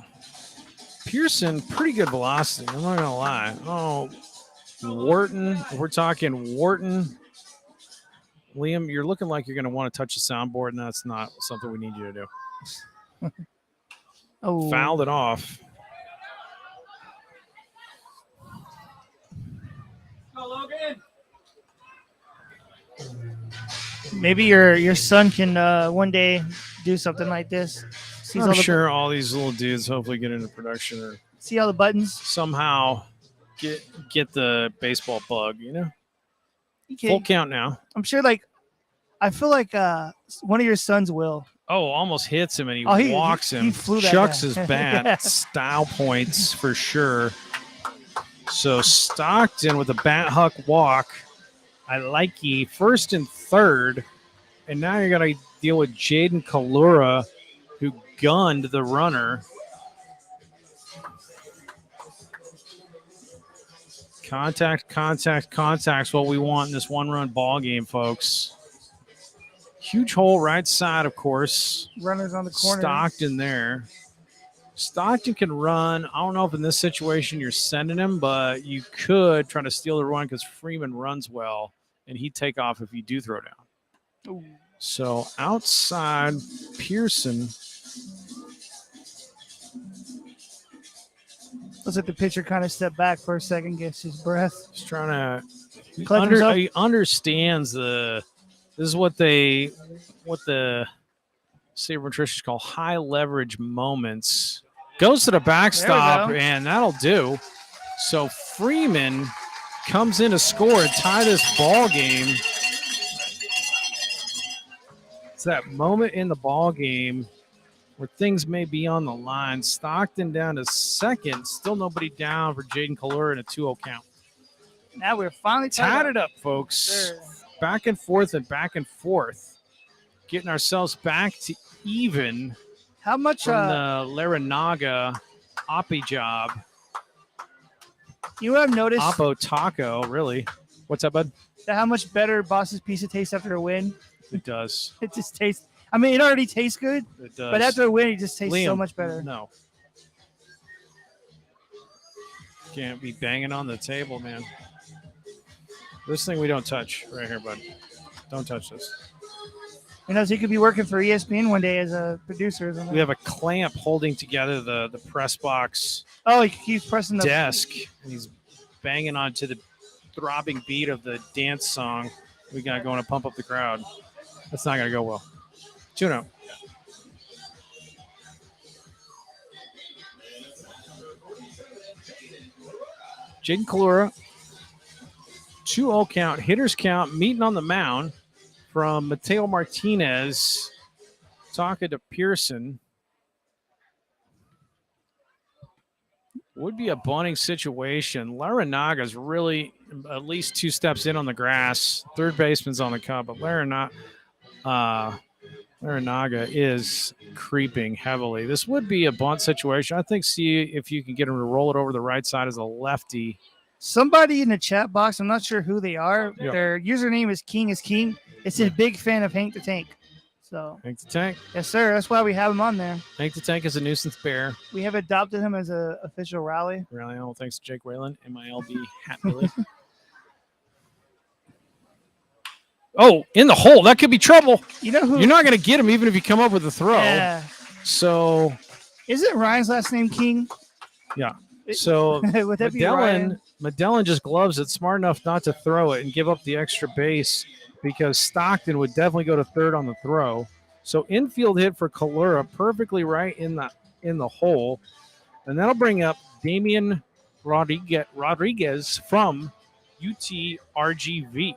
Pearson, pretty good velocity. I'm not gonna lie. Oh, Wharton. We're talking Wharton. Liam, you're looking like you're gonna want to touch the soundboard, and that's not something we need you to do. Oh. Fouled it off. Maybe your son can one day do something like this. Sees I'm all the, sure all these little dudes hopefully get into production or see all the buttons. somehow get the baseball bug. You know, You can- full count now. I'm sure like I feel like one of your sons will. Oh, almost hits him and he, Oh, he- walks he him. flew that Chucks guy. his bat. Yeah. Style points for sure. So Stockton with a bat huck walk. I like ye first and third. And now you're going to deal with Jaden Kalura, who gunned the runner. Contact's what we want in this one-run ball game, folks. Huge hole right side, of course. Runners on the corner. Stockton there. Stockton can run. I don't know if in this situation you're sending him, but you could try to steal the run because Freeman runs well, and he'd take off if you do throw down. Ooh. So outside, Pearson. Looks like the pitcher kind of stepped back for a second, gets his breath. He's trying to Collect himself. he understands this is what the Saber nutritionists call high leverage moments. Goes to the backstop, go. and that'll do. So Freeman comes in to score and tie this ball game. It's that moment in the ball game where things may be on the line. Stockton down to second. Still nobody down for Jaden Kalura in a 2-0 count. Now we're finally Tied it up, folks. Sure. Back and forth and back and forth. Getting ourselves back to even How much? from the Laranaga Oppi job. You know what I've noticed? Oppo Taco, really. What's up, bud? That how much better Boss's pizza tastes after a win. It does. It just tastes. I mean, it already tastes good, It does. but after a win, it just tastes so Liam, much better. No. Can't be banging on the table, man. This thing we don't touch right here, bud. Don't touch this. You know, so he could be working for ESPN one day as a producer. Or something. We have a clamp holding together the press box Oh, he keeps pressing the desk, and he's banging onto the throbbing beat of the dance song we got going to pump up the crowd. That's not going to go well. 2-0. Jaden Kalura, 2-0 count, hitters count, meeting on the mound from Mateo Martinez, talking to Pearson. Would be a bunting situation. Laranaga's really at least 2 steps in on the grass. Third baseman's on the cup, but Laranaga is creeping heavily. This would be a bunt situation. I think see if you can get him to roll it over the right side as a lefty. Somebody in the chat box, I'm not sure who they are. Yep. Their username is King is King. It's a big fan of Hank the Tank. So, Hank the Tank. yes, sir. That's why we have him on there. Hank the Tank is a nuisance bear. We have adopted him as an official rally. Really, all thanks to Jake Whalen, MILB hat Billy. Oh, in the hole. That could be trouble. You know who? You're not going to get him even if you come up with a throw. Yeah. So, Isn't Ryan's last name King? yeah. So Would that be Ryan? Medellin just gloves it, smart enough not to throw it and give up the extra base because Stockton would definitely go to third on the throw. So infield hit for Kalura, perfectly right in the hole, and that'll bring up Damian Rodriguez from UTRGV.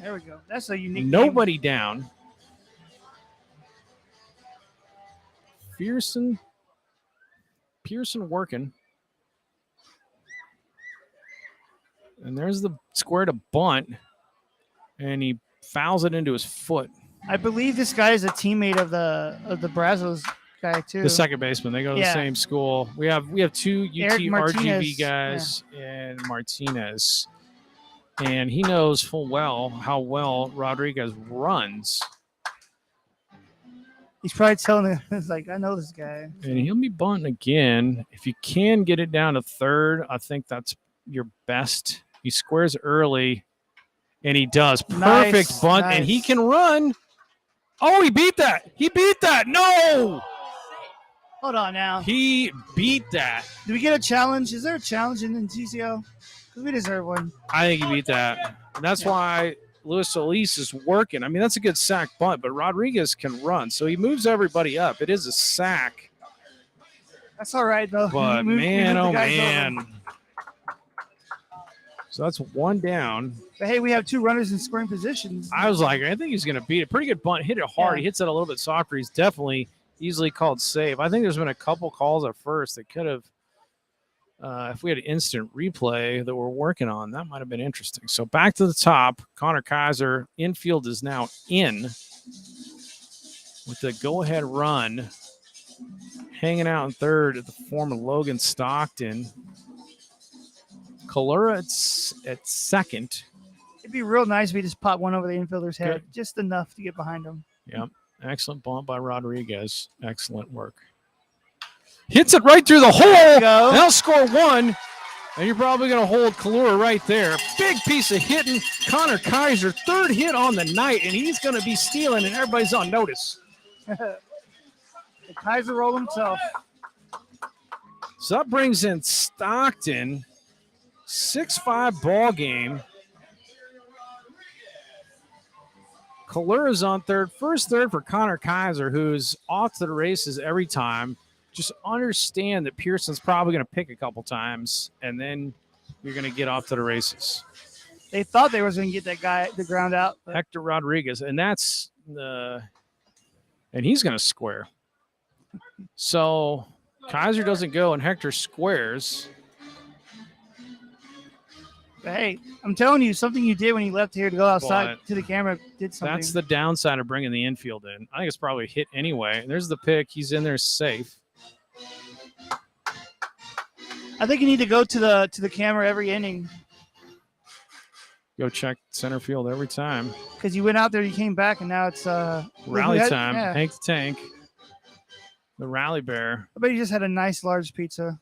There we go. That's a unique name. Nobody down. Pearson working. And there's the square to bunt, and he fouls it into his foot. I believe this guy is a teammate of the Brazos guy too. The second baseman. They go to the Yeah. same school. We have 2 Eric UT Martinez, RGV guys and Martinez. And he knows full well how well Rodriguez runs. He's probably telling him, it's like, I know this guy. And he'll be bunting again. If you can get it down to third, I think that's your best. He squares early, and he does. Perfect Nice, bunt, nice. and he can run. Oh, he beat that. He beat that. No! Hold on now. He beat that. Do we get a challenge? Is there a challenge in TCO? Because we deserve one. I think he beat that. And that's why Luis Solis is working. I mean, that's a good sack bunt, but Rodriguez can run, so he moves everybody up. It is a sack. That's all right, though. But, We moved man, the oh, guys over. man. So that's one down. But hey, we have 2 runners in scoring positions. I was like, I think he's going to beat it. Pretty good bunt. Hit it hard. Yeah. He hits it a little bit softer. He's definitely easily called safe. I think there's been a couple calls at first that could have, if we had instant replay that we're working on, that might have been interesting. So back to the top. Connor Kaiser, infield is now in with the go-ahead run. Hanging out in third at the form of Logan Stockton. Kalura at second. It'd be real nice if we just pop one over the infielder's head, Good. just enough to get behind him. Yep. Excellent bump by Rodriguez. Excellent work. Hits it right through the hole. Go. They'll score 1. And you're probably going to hold Kalura right there. Big piece of hitting. Connor Kaiser, 3rd hit on the night, and he's going to be stealing, and everybody's on notice. The Kaiser roll himself. So that brings in Stockton. 6-5 ball game. Kalura's on third. First third for Connor Kaiser, who's off to the races every time. Just understand that Pearson's probably going to pick a couple times, and then you're going to get off to the races. They thought they was going to get that guy the ground out. But Hector Rodriguez, and that's the, and he's going to square. So Kaiser doesn't go, and Hector squares. hey, I'm telling you, something you did when you left here to go outside But to the camera did something. That's the downside of bringing the infield in. I think it's probably a hit anyway. There's the pick. He's in there safe. I think you need to go to the camera every inning Go check center field every time. because you went out there, you came back, and now it's Rally had- time. yeah. Hank the Tank. The Rally Bear. I bet you just had a nice large pizza.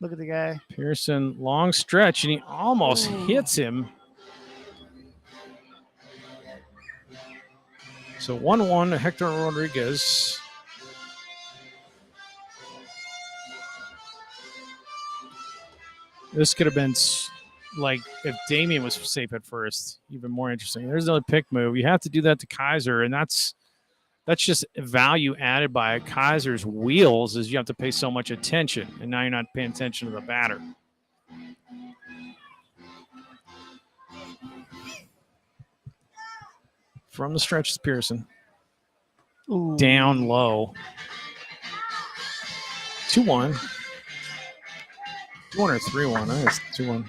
Look at the guy. Pearson, long stretch, and he almost Ooh. hits him. So 1-1 to Hector Rodriguez. This could have been like if Damien was safe at first, even more interesting. There's another pick move. You have to do that to Kaiser, and that's just value added by Kaiser's wheels is you have to pay so much attention, and now you're not paying attention to the batter. From the stretch is Pearson. Ooh. Down low. 2-1. 2-1 or 3-1. I think it's 2-1.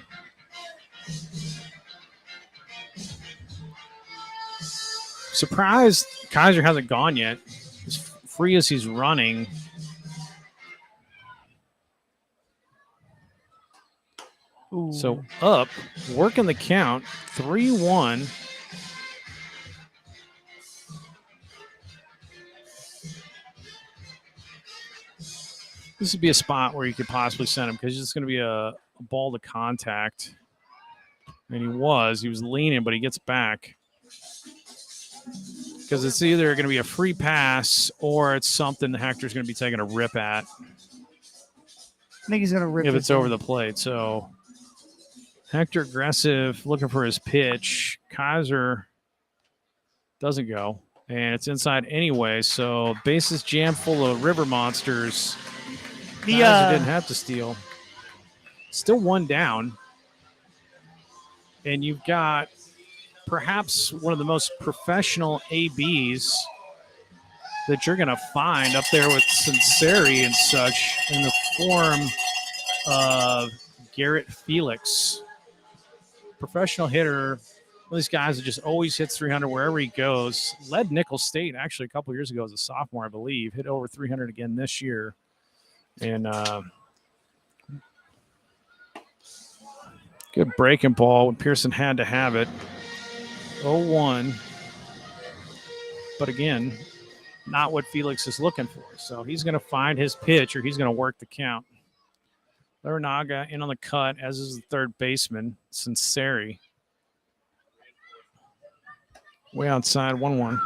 Surprised Kaiser hasn't gone yet. As free as he's running. Ooh. So up, working the count, 3-1. This would be a spot where you could possibly send him because it's going to be a ball to contact. And he was leaning, but he gets back. Because it's either going to be a free pass or it's something the Hector's going to be taking a rip at I think he's gonna rip if this it's over one. the plate. So Hector aggressive, looking for his pitch. Kaiser doesn't go, and it's inside anyway. So bases jammed full of river monsters. The Kaiser didn't have to steal. Still 1 down. And you've got perhaps one of the most professional ABs that you're going to find up there with Sinceri and such in the form of Garrett Felix. Professional hitter. One of these guys that just always hits 300 wherever he goes. Led Nicholls State actually a couple years ago as a sophomore, I believe. Hit over 300 again this year. And good breaking ball when Pearson had to have it. 0-1. But again, not what Felix is looking for. So he's going to find his pitch or he's going to work the count. Larinaga in on the cut, as is the third baseman, Sinceri. Way outside, 1-1.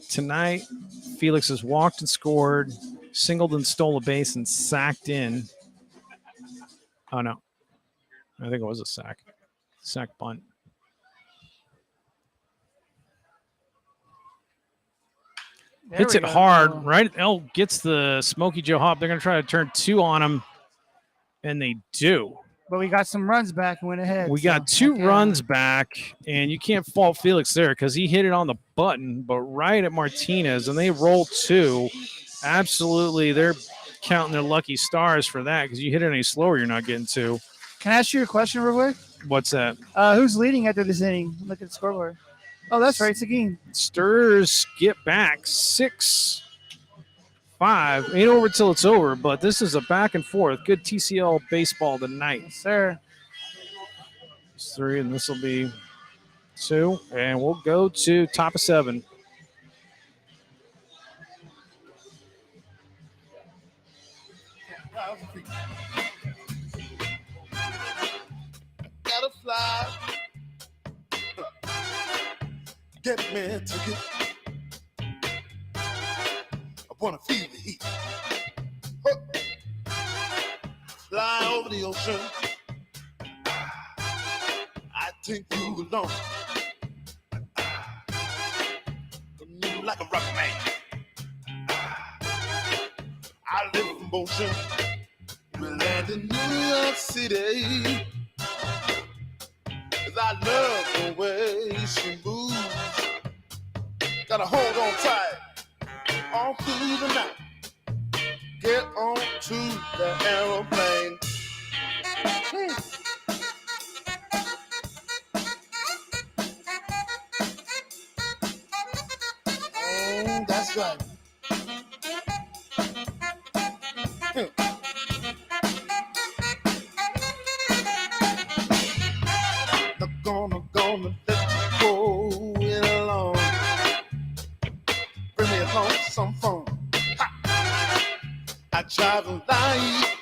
Tonight, Felix has walked and scored, singled and stole a base, and sacked in. Oh, no. I think it was a sack. Sack bunt. Hits we it go. hard. Right. Gets the Smokey Joe hop. They're going to try to turn 2 on him, and they do. But we got some runs back and went ahead. We got 2 okay. runs back, and you can't fault Felix there because he hit it on the button, but right at Martinez, and they roll 2. Absolutely, they're counting their lucky stars for that because you hit it any slower, you're not getting 2. Can I ask you a question real quick? What's that? Who's leading after this inning? Look at the scoreboard. Oh, that's right, Seguin. Sturs get back 6-5. Ain't over till it's over, but this is a back and forth. Good TCL baseball tonight. Yes, sir. It's 3, and this will be 2, and we'll go to top of 7. Gotta fly. Get me to get. I wanna feel the heat. Huh. Fly over the ocean. I take you along. Like a rock man. I live in motion. We land in New York City. 'Cause I love the way she moves. Gotta hold on tight all through the night. Get on to the aeroplane. That's right. Gonna let you go it along. Bring me home some fun. Ha! I travel light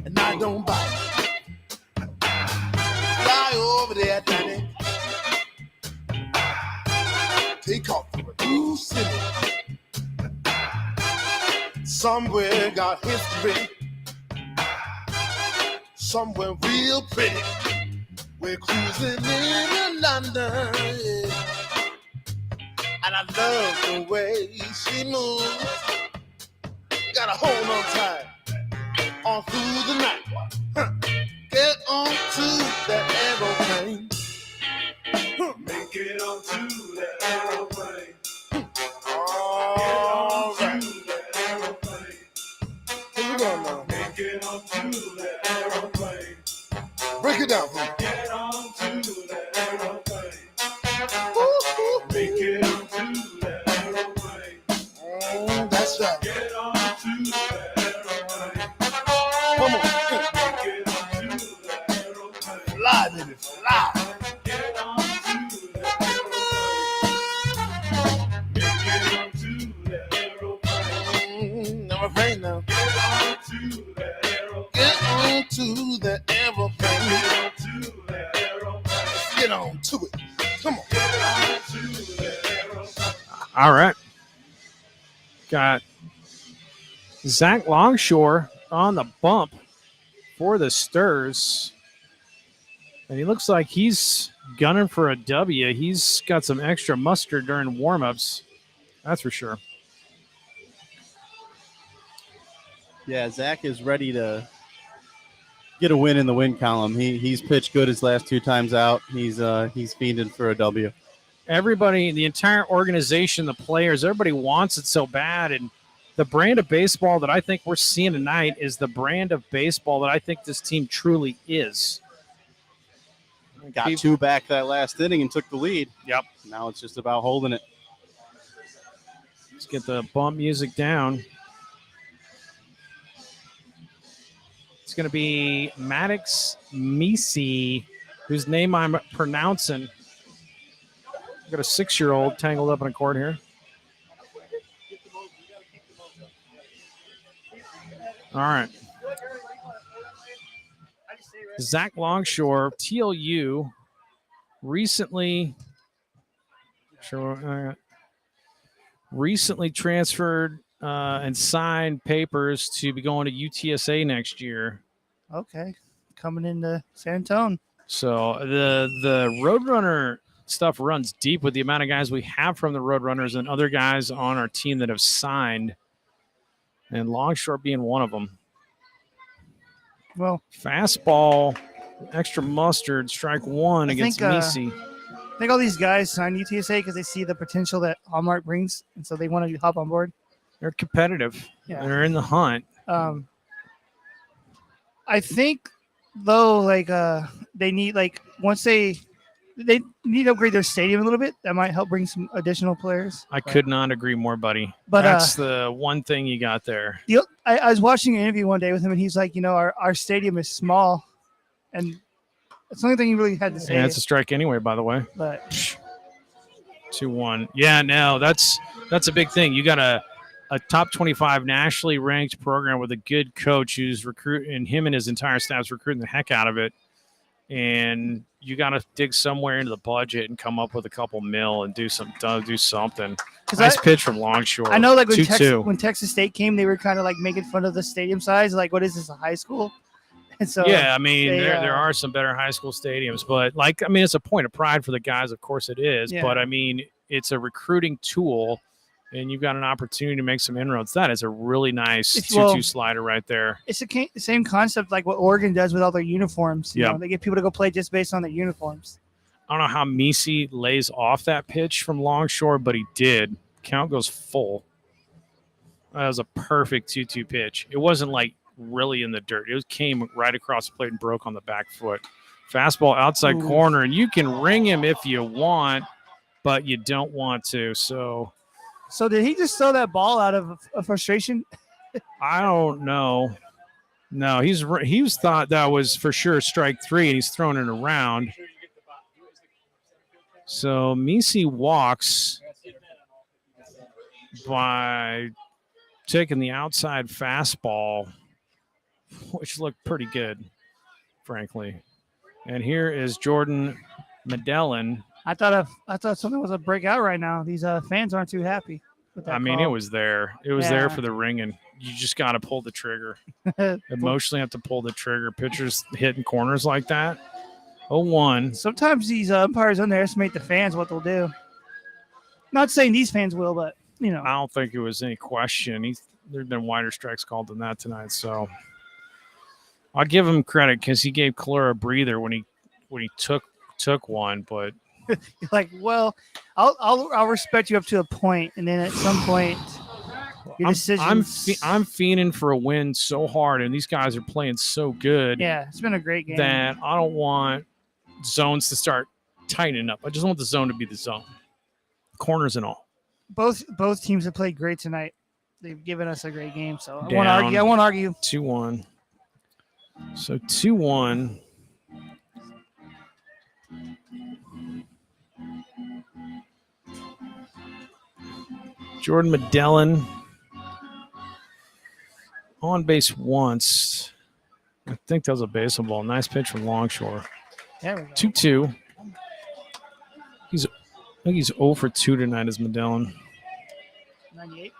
and I don't bite. Fly over the Atlantic. Take off to a new city. Somewhere got history. Somewhere real pretty. We're cruising in London, yeah. And I love the way she moves. Gotta hold on tight all through the night. Huh. Get on to the aeroplane. Huh. Make it onto the aeroplane. All right. Here we go now. Make it onto the aeroplane. Break it down for me. Get onto the aeroplane. Woo-hoo. Make it onto the aeroplane. That's right. Get onto the aeroplane. Come on. Make it onto the aeroplane. Fly, baby, fly. Get onto the aeroplane. Make it onto the aeroplane. Never afraid now. Get onto the aeroplane. Get on to the aeroplane. Get onto the aeroplane. Get on to it. Come on. Get onto the aeroplane. All right. Got Zach Longshore on the bump for the Sturs. And he looks like he's gunning for a W. He's got some extra mustard during warm-ups. That's for sure. Yeah, Zach is ready to get a win in the win column. He's pitched good his last 2 times out. He's fiending for a W. Everybody, the entire organization, the players, everybody wants it so bad. And the brand of baseball that I think we're seeing tonight is the brand of baseball that I think this team truly is. Got 2 back that last inning and took the lead. Yep. Now it's just about holding it. Let's get the bump music down. It's going to be Maddox Misi, whose name I'm pronouncing. I've got a 6-year-old tangled up in a cord here. All right. Zach Longshore, TLU, recently transferred and signed papers to be going to UTSA next year. Okay. Coming into San Antonio. So the Roadrunner stuff runs deep with the amount of guys we have from the Roadrunners and other guys on our team that have signed, and Longshore being one of them. Well, fastball, extra mustard, strike one I against think, Misi. I think all these guys sign UTSA because they see the potential that Hallmark brings, and so they want to hop on board. They're competitive. Yeah. They're in the hunt. I think though, they need once they need to upgrade their stadium a little bit. That might help bring some additional players. I could not agree more, buddy. But, that's the one thing you got there. I was watching an interview one day with him, and he's like, our stadium is small, and it's the only thing he really had to say. And it's a strike anyway, by the way. But 2-1. Yeah, no, that's a big thing. You got a top 25 nationally ranked program with a good coach who's recruiting, and him and his entire staff's recruiting the heck out of it. And you got to dig somewhere into the budget and come up with a couple mil and do something. Nice pitch from Longshore. I know, like when Texas State came, they were kind of like making fun of the stadium size. Like, what is this, a high school? And so yeah, I mean, there are some better high school stadiums, but it's a point of pride for the guys. Of course it is, Yeah. but I mean, it's a recruiting tool, and you've got an opportunity to make some inroads. That is a really nice 2-2 slider right there. It's the same concept like what Oregon does with all their uniforms. You know, they get people to go play just based on their uniforms. I don't know how Misi lays off that pitch from Longshore, but he did. Count goes full. That was a perfect 2-2 pitch. It wasn't like really in the dirt. It came right across the plate and broke on the back foot. Fastball outside corner, and you can ring him if you want, but you don't want to. So did he just throw that ball out of frustration? I don't know. No, he was thought that was for sure strike three, and he's throwing it around. So Misi walks by taking the outside fastball, which looked pretty good, frankly. And here is Jordan Medellin. I thought something was a breakout right now. These fans aren't too happy with that call. It was there. It was there for the ringing. You just got to pull the trigger. Emotionally have to pull the trigger. Pitchers hitting corners like that. 0-1. Sometimes these umpires underestimate the fans, what they'll do. Not saying these fans will, but, I don't think it was any question. There've been wider strikes called than that tonight, so I'll give him credit because he gave Kalura a breather when he took one, but like, well, I'll respect you up to a point, and then at some point, your decisions. I'm fiending for a win so hard, and these guys are playing so good. Yeah, it's been a great game. That I don't want zones to start tightening up. I just want the zone to be the zone, corners and all. Both teams have played great tonight. They've given us a great game, so I won't argue. 2-1. So 2-1. Jordan Medellin on base once. I think that was a baseball ball. Nice pitch from Longshore. There we go. 2-2. I think he's 0 for 2 tonight as Medellin. 98.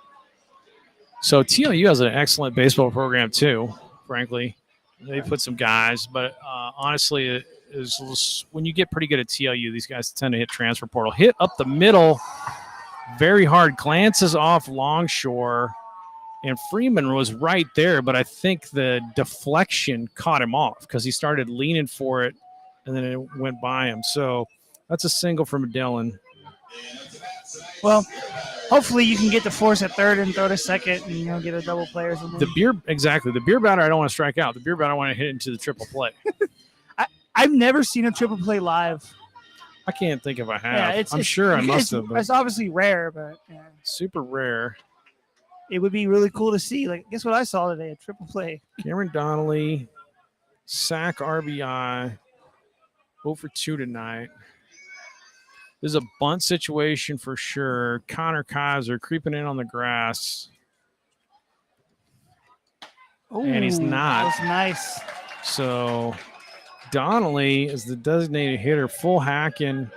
So TLU has an excellent baseball program too, frankly. They put some guys, but honestly, it is when you get pretty good at TLU, these guys tend to hit transfer portal. Hit up the middle, very hard. Glances off Longshore, and Freeman was right there, but I think the deflection caught him off because he started leaning for it, and then it went by him. So that's a single for Medellin. Well, hopefully you can get the force at third and throw to second and get a double play or something. The beer batter, I don't want to strike out. The beer batter, I want to hit into the triple play. I've never seen a triple play live. I can't think if I have. Yeah, I'm sure I must have. It's obviously rare, but super rare. It would be really cool to see. Like, guess what I saw today? A triple play. Cameron Donnelly, sack RBI, 0 for 2 tonight. This is a bunt situation for sure. Connor Kaiser creeping in on the grass. Ooh, and he's not. That's nice. So Donnelly is the designated hitter, full hacking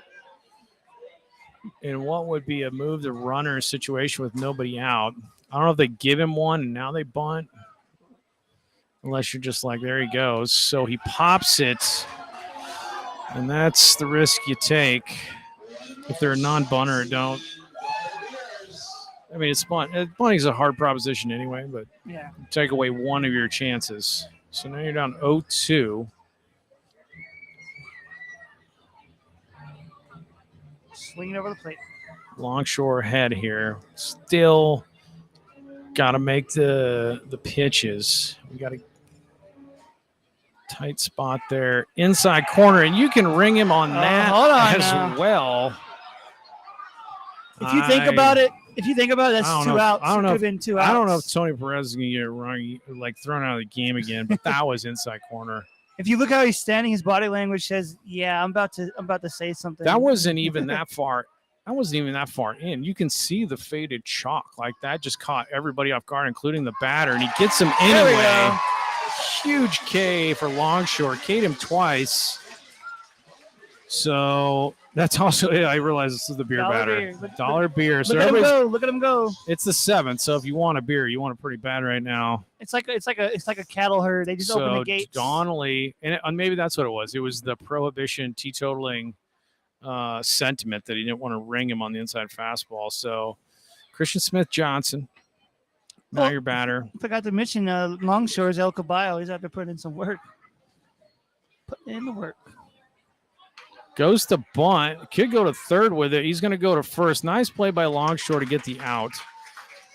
in what would be a move the runner situation with nobody out. I don't know if they give him one and now they bunt. Unless you're just like, there he goes. So he pops it, and that's the risk you take. if they're a non-bunter, don't. I mean, it's bunt. Bunting's a hard proposition anyway, but Yeah. take away one of your chances. So now you're down 0-2. Swinging over the plate. Longshore head here. Still got to make the pitches. We got a tight spot there. Inside corner, and you can ring him on that hold on as now. well. If you think about it, that's I don't 2 know. outs. I don't know. Could have been 2 outs. I don't know if Tony Perez is going to get it wrong, like thrown out of the game again, but that was inside corner. If you look how he's standing, his body language says, "Yeah, I'm about to say something." That wasn't even that far. That wasn't even that far in. You can see the faded chalk. Like that just caught everybody off guard, including the batter, and he gets him There we anyway. go. Huge K for Longshore. K'd him twice. So that's also it. I realize this is the beer Dollar batter. beer. Dollar beer. So Look at him everybody's, go! Look at him go! it's the 7th. So if you want a beer, you want it pretty bad right now. It's like a cattle herd. They just open the gates. Donnelly, and maybe that's what it was. It was the prohibition teetotaling sentiment that he didn't want to ring him on the inside fastball. So Christian Smith Johnson, now Well, your batter. Forgot to mention Longshore's El Caballo. He's out there putting in some work. Putting in the work. Goes to bunt. Could go to third with it. He's going to go to first. Nice play by Longshore to get the out.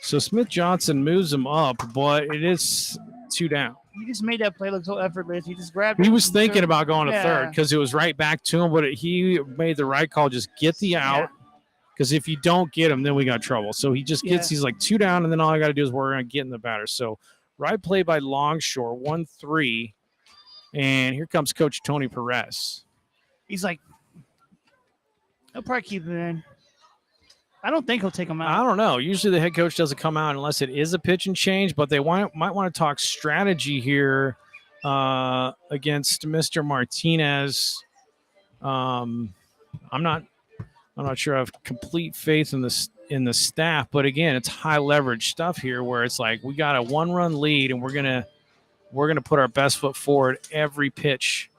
So Smith Johnson moves him up, but it is 2 down. He just made that play look so effortless. He just grabbed it. He was from thinking third. about going to Yeah. third because it was right back to him, but he made the right call. Just get the out. Because if you don't get him, then we got trouble. So he just gets, he's like 2 down, and then all I got to do is we're going to get in the batter. So right play by Longshore, 1-3. And here comes Coach Tony Perez. He's like, he'll probably keep it in. I don't think he'll take him I out. don't know. Usually the head coach doesn't come out unless it is a pitch and change, but they might want to talk strategy here against Mr. Martinez. I'm not sure I have complete faith in the staff, but again, it's high leverage stuff here where it's like we got a 1-run lead and we're gonna put our best foot forward every pitch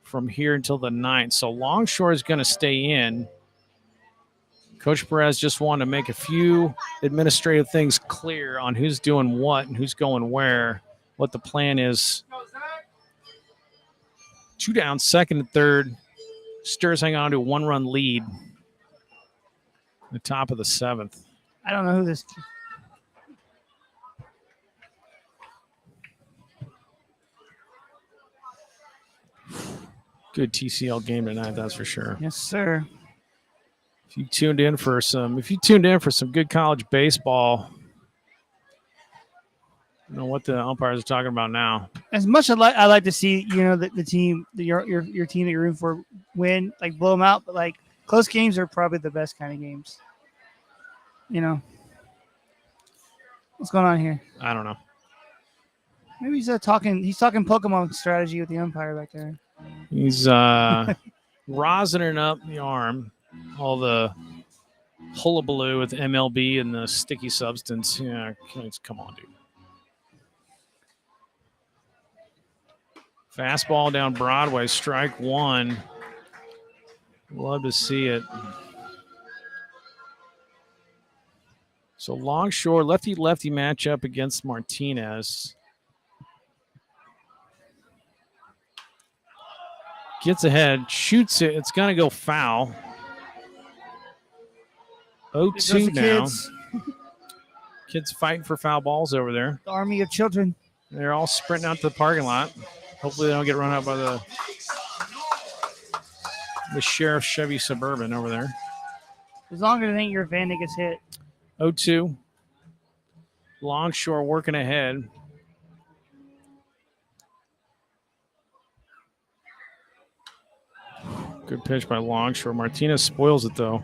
from here until the 9th. So Longshore is going to stay in. Coach Perez just wanted to make a few administrative things clear on who's doing what and who's going where, what the plan is. 2 down, 2nd and 3rd. Sturs hang on to a 1-run lead. The top of the 7th. I don't know who this. Good TCL game tonight, that's for sure. Yes, sir. If you tuned in for some good college baseball, you know what the umpires are talking about now. As much as I like to see, the team, your team that you're rooting for win, like blow them out, but like close games are probably the best kind of games. What's going on here? I don't know. Maybe he's talking Pokemon strategy with the umpire back there. He's rosining up the arm, all the hullabaloo with MLB and the sticky substance. Yeah, come on, dude. Fastball down Broadway, strike 1. Love to see it. So Longshore, lefty-lefty matchup against Martinez. Gets ahead, shoots it. It's going to go foul. 0-2 now. Kids fighting for foul balls over there. The army of children. They're all sprinting out to the parking lot. Hopefully they don't get run out by the sheriff's Chevy Suburban over there. As long as it ain't your van that gets hit. 0-2. Longshore working ahead. Good pitch by Longshore. Martinez spoils it, though.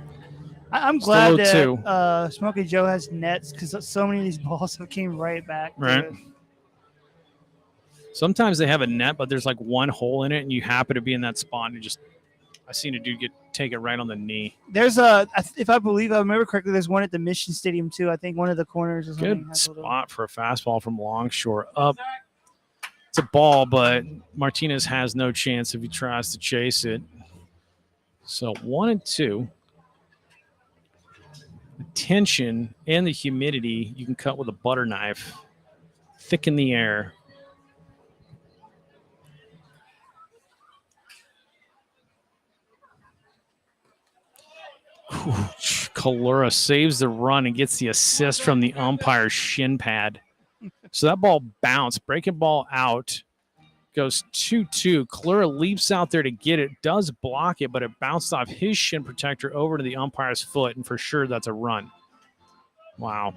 I'm glad Still that Smokey Joe has nets because so many of these balls have came right back. Right. Sometimes they have a net, but there's like one hole in it, and you happen to be in that spot, and I seen a dude take it right on the knee. There's if I remember correctly, there's one at the Mission Stadium too. I think one of the corners is Good spot for a fastball from Longshore up. It's a ball, but Martinez has no chance if he tries to chase it. So 1-2. The tension and the humidity you can cut with a butter knife. Thick in the air. Kalura saves the run and gets the assist from the umpire's shin pad. So that ball bounced, breaking ball out, goes 2-2. Kalura leaps out there to get it, does block it, but it bounced off his shin protector over to the umpire's foot, and for sure that's a run. Wow.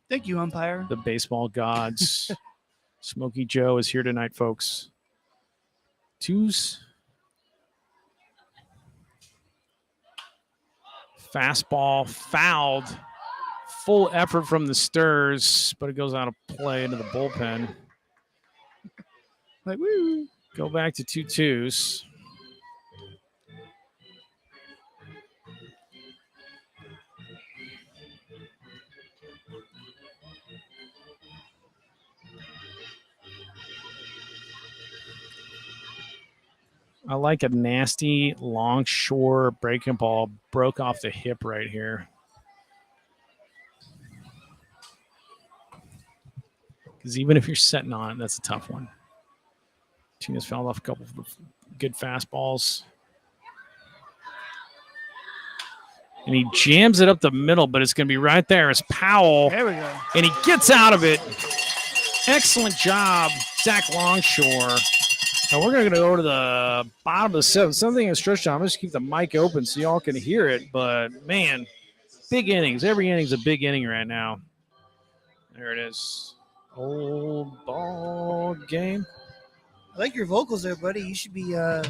Thank you, umpire. The baseball gods. Smokey Joe is here tonight, folks. Twos. Fastball fouled. Full effort from the Sturs, but it goes out of play into the bullpen. Like, woo. Go back to 2-2s. I like a nasty longshore breaking ball. Broke off the hip right here. Because even if you're setting on it, that's a tough one. Tina's fouled off a couple of good fastballs. And he jams it up the middle, but it's going to be right there as Powell. There we go. And he gets out of it. Excellent job, Zach Longshore. Now we're going to go to the bottom of the seventh. Something in stretch time. I'm just keep the mic open so y'all can hear it. But, man, big innings. Every inning's a big inning right now. There it is. Old ball game. I like your vocals there, buddy. You should be You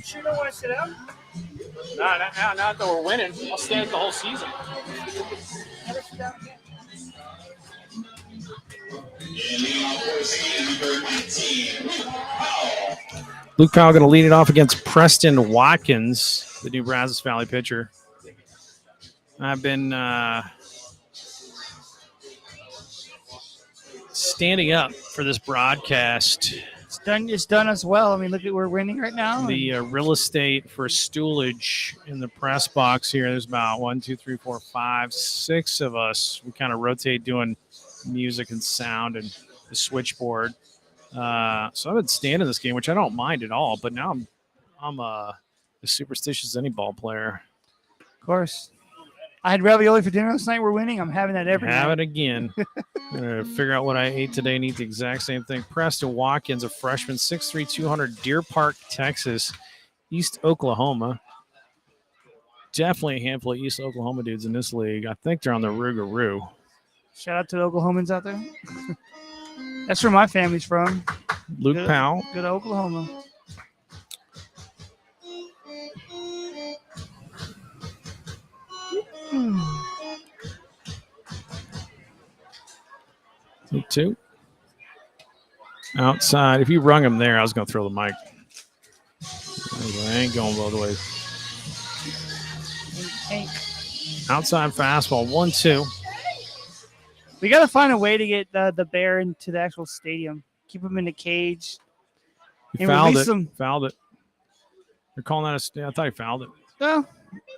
sure don't want to sit down? No, not that we're winning. I'll stand the whole season. Luke Powell going to lead it off against Preston Watkins, the new Brazos Valley pitcher. I've been standing up for this broadcast. it's done as well. I mean, look at we're winning right now. The real estate for Stoolage in the press box here. There's about 1, 2, 3, 4, 5, 6 of us. We kind of rotate doing music and sound and the switchboard. So I've been standing this game, which I don't mind at all. But now I'm as superstitious as any ball player. Of course. I had ravioli for dinner last night. We're winning. I'm having that every Have night. it again. I'm going to figure out what I ate today and eat the exact same thing. Preston Watkins, a freshman, 6'3", 200, Deer Park, Texas, East Oklahoma. Definitely a handful of East Oklahoma dudes in this league. I think they're on the Rougarou. Shout out to the Oklahomans out there. That's where my family's from. Luke Good, Powell. good Oklahoma. Two. Outside. If you rung him there, I was going to throw the mic. I ain't going both ways. Outside fastball. 1-2. We got to find a way to get the bear into the actual stadium. Keep him in the cage. He And fouled release it. him. Fouled it. They're calling that I thought he fouled it. Well,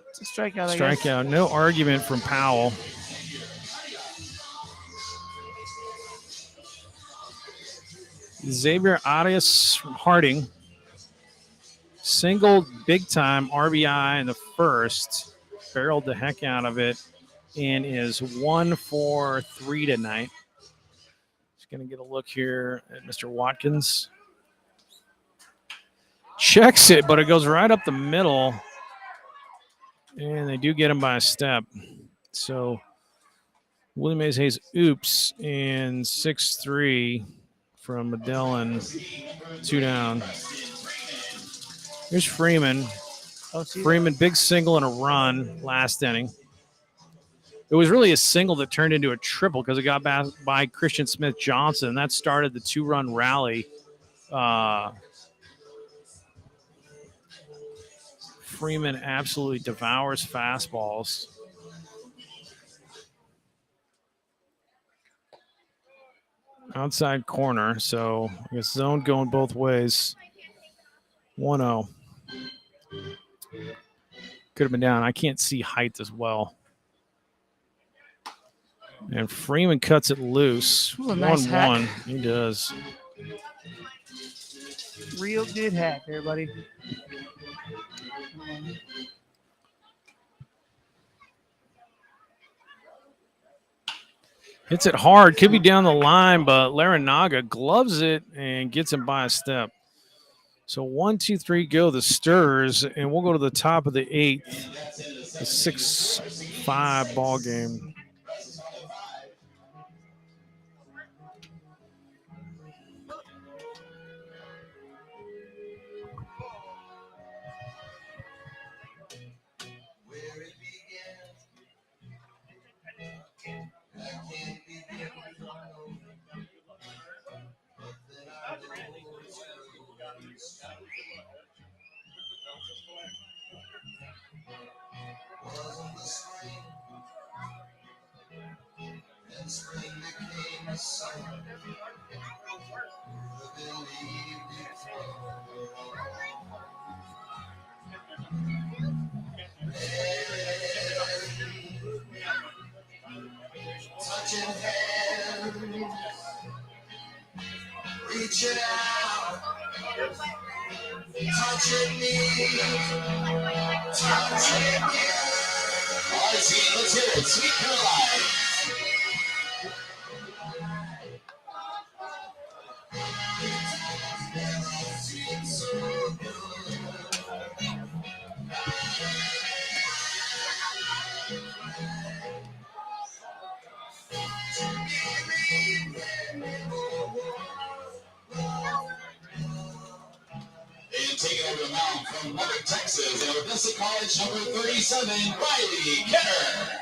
it's a strikeout, I guess. Strikeout. No argument from Powell. Xavier Arias from Harding. Singled big time RBI in the first. Barreled the heck out of it and is 1 for 3 tonight. Just going to get a look here at Mr. Watkins. Checks it, but it goes right up the middle. And they do get him by a step. So Willie Mays Hayes, oops, and 6-3 from Medellin, 2 down. Here's Freeman. Freeman, big single and a run last inning. It was really a single that turned into a triple because it got by Christian Smith Johnson. That started the 2-run rally. Freeman absolutely devours fastballs. Outside corner, so I guess zone going both ways. 1-0. Could have been down. I can't see height as well. And Freeman cuts it loose. 1-1. He does. Real good hack there, buddy. Hits it hard. Could be down the line, but Larinaga gloves it and gets him by a step. So 1, 2, 3 go the Stirs, and we'll go to the top of the 8th. A 6-5 ball game. Reaching out, touching me, touching you. All right, Seguin, let's hear it. Sweet Caroline. And taking over the mound from Lubbock, Texas, and Odessa College, number 37, Riley Kenner.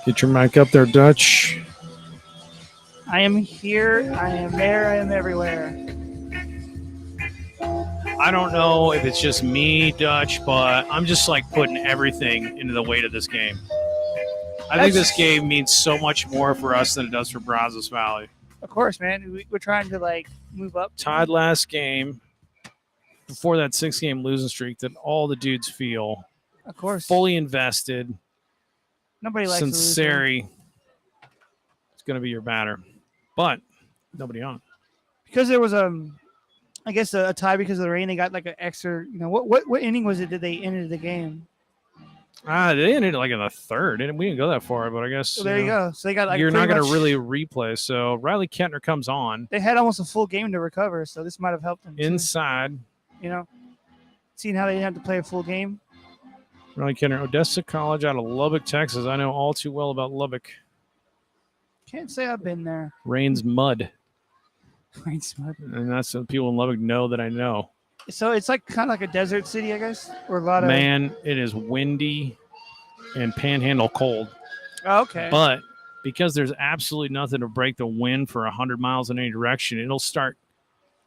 Get your mic up there, Dutch. I am here. I am there. I am everywhere. I don't know if it's just me, Dutch, but I'm just like putting everything into the weight of this game. I think this game means so much more for us than it does for Brazos Valley. Of course, man. We're trying to like move up. Tied last game before that 6-game losing streak that all the dudes feel. Of course. Fully invested. Nobody likes to lose. Sincere. It's going to be your batter. But nobody on. Because there was I guess a tie because of the rain. They got like an extra. You know what inning was it? Did they ended the game? They ended like in the third. We didn't go that far, but I guess. So there you go. So they got like. You're not going to really replay. So Riley Kentner comes on. They had almost a full game to recover, so this might have helped them. Inside. Too. You know, seeing how they didn't have to play a full game. Riley Kentner, Odessa College out of Lubbock, Texas. I know all too well about Lubbock. Can't say I've been there. Rain's mud. Rain's mud. And that's what people in Lubbock know that I know. So it's like kind of like a desert city, I guess, or a lot of. Man, it is windy and panhandle cold. Oh, okay. But because there's absolutely nothing to break the wind for 100 miles in any direction, it'll start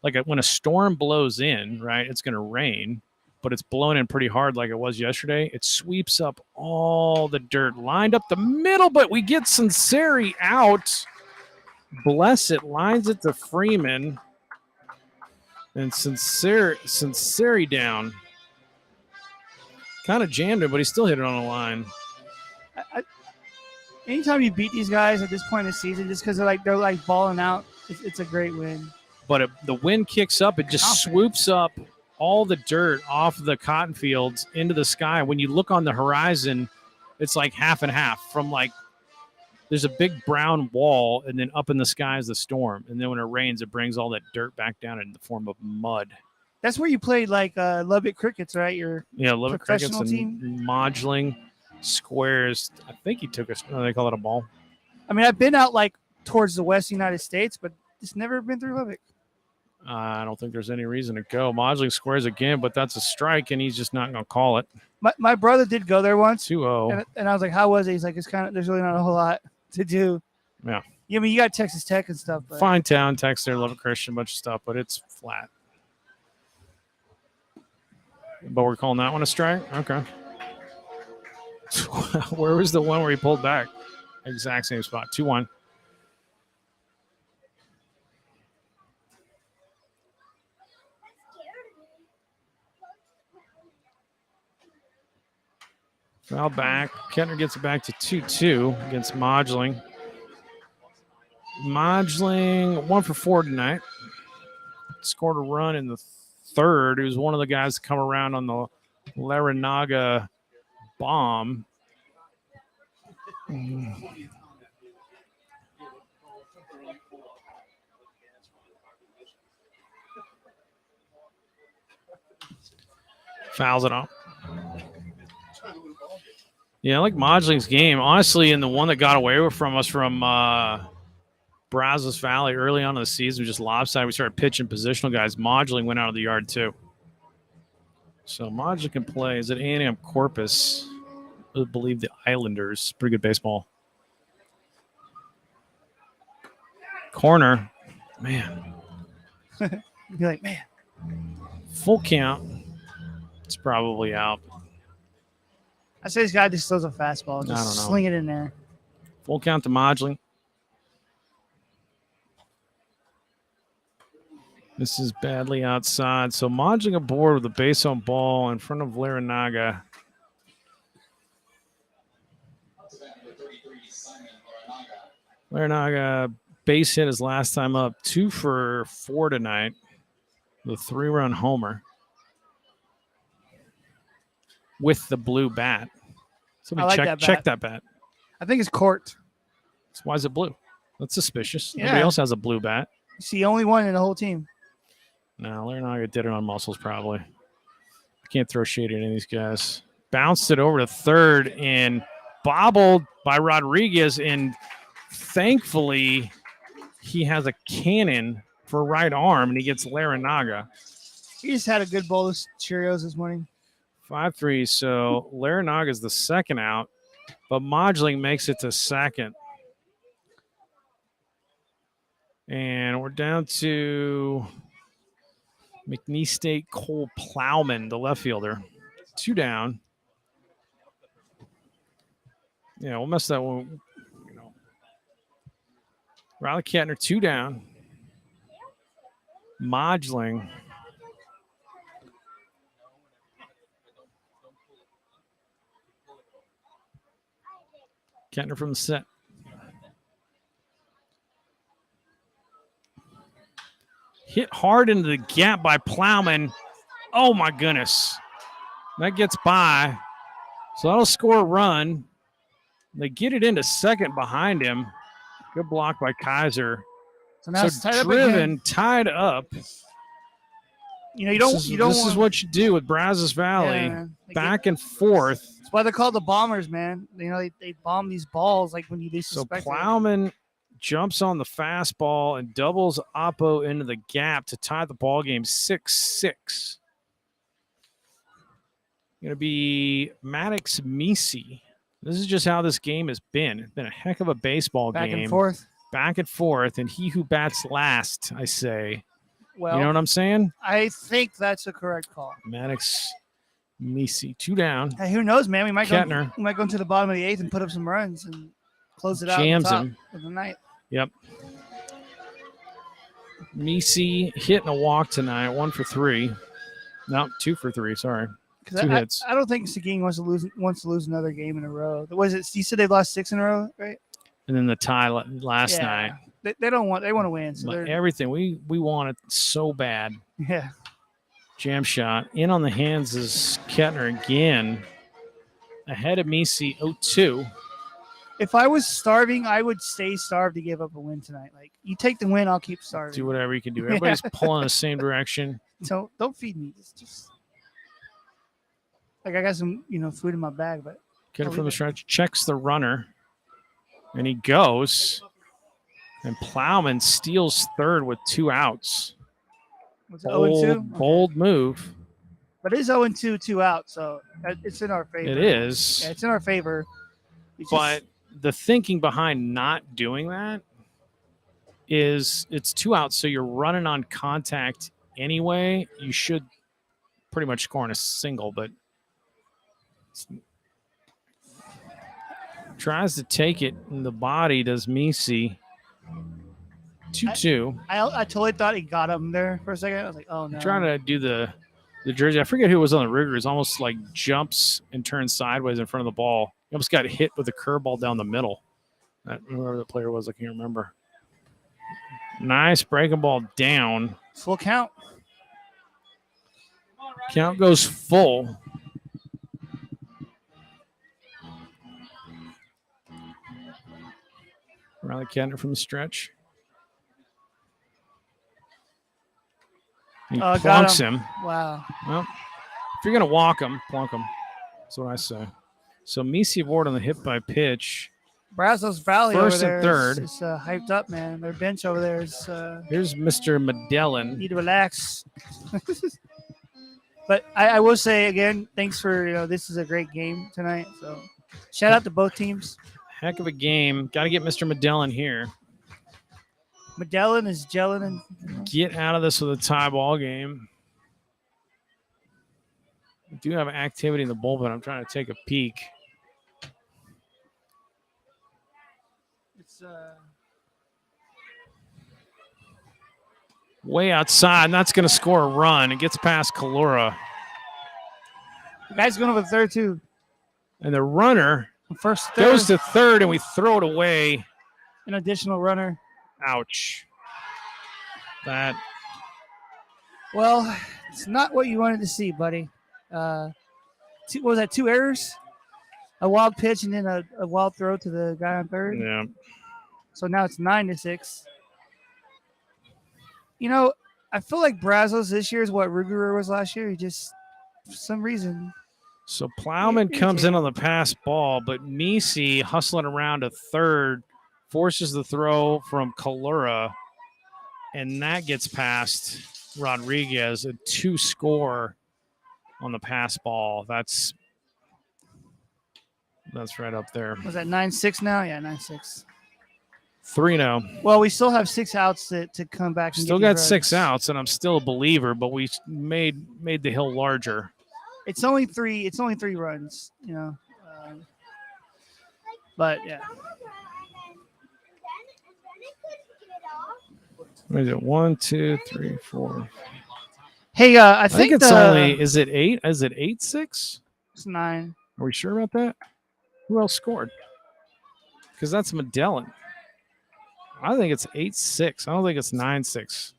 like when a storm blows in, right? It's going to rain, but it's blowing in pretty hard like it was yesterday. It sweeps up all the dirt lined up the middle, but we get Sincere out. Bless it, lines it to Freeman. And Sincere down. Kind of jammed it, but he still hit it on the line. Anytime you beat these guys at this point in the season, just because they're like balling out, it's a great win. But the wind kicks up, it just swoops up all the dirt off the cotton fields into the sky. When you look on the horizon, it's like half and half. From like there's a big brown wall, and then up in the sky is the storm. And then when it rains, it brings all that dirt back down in the form of mud. That's where you played like Lubbock Crickets, right? Lubbock Crickets and team? Modgeling Squares. I think he took they call it a ball. I mean, I've been out like towards the West United States, but it's never been through Lubbock. I don't think there's any reason to go. Modgeling Squares again, but that's a strike, and he's just not going to call it. My brother did go there once. 2-0. And I was like, how was it? He's like, there's really not a whole lot to do. Yeah. I mean, you got Texas Tech and stuff. But. Fine town, Texas, Lubbock Christian, bunch of stuff, but it's flat. But we're calling that one a strike? Okay. Where was the one where he pulled back? Exact same spot. 2-1. Foul back. Kentner gets it back to 2-2 against Modgeling. Modgeling 1 for 4 tonight. Scored a run in the third. He was one of the guys to come around on the Laranaga bomb. Fouls it off. Yeah, I like Modgeling's game. Honestly, and the one that got away from us from Brazos Valley early on in the season, just lopsided. We started pitching positional guys. Modgeling went out of the yard too. So Modgeling can play. Is it A&M Corpus? I believe the Islanders. Pretty good baseball. Corner. Man. You're like, man. Full count. It's probably out. I say this guy just throws a fastball. Just sling it in there. Full count to Modgeling. This is badly outside. So Modgeling aboard with a base on ball in front of Laranaga. Laranaga base hit his last time up. 2 for 4 tonight. The 3-run homer. With the blue bat. Somebody check that bat. I think it's Court. Why is it blue? That's suspicious. Yeah. Nobody else has a blue bat. It's the only one in the whole team. No, Laranaga did it on muscles probably. Can't throw shade at any of these guys. Bounced it over to third and bobbled by Rodriguez. And thankfully, he has a cannon for right arm, and he gets Laranaga. He just had a good bowl of Cheerios this morning. 5-3. So Laranaga is the second out. but Modling makes it to second. And we're down to McNeese State Cole Plowman, the left fielder. 2 down. Yeah, we'll mess that one. Riley Kettner, 2 down. Modling. Kettner from the set. Hit hard into the gap by Plowman. Oh, my goodness. That gets by. So that'll score a run. They get it into second behind him. Good block by Kaiser. So now it's tied up Driven, again. tied up. You know, you don't This want. is what you do with Brazos Valley. Yeah, man. Back and forth. That's why they're called the bombers, man. You know, they bomb these balls like when you least So suspect it. Plowman jumps on the fastball and doubles Oppo into the gap to tie the ball game 6-6. Going to be Maddox Misi. This is just how this game has been. It's been a heck of a baseball Back game. and forth. Back and forth, and he who bats last, I say. Well, You know what I'm saying? I think that's a correct call. Maddox Misi, 2 down. Hey, who knows, man? We might Kettner. go into the bottom of the 8th and put up some runs and close it out. Jams at the top him. of the night. Yep. Misi hitting a walk tonight, 1 for 3. No, 2 for 3, sorry. 'Cause 2 hits. I don't think Seguin wants to lose another game in a row. Was it? You said they lost 6 in a row, right? And then the tie last night. They don't want. They want to win. So they're, Everything. We want it so bad. yeah. Jam shot. In on the hands is Kettner again. Ahead of Misi, 0-2. If I was starving, I would stay starved to give up a win tonight. Like, you take the win, I'll keep starving. Do whatever you can do. Everybody's pulling the same direction. So don't feed me. Just like I got some, food in my bag, but Kettner from the stretch. Checks the runner. And he goes. And Plowman steals third with 2 outs. was it 0-2? Bold move. But it is 0-2, 2 out, so it's in our favor. It is. Yeah, it's in our favor. But the thinking behind not doing that is it's 2 outs, so you're running on contact anyway. You should pretty much score on a single, but tries to take it in the body, does Misi. 2-2. I totally thought he got him there for a second. I was like, oh, no. Trying to do the jersey. I forget who was on the rigger. It's almost like jumps and turns sideways in front of the ball. He almost got hit with a curveball down the middle. Whoever the player was, I can't remember. Nice breaking ball down. Full count. Count goes full. Riley Kettner from the stretch. He Got plunks him. Wow. Well, if you're going to walk him, plunk him. That's what I say. So Misi aboard on the hit by pitch. Brazos Valley First over and there third. is hyped up, man. Their bench over there is Here's Mr. Medellin. need to relax. But I will say again, thanks for this is a great game tonight. So shout out to both teams. Heck of a game. Got to get Mr. Medellin here. Medellin is gelling and Get out of this with a tie ball game. We do have activity in the bullpen. I'm trying to take a peek. it's Way outside, and that's going to score a run. It gets past Kalura. the guy's going over third too. And the runner First third, goes to third, and we throw it away. an additional runner. Ouch. That Well, it's not what you wanted to see, buddy. What was that? 2 errors, a wild pitch, and then a wild throw to the guy on third. yeah. So now it's 9-6. I feel like Brazos this year is what Ruger was last year. He just, for some reason, So Plowman comes in on the pass ball, but Misi hustling around to third forces the throw from Kalura, and that gets past Rodriguez. A 2 score on the pass ball. That's That's right up there. Was that 9-6 now? Yeah, 9-6. 3-0. Well, we still have 6 outs to come back. And Still get got these 6 runs. outs, and I'm still a believer, but we made the hill larger. It's only 3. It's only 3 runs. You know. But yeah. What is it? 1, 2, 3, 4. Hey, I I think it's the, only. Is it 8? Is it 8-6? It's 9. Are we sure about that? Who else scored? Because that's Medellin. I think it's 8-6. I don't think it's 9-6.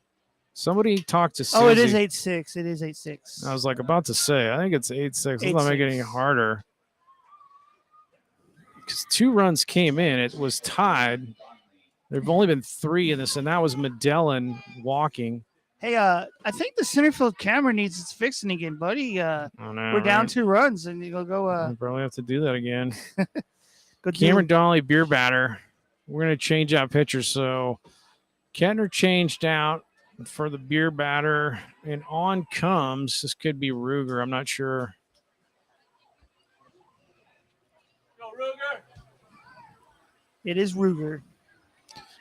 Somebody talked to Susie. Oh, it is 8-6. It is 8-6. I was like about to say, I think it's 8-6. Let's not make it any harder. Because 2 runs came in. It was tied. There have only been 3 in this, and that was Medellin walking. Hey, I think the center field camera needs its fixing again, buddy. I don't know, We're down right? 2 runs, and you'll go. We'll probably have to do that again. Go Cameron Donnelly, beer batter. We're going to change out pitchers. So Kettner changed out for the beer batter, and on comes, this could be Ruger. I'm not sure. Go, Ruger. It is Ruger.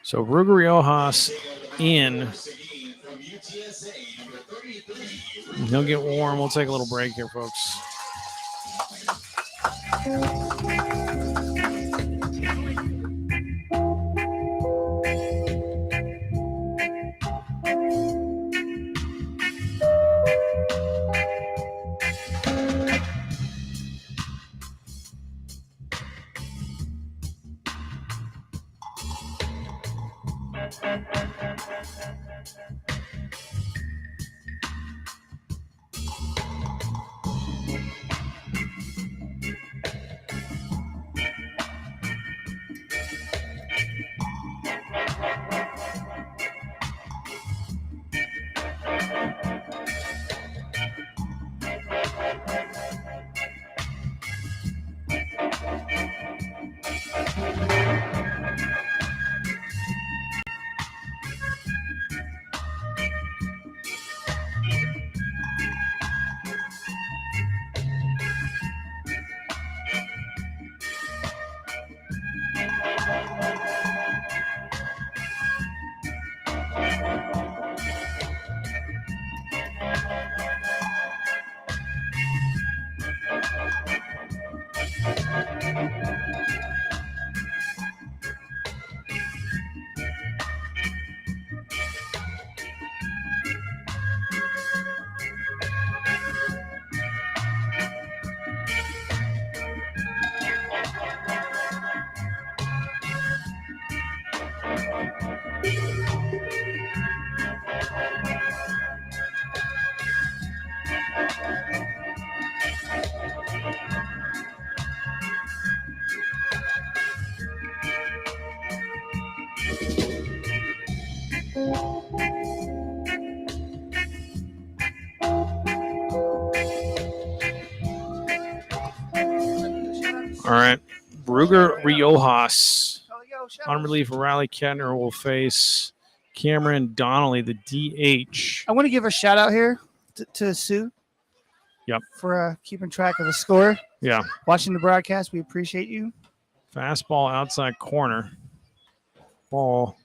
So Ruger Riojas in. He'll get warm. We'll take a little break here, folks. All right. Ruger Riojas on relief. Riley Kettner will face Cameron Donnelly, the DH. I want to give a shout out here to Sue. Yep. For keeping track of the score. Yeah. Watching the broadcast, we appreciate you. Fastball outside corner. Ball.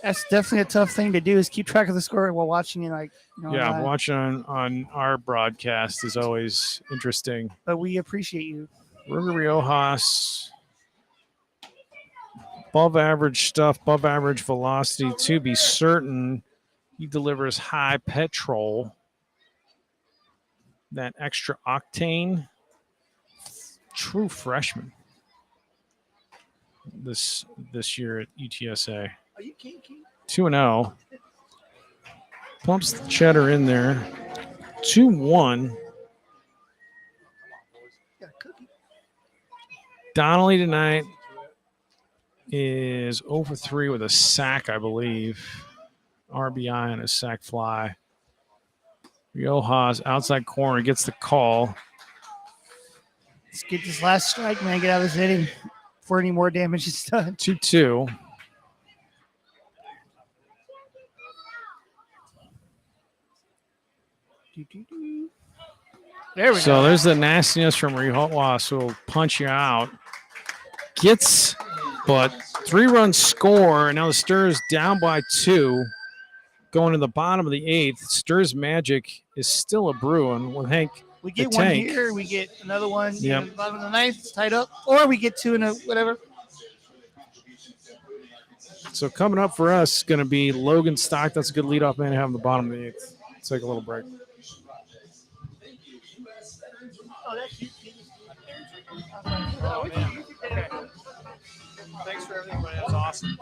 That's definitely a tough thing to do, is keep track of the score while watching it. Yeah, watching on our broadcast is always interesting. But we appreciate you. Ruger Riojas, above average stuff, above average velocity. To be certain, he delivers high petrol, that extra octane. True freshman this year at UTSA. Are you kinky? 2-0. Pumps the cheddar in there. 2-1. Donnelly tonight is 0-for-3 with a sack, I believe. RBI and a sack fly. Riojas, outside corner, gets the call. Let's get this last strike, man. Get out of this inning before any more damage is done. 2-2. There we go. So there's the nastiness from Riojas, who will punch you out. gets but 3-run score, and now the Sturs down by 2. Going to the bottom of the 8th. Sturs magic is still a brewing with Hank. We get the one tank. here, we get another one Yep. in the bottom of the 9th, it's tied up, or we get 2 in a whatever. So coming up for us is going to be Logan Stock. That's a good leadoff man to have in the bottom of the 8th. Let's take a little break. Oh, that's you. Oh, man. Okay. Thanks for everything, buddy. That was awesome.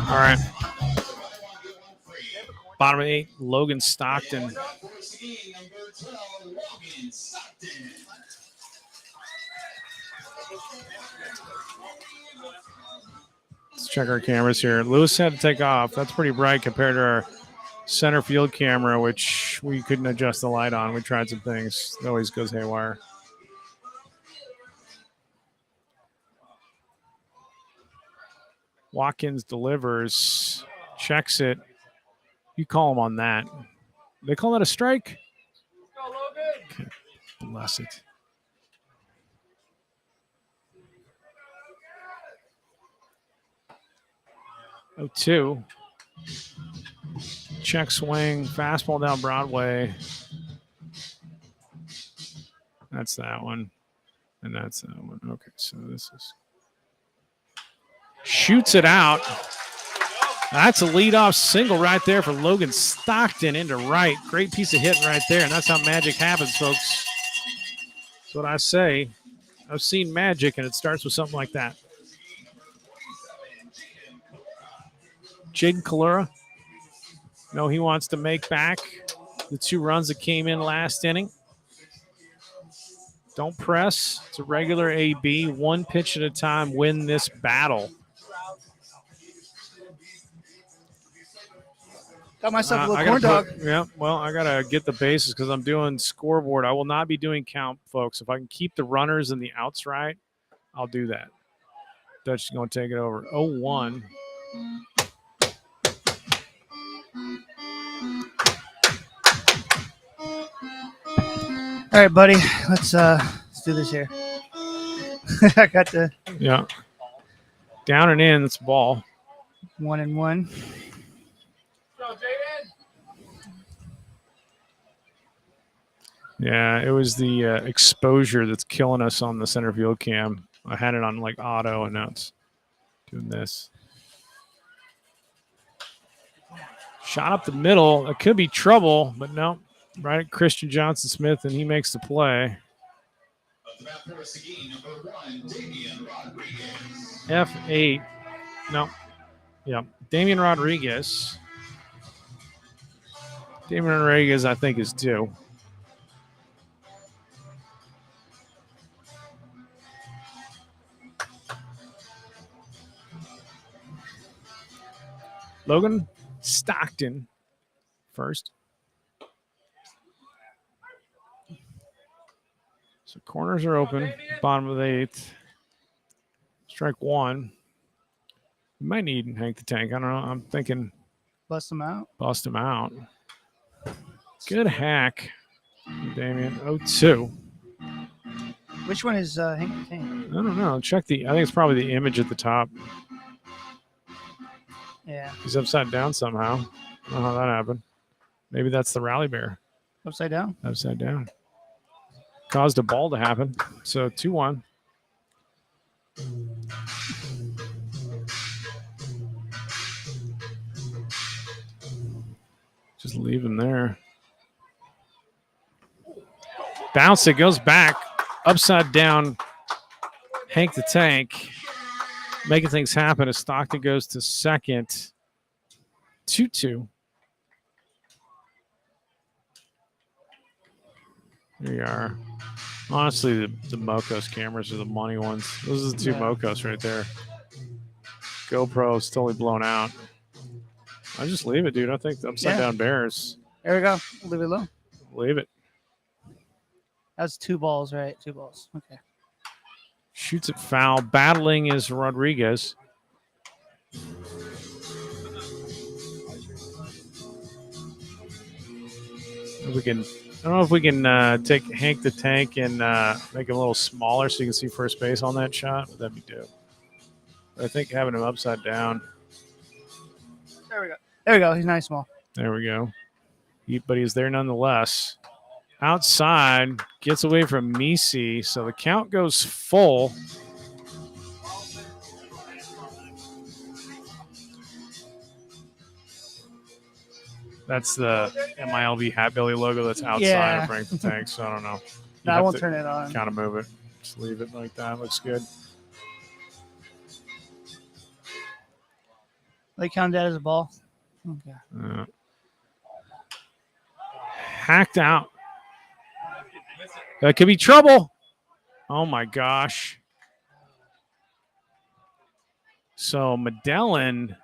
All right. Bottom of 8, Logan Stockton. Let's check our cameras here. Lewis had to take off. That's pretty bright compared to our center field camera, which we couldn't adjust the light on. We tried some things. It always goes haywire. Watkins delivers, checks it. You call him on that. They call that a strike? Okay. Bless it. Oh, 2. Check swing, fastball down Broadway. That's that one. And that's that one. Okay, so this is. Shoots it out. That's a leadoff single right there for Logan Stockton into right. Great piece of hitting right there, and that's how magic happens, folks. That's what I say. I've seen magic, and it starts with something like that. Jaden Kalura. No, he wants to make back the 2 runs that came in last inning. Don't press. It's a regular AB. 1 pitch at a time. Win this battle. Got myself a little corn dog. Yeah, well, I got to get the bases because I'm doing scoreboard. I will not be doing count, folks. If I can keep the runners and the outs right, I'll do that. Dutch is going to take it over. 0-1. All right, buddy. Let's do this here. I got the down and in. It's ball. 1-1. Yeah, it was the exposure that's killing us on the center field cam. I had it on like auto, and now it's doing this. Shot up the middle. That could be trouble, but no. Right at Christian Johnson Smith, and he makes the play. F8. No. Yeah. Damian Rodriguez. Damian Rodriguez, I think, is due. Logan Stockton first. So corners are open. Bottom of the 8th. Strike 1. We might need Hank the Tank. I don't know. I'm thinking Bust him out. Bust him out. Good hack, Damian. 0-2. Which one is Hank the Tank? I don't know. Check I think it's probably the image at the top. Yeah. He's upside down somehow. I don't know how that happened. Maybe that's the rally bear. Upside down? Upside down. Caused a ball to happen. So 2-1. Just leave him there. Bounce it, goes back. Upside down. Hank the Tank. Making things happen as Stockton goes to second. 2-2. Here we are. Honestly, the Mokos cameras are the money ones. Those are the two Mokos right there. GoPro is totally blown out. I just leave it, dude. I think the upside down bears. There we go. Leave it alone. Leave it. That's 2 balls, right? 2 balls. Okay. Shoots it foul. Battling is Rodriguez. We can. I don't know if we can take Hank the Tank and make him a little smaller so you can see first base on that shot. But that'd be dope. But I think having him upside down. There we go. There we go. He's nice small. There we go. But he's there nonetheless. Outside, gets away from Misi, so the count goes full. That's the MILB Hat Belly logo that's outside of Frank the Tank, so I don't know. No, I won't turn it on. Kind of move it. Just leave it like that. Looks good. They count that as a ball? Okay. Hacked out. That could be trouble. Oh, my gosh. So Medellin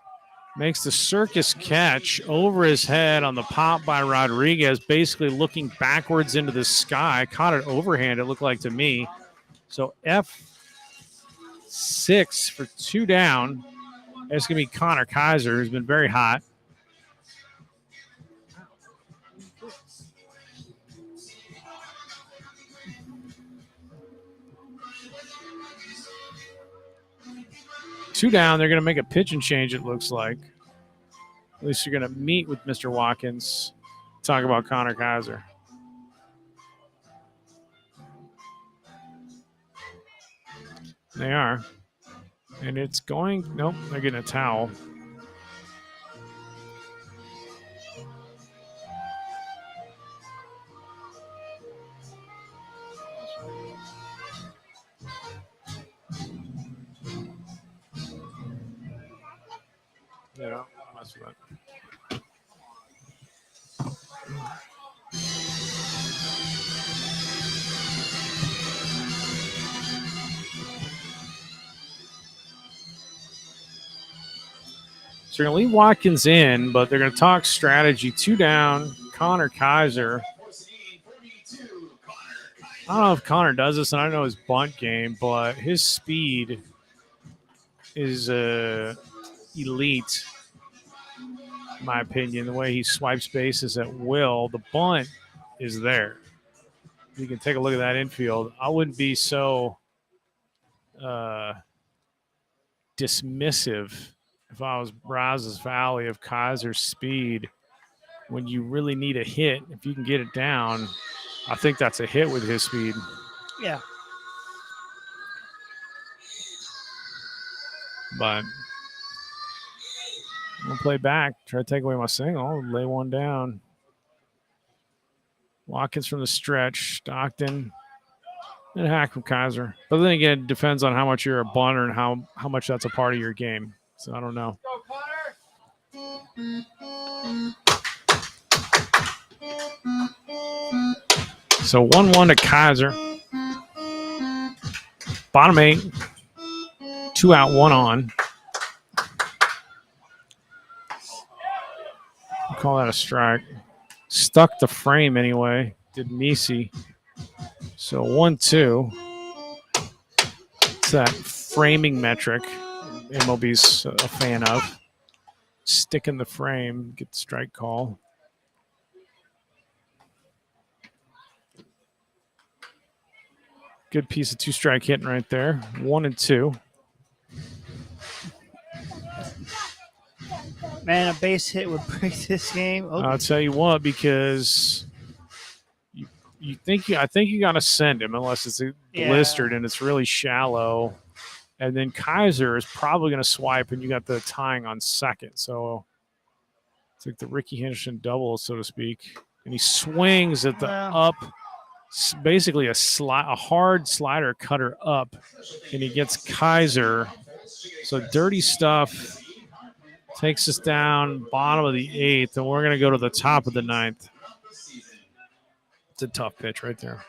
makes the circus catch over his head on the pop by Rodriguez, basically looking backwards into the sky. Caught it overhand, it looked like to me. So F6 for 2 down. It's going to be Connor Kaiser, who's been very hot. Two down. They're going to make a pitch and change, it looks like. At least you're going to meet with Mr. Watkins. Talk about Connor Kaiser. They are. And it's going. Nope, they're getting a towel. Yeah, mess with that. So they're going to leave Watkins in, but they're going to talk strategy. 2 down, Connor Kaiser. I don't know if Connor does this, and I don't know his bunt game, but his speed is elite, in my opinion. The way he swipes bases at will, the bunt is there. You can take a look at that infield. I wouldn't be so dismissive if I was Brazos Valley of Kaiser's speed. When you really need a hit, if you can get it down, I think that's a hit with his speed. Yeah. But I'll play back, try to take away my single, lay one down. Watkins from the stretch, Stockton, and hack from Kaiser. But then again, it depends on how much you're a bunter and how much that's a part of your game. So I don't know. So 1-1 to Kaiser. Bottom 8. 2 out, 1 on. Call that a strike. Stuck the frame anyway. Did Misi. So 1-2. It's that framing metric MLB's a fan of. Stick in the frame, get the strike call. Good piece of 2-strike hitting right there. 1 and 2. Man, a base hit would break this game. Oh, I'll tell you what, because I think you got to send him unless it's blistered and it's really shallow. And then Kaiser is probably going to swipe, and you got the tying on second. So it's like the Ricky Henderson double, so to speak. And he swings at the up, basically a hard slider cutter up, and he gets Kaiser. So Dirty Stuff takes us down bottom of the 8th, and we're going to go to the top of the 9th. It's a tough pitch right there.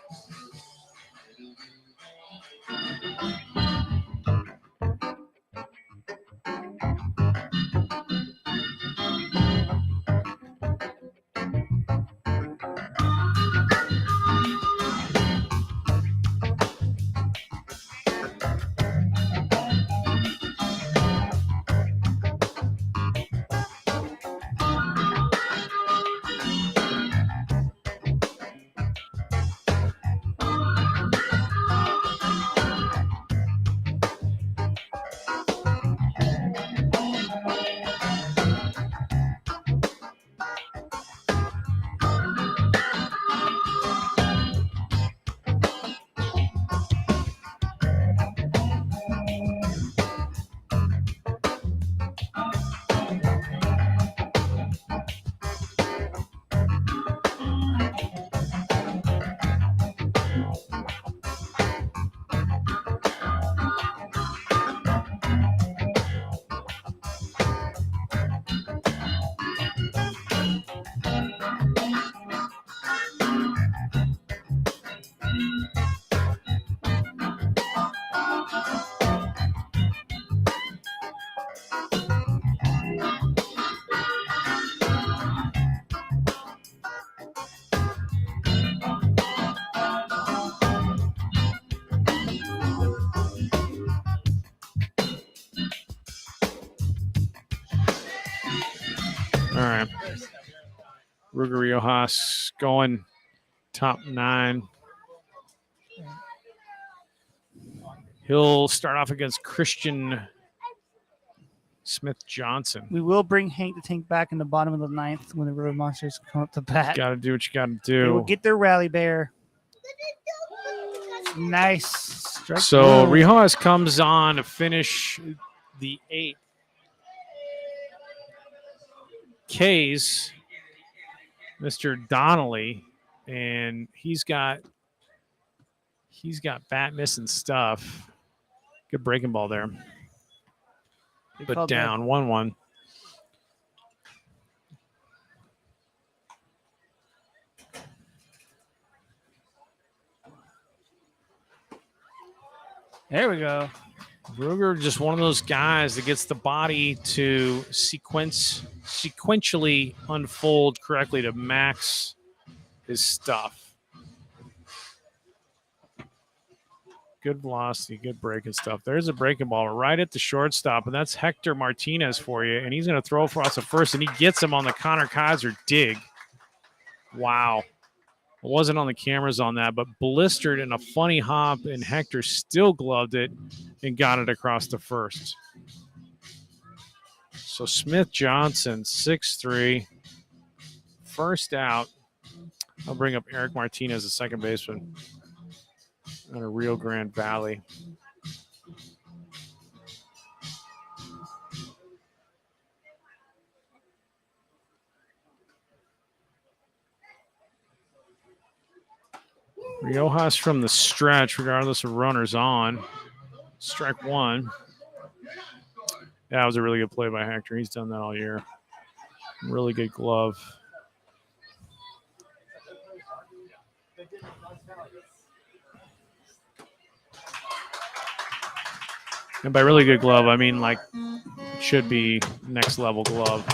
All right. Ruger Riojas going top 9. He'll start off against Christian Smith Johnson. we will bring Hank the Tank back in the bottom of the 9th when the River Monsters come up to bat. Got to do what you got to They will do. get their rally bear. Nice. Strike So one. Riojas comes on to finish the 8th. K's Mr. Donnelly, and he's got bat missing stuff. Good breaking ball there, They but called that. down 1-1. There we go. Ruger, just one of those guys that gets the body to sequentially unfold correctly to max his stuff. Good velocity, good breaking stuff. There's a breaking ball right at the shortstop, and that's Hector Martinez for you. And he's going to throw across the first, and he gets him on the Connor Kaiser dig. Wow. I wasn't on the cameras on that, but blistered in a funny hop, and Hector still gloved it and got it across the first. So Smith Johnson, 6'3", first out. I'll bring up Eric Martinez, the second baseman, out of Rio Grande Valley. Riojas from the stretch, regardless of runners on. Strike 1. That was a really good play by Hector. He's done that all year. Really good glove. And by really good glove, I mean like it should be next level glove.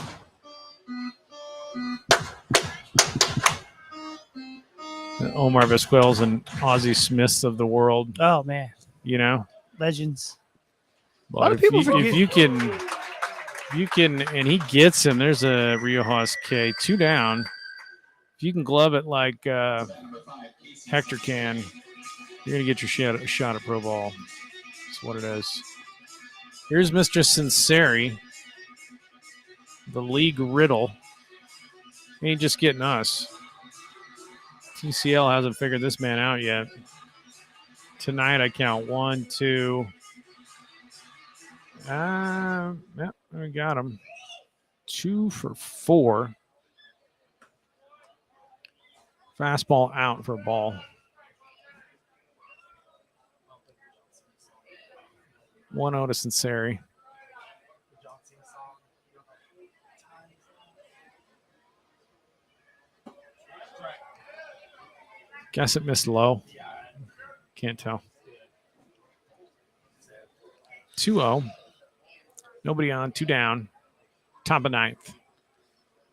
The Omar Vizquels and Ozzie Smiths of the world, Oh, man. you know. Legends. But lot of people forget- if you can, and he gets him. There's a Riojas K, 2 down. If you can glove it like Hector can, You're going to get your shot at pro ball. That's what it is. Here's Mr. Sinceri, the league riddle. He ain't just getting us. TCL hasn't figured this man out yet. Tonight I count 1, 2. Yep, we got him. 2 for 4. Fastball out for a ball. 1-0 to Sinceri. Guess it missed low. Can't tell. 2-0. Nobody on, 2 down. Top of 9th.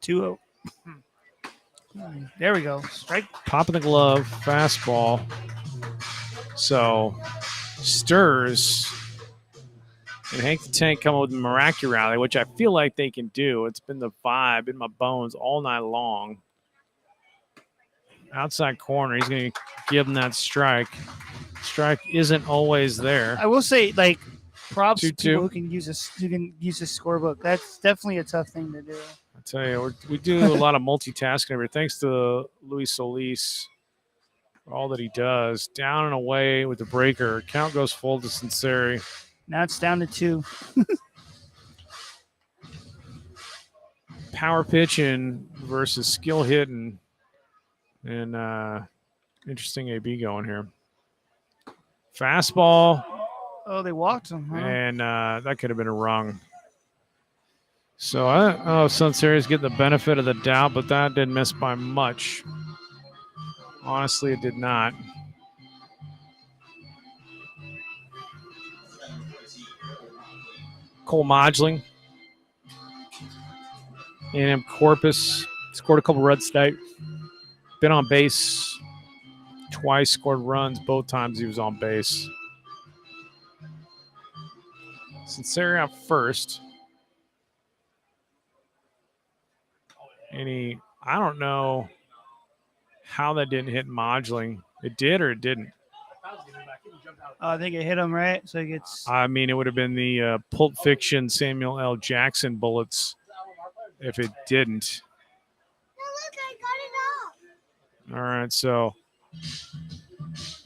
2-0. There we go. Strike. Pop in the glove, fastball. So, Stirs and Hank the Tank come up with a Miraculous Rally, which I feel like they can do. It's been the vibe in my bones all night long. Outside corner, he's going to give him that strike. Strike isn't always there. I will say, like, props to 2-2. people who can use this scorebook. That's definitely a tough thing to do. I tell you, we do a lot of multitasking over here. Thanks to Luis Solis for all that he does. Down and away with the breaker. Count goes full to Sinceri. Now it's down to 2. Power pitching versus skill hitting. And interesting AB going here. Fastball. Oh, they walked him, huh? And that could have been a rung. So, Sinceri's getting the benefit of the doubt, but that didn't miss by much. Honestly, it did not. Cole Modgling. A&M Corpus scored a couple runs tonight. Been on base twice, scored runs. Both times he was on base. Sinceri out first. And I don't know how that didn't hit Modgling. It did or it didn't? I think it hit him, right? So he gets. I mean, it would have been the Pulp Fiction Samuel L. Jackson bullets if it didn't. All right, so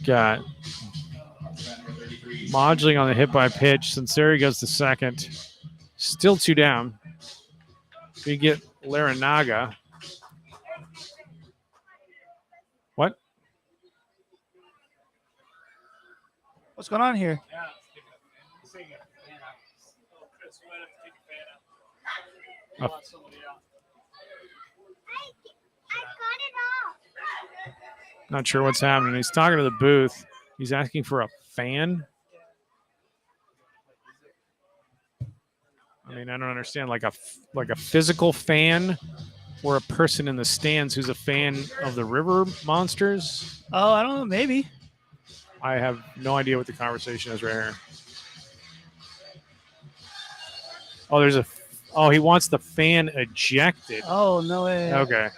got Modgling on the hit by pitch. Sinceri goes to second. Still 2 down. We get Larinaga. What? What's going on here? Not sure what's happening. He's talking to the booth. He's asking for a fan. I mean, I don't understand. Like a physical fan, or a person in the stands who's a fan of the River Monsters. Oh, I don't know. Maybe. I have no idea what the conversation is right here. Oh, he wants the fan ejected. Oh, no way. Okay.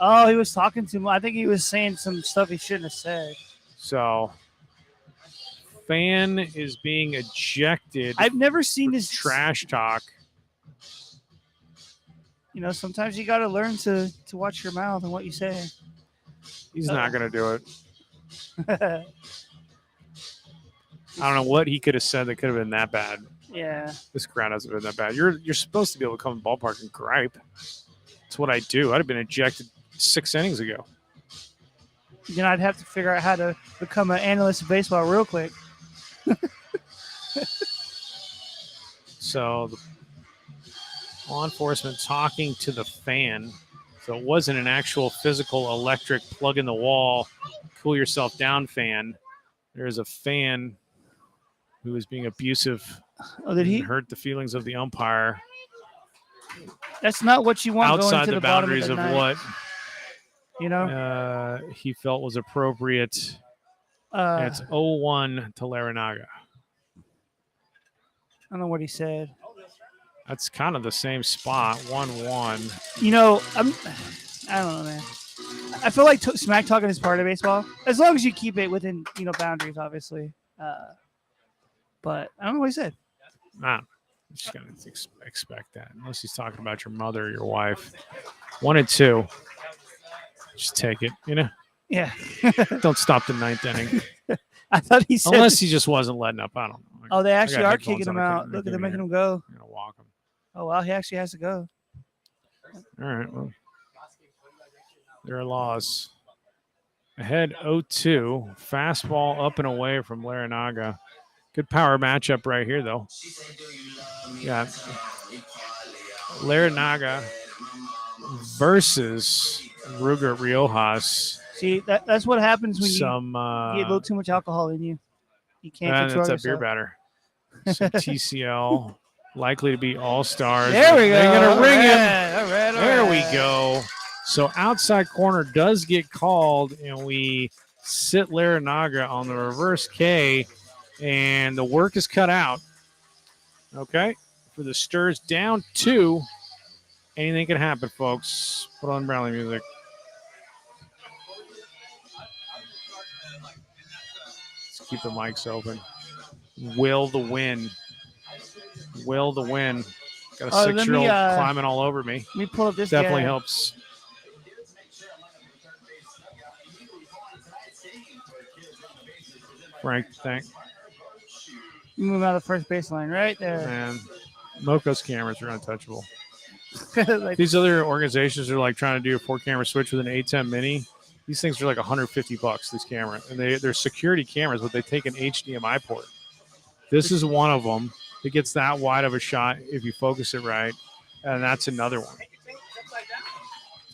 Oh, he was talking to him. I think he was saying some stuff he shouldn't have said. So, fan is being ejected. I've never seen this trash talk. You know, sometimes you got to learn to watch your mouth and what you say. He's not going to do it. I don't know what he could have said that could have been that bad. Yeah. This crowd hasn't been that bad. You're supposed to be able to come to the ballpark and gripe. That's what I do. I'd have been ejected 6 innings ago. Then I'd have to figure out how to become an analyst of baseball real quick. So the law enforcement talking to the fan. So it wasn't an actual physical electric plug in the wall, cool yourself down fan. There's a fan who is being abusive. Oh, did he hurt the feelings of the umpire? That's not what you want Outside going to the the bottom boundaries of, the of ninth, what you know he felt was appropriate. And it's 0-1 to Larinaga. I don't know what he said. That's kind of the same spot, 1-1. You know, I don't know, man. I feel like smack talking is part of baseball, as long as you keep it within boundaries, obviously. But I don't know what he said. Nah, I'm just gonna expect that unless he's talking about your mother or your wife. 1-2. Just take it, Yeah. Don't stop the ninth inning. I thought he said. Unless he just wasn't letting up. I don't know. Oh, they actually got are headphones kicking him on, I out. couldn't Look at make them it making hear. him go. I'm gonna walk him. Oh, wow. He actually has to go. All right. Well, there are laws. Ahead 0-2. Fastball up and away from Larinaga. Good power matchup right here, though. Yeah. Larinaga versus Ruger Riojas. See, that's what happens when Some you get a little too much alcohol in you. You can't and control it's a beer yourself. batter. Some TCL likely to be all-stars. There we go. They're going to ring him. All right, There we go. So outside corner does get called, and we sit Larinaga on the reverse K, and the work is cut out. Okay? For the Stirs down 2. Anything can happen, folks. Put on Brownlee music. Let's keep the mics open. Will the win? Will the win? Got a 6-year-old climbing all over me. Let me pull up this Definitely guy. helps. Frank, thank. Move out of the first baseline right there. Man, Moco's cameras are untouchable. Like, These other organizations are like trying to do a 4-camera switch with an A10 Mini. These things are like $150, these cameras. And they're security cameras, but they take an HDMI port. This is one of them. It gets that wide of a shot if you focus it right. And that's another one.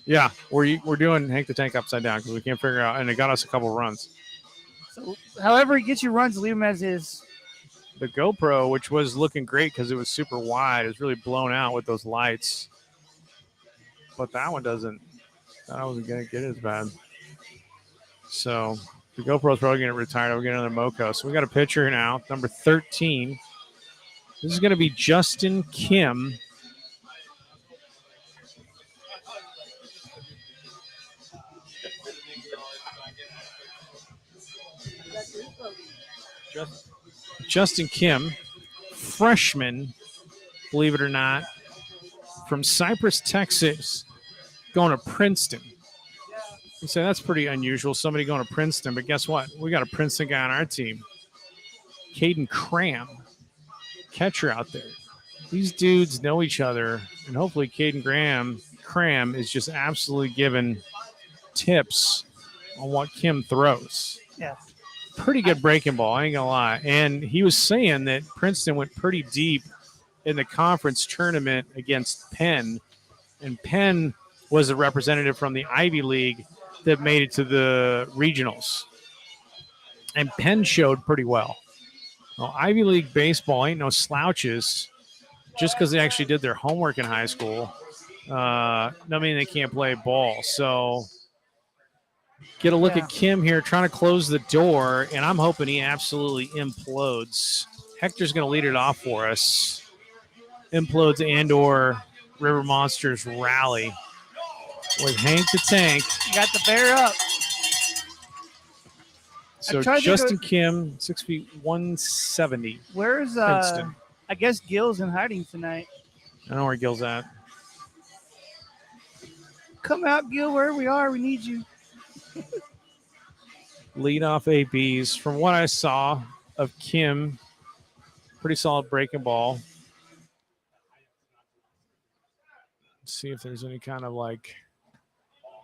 Yeah, we're doing Hank the Tank upside down because we can't figure out. And it got us a couple runs. so, however he gets you runs, leave him as is. The GoPro, which was looking great because it was super wide, is really blown out with those lights. But that one wasn't going to get as bad. So the GoPro's probably going to retire. We're getting another Moco. So we got a pitcher now, number 13. This is going to be Justin Kim. Justin Kim, freshman, believe it or not, from Cypress, Texas, going to Princeton. You say that's pretty unusual, somebody going to Princeton, but guess what? We got a Princeton guy on our team. Caden Cram, catcher out there. These dudes know each other, and hopefully Caden Cram is just absolutely giving tips on what Kim throws. Yeah. Pretty good breaking ball, I ain't gonna lie. And he was saying that Princeton went pretty deep in the conference tournament against Penn, and Penn was a representative from the Ivy League that made it to the regionals. And Penn showed pretty well. Well, Ivy League baseball ain't no slouches. Just because they actually did their homework in high school, I mean they can't play ball. So get a look at Kim here trying to close the door, and I'm hoping he absolutely implodes. Hector's going to lead it off for us. Implodes and/or River Monsters rally with Hank the Tank. You got the bear up. So Justin Kim, 6 feet 170. Where's Princeton. I guess Gil's in hiding tonight. I don't know where Gil's at. Come out, Gil, where we are. We need you. Lead off ABs. From what I saw of Kim, pretty solid breaking ball. Let's see if there's any kind of like,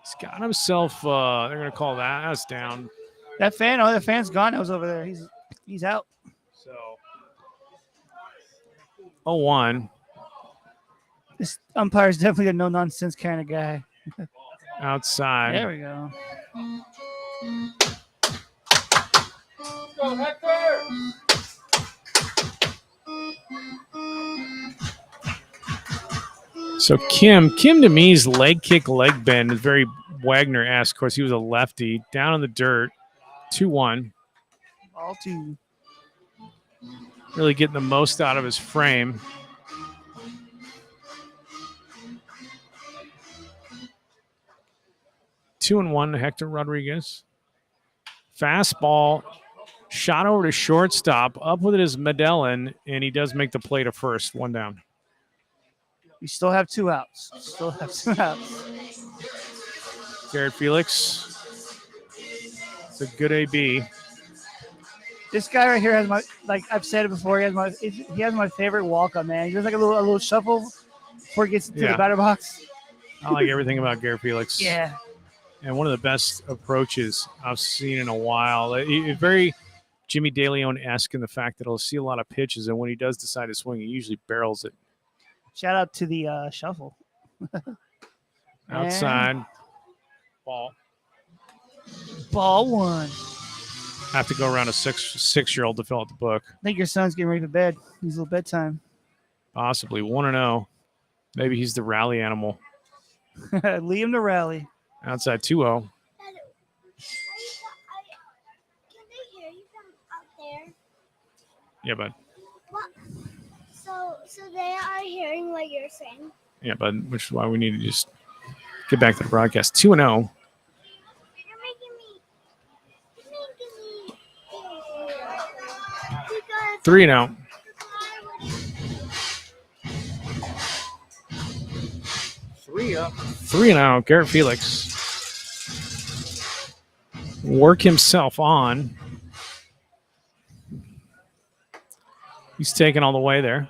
he's got himself, they're going to call that. That's down. That fan's gone. That was over there. He's out. So 0-1. This umpire's definitely a no-nonsense kind of guy. Outside. There we go. Go, Hector! So Kim to me's leg kick, leg bend is very Wagner-esque. Of course, he was a lefty. Down in the dirt. 2-1. All two. Really getting the most out of his frame. 2-1 to Hector Rodriguez. Fastball, shot over to shortstop. Up with it is Medellin, and he does make the play to first. 1 down. We still have 2 outs. Still have 2 outs. Garrett Felix. It's a good AB. This guy right here has my, like I've said it before, he has my favorite walk-up, man. He does like a little shuffle before he gets to the batter box. I like everything about Garrett Felix. Yeah. And one of the best approaches I've seen in a while. It's very Jimmy DeLeon-esque in the fact that he'll see a lot of pitches, and when he does decide to swing, he usually barrels it. Shout out to the shuffle. Outside. Ball. Ball 1. Have to go around a six-year-old to fill out the book. I think your son's getting ready for bed. He's a little bedtime. Possibly 1-0. Maybe he's the rally animal. Leave him to rally. Outside 2-0. Can they hear you from out there? Yeah, bud. What? So they are hearing what you're saying. Yeah, bud. Which is why we need to just get back to the broadcast. 2-0. You're making me. Because 3-0. 3-0. Garrett Felix. Work himself on. He's taken all the way there.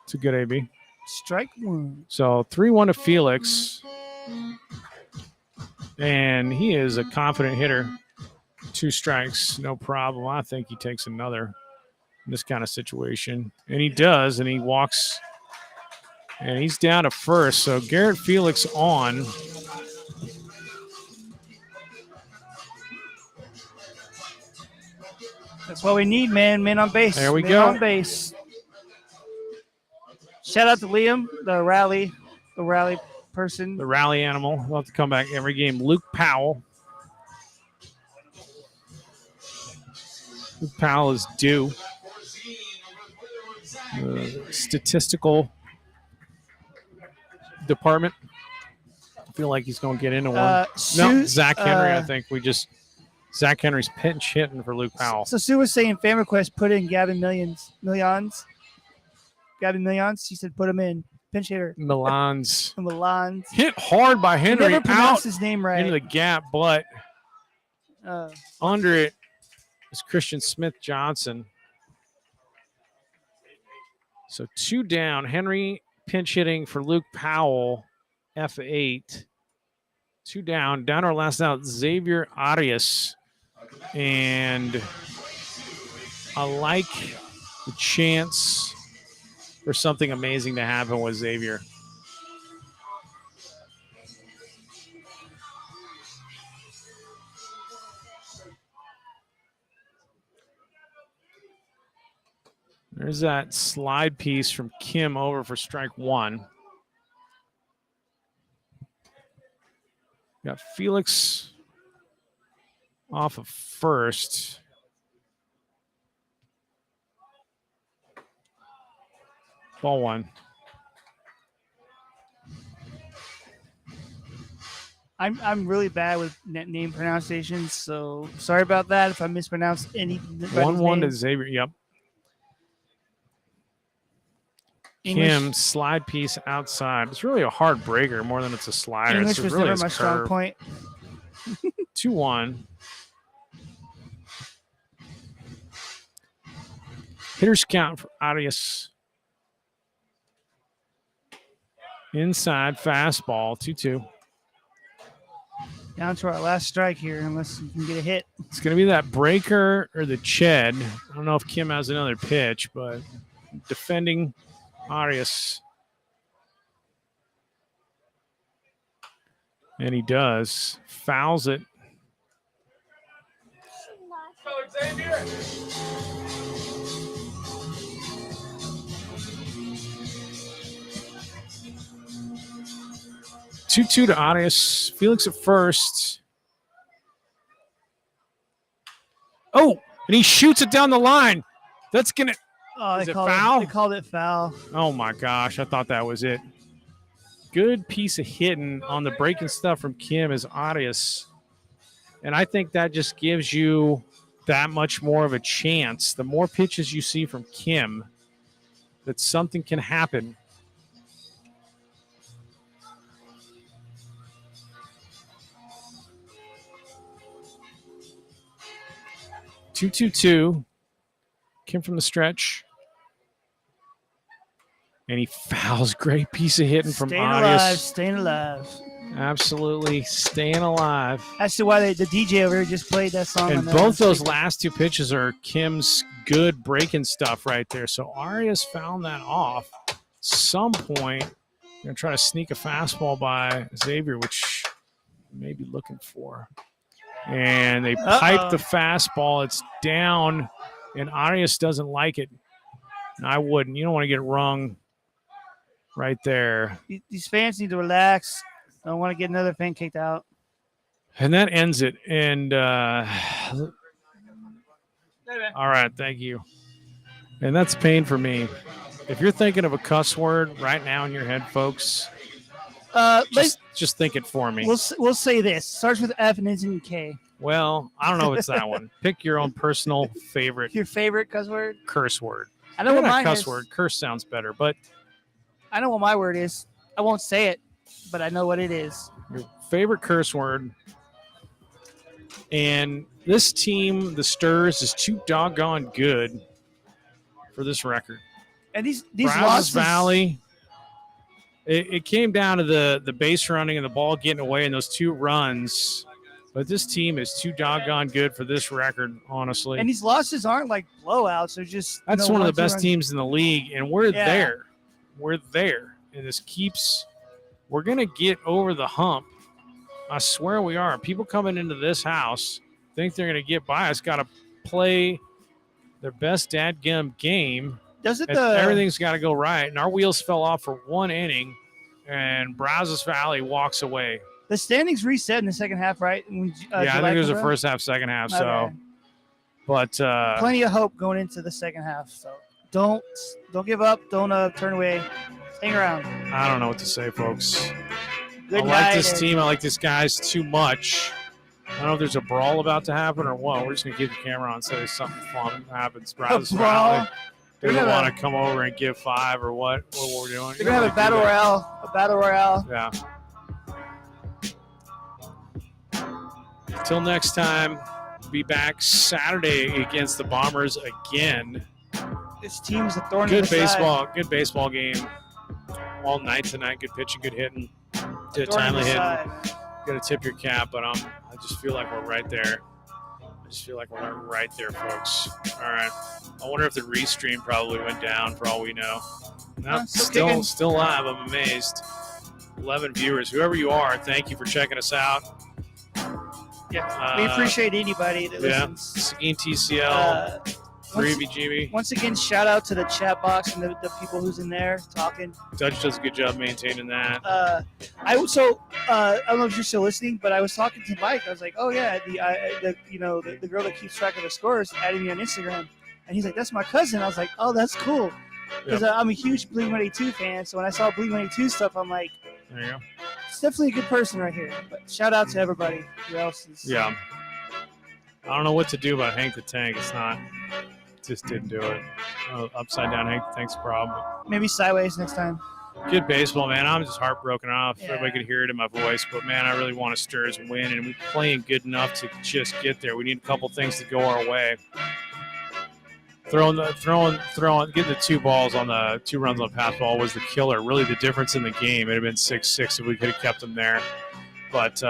It's a good AB. Strike 1. So 3-1 to Felix. And he is a confident hitter. 2 strikes, no problem. I think he takes another in this kind of situation. And he does, and he walks. And he's down to first. So Garrett Felix on. That's what we need, man. Men on base. There we Men go. on base. Shout out to Liam, the rally person. The rally animal. We'll have to come back every game. Luke Powell. Luke Powell is due. The statistical department. I feel like he's going to get into one. No, Zach Henry, I think. Zach Henry's pinch hitting for Luke Powell. So Sue was saying Fan Request put in Gavin Millions. Gavin Millions. She said put him in. Pinch hitter. Milans. Milans. Hit hard by Henry. Never pronounced Out his name right. into the gap, but under it is Christian Smith Johnson. So 2 down. Henry pinch hitting for Luke Powell. F8. 2 down. Down our last out, Xavier Arias. And I like the chance for something amazing to happen with Xavier. There's that slide piece from Kim over for strike 1. Got Felix off of first. Ball 1. I'm really bad with name pronunciations, so sorry about that if I mispronounced any. 1-1 to Xavier. Yep. English, Kim slide piece outside. It's really a hard breaker more than it's a slider. English It's was really never his my strong curve. point. 2-1. Hitter's count for Arias. Inside fastball. 2-2. Down to our last strike here, unless you can get a hit. It's going to be that breaker or the Ched. I don't know if Kim has another pitch, but defending Arias. And he does. Fouls it. Xavier. 2-2 to Arias. Felix at first. Oh, and he shoots it down the line. That's going to... Oh, Is they it called foul? They called it foul. Oh, my gosh. I thought that was it. good piece of hitting on the breaking stuff from Kim is Arias. And I think that just gives you that much more of a chance. The more pitches you see from Kim, that something can happen. Two. Kim from the stretch. And he fouls. Great piece of hitting from Arias. Staying alive. Absolutely staying alive. That's why the DJ over here just played that song. And both those last two pitches are Kim's good breaking stuff right there. So Arias found that off. Some point, they're going to try to sneak a fastball by Xavier, which may be looking for. And they pipe the fastball. It's down, and Arias doesn't like it. And I wouldn't. You don't want to get it wrong right there. These fans need to relax. I don't want to get another fan kicked out. And that ends it. And all right, thank you. And that's pain for me. If you're thinking of a cuss word right now in your head, folks, just think it for me. We'll say this. Starts with F and ends in K. Well, I don't know if it's that one. Pick your own personal favorite. Your favorite cuss word? Curse word. I know what mine cuss is. word. Curse sounds better, but I know what my word is. I won't say it, but I know what it is. Your favorite curse word. And this team, the Sturs, is too doggone good for this record. And these Brazos losses, Valley, it came down to the base running and the ball getting away in those two runs. But this team is too doggone good for this record, honestly. and these losses aren't like blowouts. They're just That's one of the 1-2 best runs. teams in the league, and we're Yeah. there. We're there. And this we're going to get over the hump. I swear we are. People coming into this house think they're going to get by us, got to play their best dadgum game. Everything's got to go right. And our wheels fell off for one inning, and Brazos Valley walks away. The standings reset in the second half, right? I think there's a first half, second half. Okay. So, but plenty of hope going into the second half. So don't give up. Don't turn away. Hang around. I don't know what to say, folks. Good I night. like this team. I like these guys too much. I don't know if there's a brawl about to happen or what. We're just going to keep the camera on and say something fun happens. Brazos Valley doesn't want to come over and give five or what we're doing. They're going to have a battle royale. A battle royale. Yeah. Until next time, be back Saturday against the Bombers again. This team's a thorn in the Good baseball game all night tonight. Good pitching, good hitting, good timely hitting. Got to tip your cap, but I just feel like we're right there. I just feel like we're right there, folks. All right. I wonder if the restream probably went down for all we know. No, still live. I'm amazed. 11 viewers. Whoever you are, thank you for checking us out. Yeah, we appreciate anybody that listens. Seguin TCL, 3BGB. Once again, shout out to the chat box and the people who's in there talking. Dutch does a good job maintaining that. I don't know if you're still listening, but I was talking to Mike. I was like, oh yeah, the girl that keeps track of the scores added me on Instagram, and he's like, that's my cousin. I was like, oh, that's cool, because I'm a huge Blink-182 fan. So when I saw Blink-182 stuff, I'm like, there you go. It's definitely a good person right here. But shout out to everybody who else is. Yeah. I don't know what to do about Hank the Tank. Just didn't do it. Upside down Hank the Tank's a problem. Maybe sideways next time. Good baseball, man. I'm just heartbroken. I don't know if everybody could hear it in my voice, but man, I really want to Sturs win, and we're playing good enough to just get there. We need a couple things to go our way. Getting the two balls on the 2 runs on the pass ball was the killer. Really, the difference in the game. It had been 6-6 if we could have kept them there. But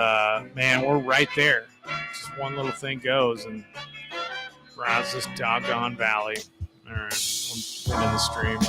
man, we're right there. Just one little thing goes, and Brazos doggone Valley. All right, I'm ending the stream.